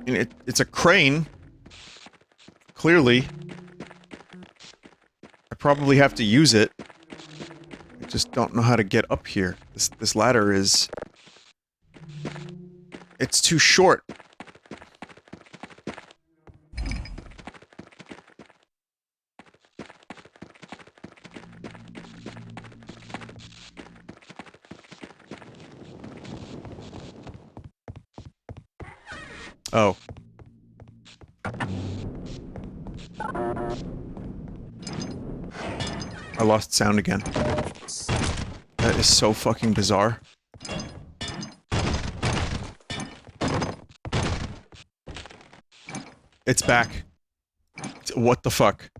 I mean, it's a crane. Clearly. I probably have to use it. I just don't know how to get up here. This ladder is... It's too short. Oh. I lost sound again. That is so fucking bizarre. It's back. What the fuck?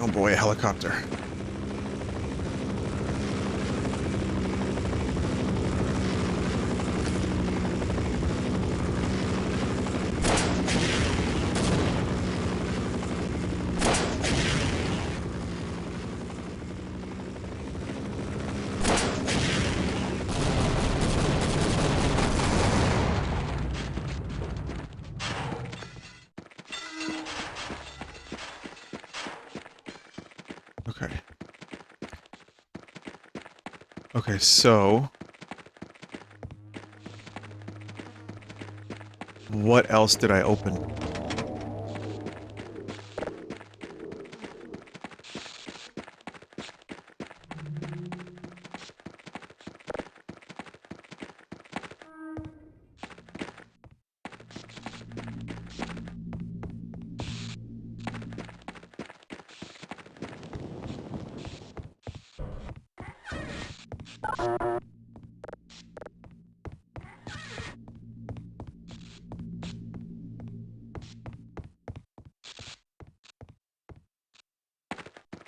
Oh boy, a helicopter. Okay. Okay, so... What else did I open?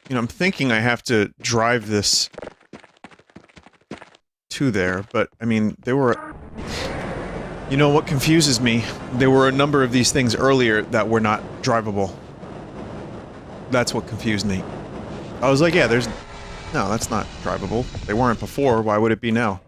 You know, I'm thinking I have to drive this to there, but, I mean, there were... You know what confuses me? There were a number of these things earlier that were not drivable. That's what confused me. I was like, yeah, there's... No, that's not drivable. They weren't before, why would it be now?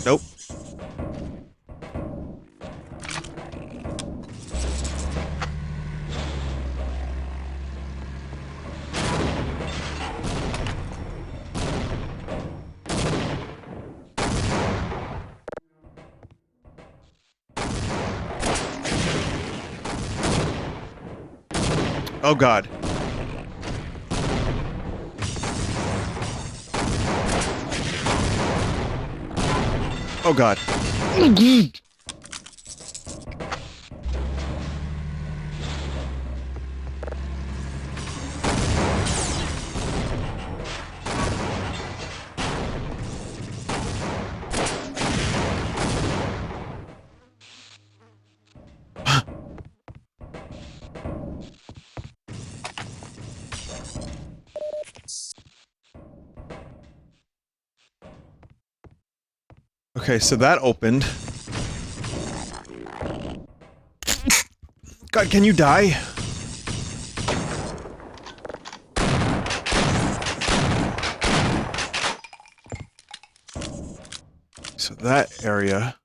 Nope. Oh god. Oh god. Okay, so that opened. God, can you die? So that area...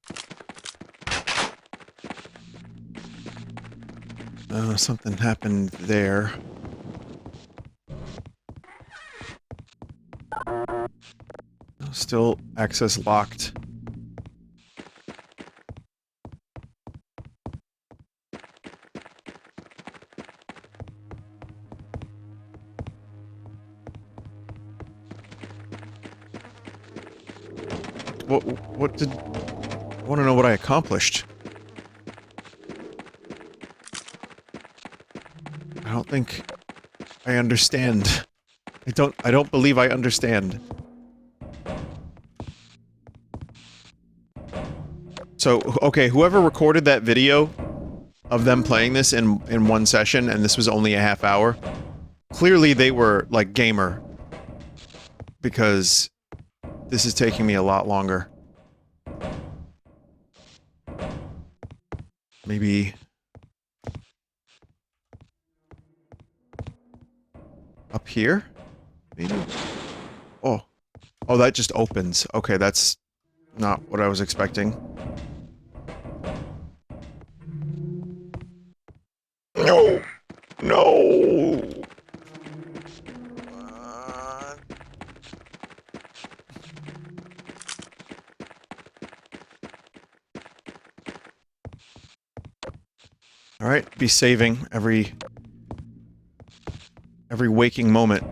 something happened there. Still access locked. What did... I want to know what I accomplished. I don't think I understand. I don't believe I understand. So, okay, whoever recorded that video of them playing this in one session, and this was only a half hour, clearly they were, like, gamer. Because this is taking me a lot longer. Maybe... up here? Maybe? Oh. Oh, that just opens. Okay, that's not what I was expecting. No! No! Alright, be saving every waking moment.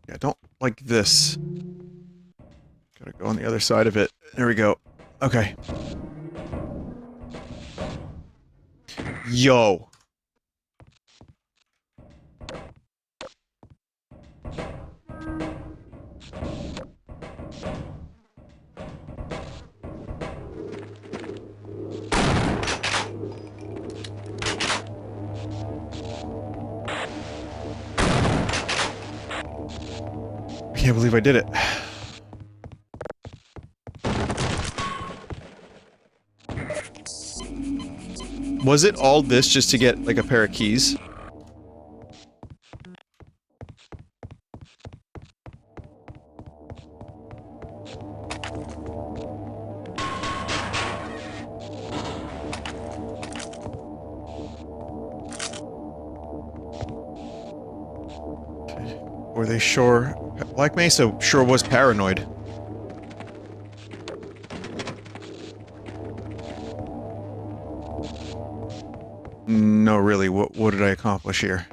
Yeah, don't like this. Gotta go on the other side of it. There we go. Okay. Yo. I can't believe I did it. Was it all this just to get, like, a pair of keys? Were they sure? Black Mesa sure was paranoid. No, really, what did I accomplish here?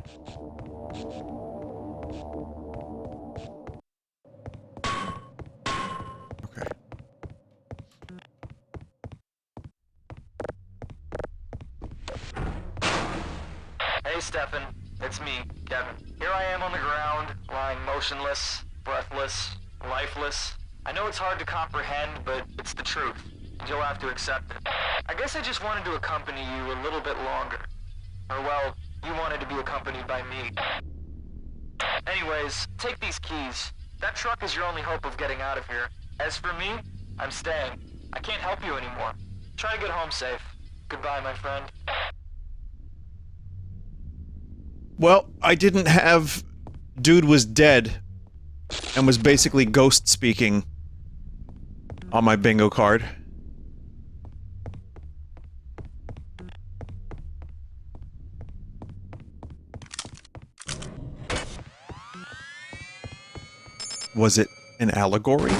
Okay. Hey, Stefan. It's me, Kevin. Here I am on the ground, lying motionless, breathless, lifeless. I know it's hard to comprehend, but it's the truth. You'll have to accept it. I guess I just wanted to accompany you a little bit longer. Or, well, you wanted to be accompanied by me. Anyways, take these keys. That truck is your only hope of getting out of here. As for me, I'm staying. I can't help you anymore. Try to get home safe. Goodbye, my friend. Well, I didn't have... Dude was dead and was basically ghost speaking on my bingo card. Was it an allegory?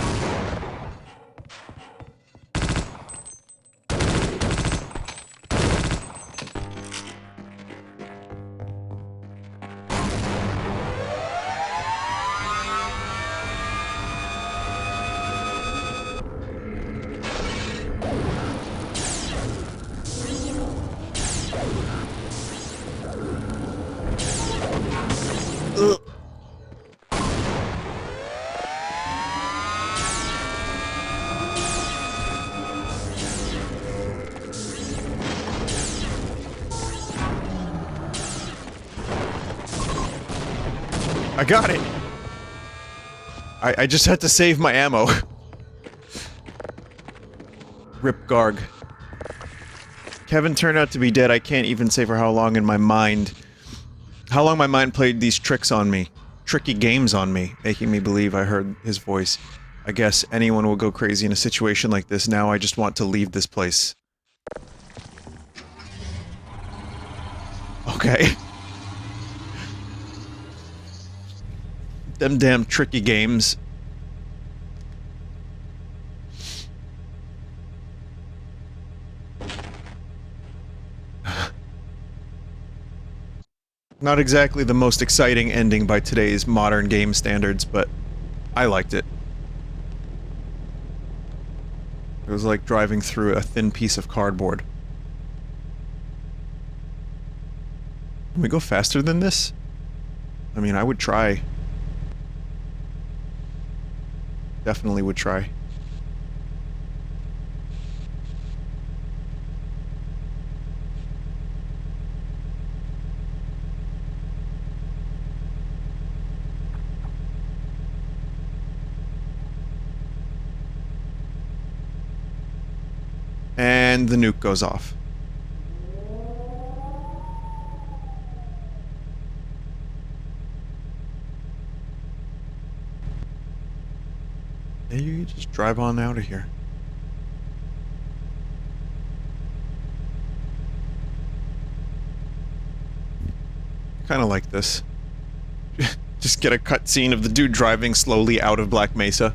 Ugh. I got it! I just had to save my ammo. Rip Garg. Kevin turned out to be dead. I can't even say for how long in my mind. How long my mind played these tricks on me. Tricky games on me, making me believe I heard his voice. I guess anyone will go crazy in a situation like this. Now I just want to leave this place. Okay. Them damn tricky games. Not exactly the most exciting ending by today's modern game standards, but I liked it. It was like driving through a thin piece of cardboard. Can we go faster than this? I mean, I would try. Definitely would try. And the nuke goes off. Yeah, you just drive on out of here. Kind of like this. Just get a cutscene of the dude driving slowly out of Black Mesa.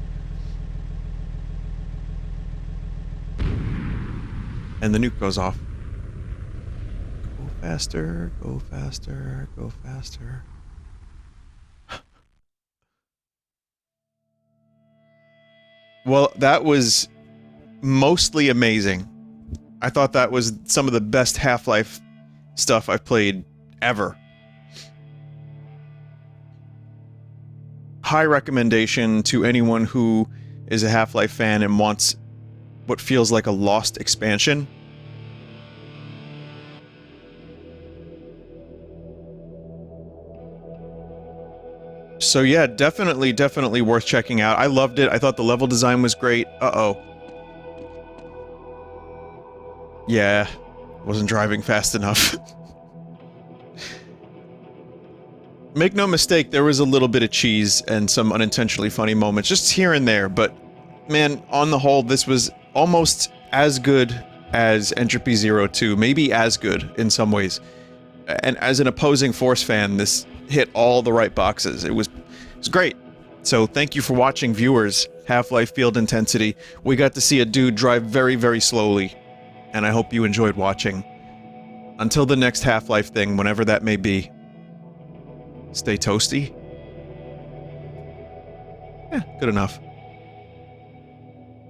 And the nuke goes off. Go faster, go faster, go faster. Well, that was mostly amazing. I thought that was some of the best Half-Life stuff I've played ever. High recommendation to anyone who is a Half-Life fan and wants what feels like a lost expansion. So yeah, definitely worth checking out. I loved it. I thought the level design was great. Uh-oh. Yeah, wasn't driving fast enough. Make no mistake, there was a little bit of cheese and some unintentionally funny moments, just here and there, but man, on the whole, this was almost as good as Entropy Zero 2, maybe as good in some ways. And as an opposing Force fan, this hit all the right boxes. It was great. So thank you for watching, viewers. Half-Life Field Intensity. We got to see a dude drive very slowly, and I hope you enjoyed watching. Until the next Half-Life thing, whenever that may be. Stay toasty? Yeah, good enough.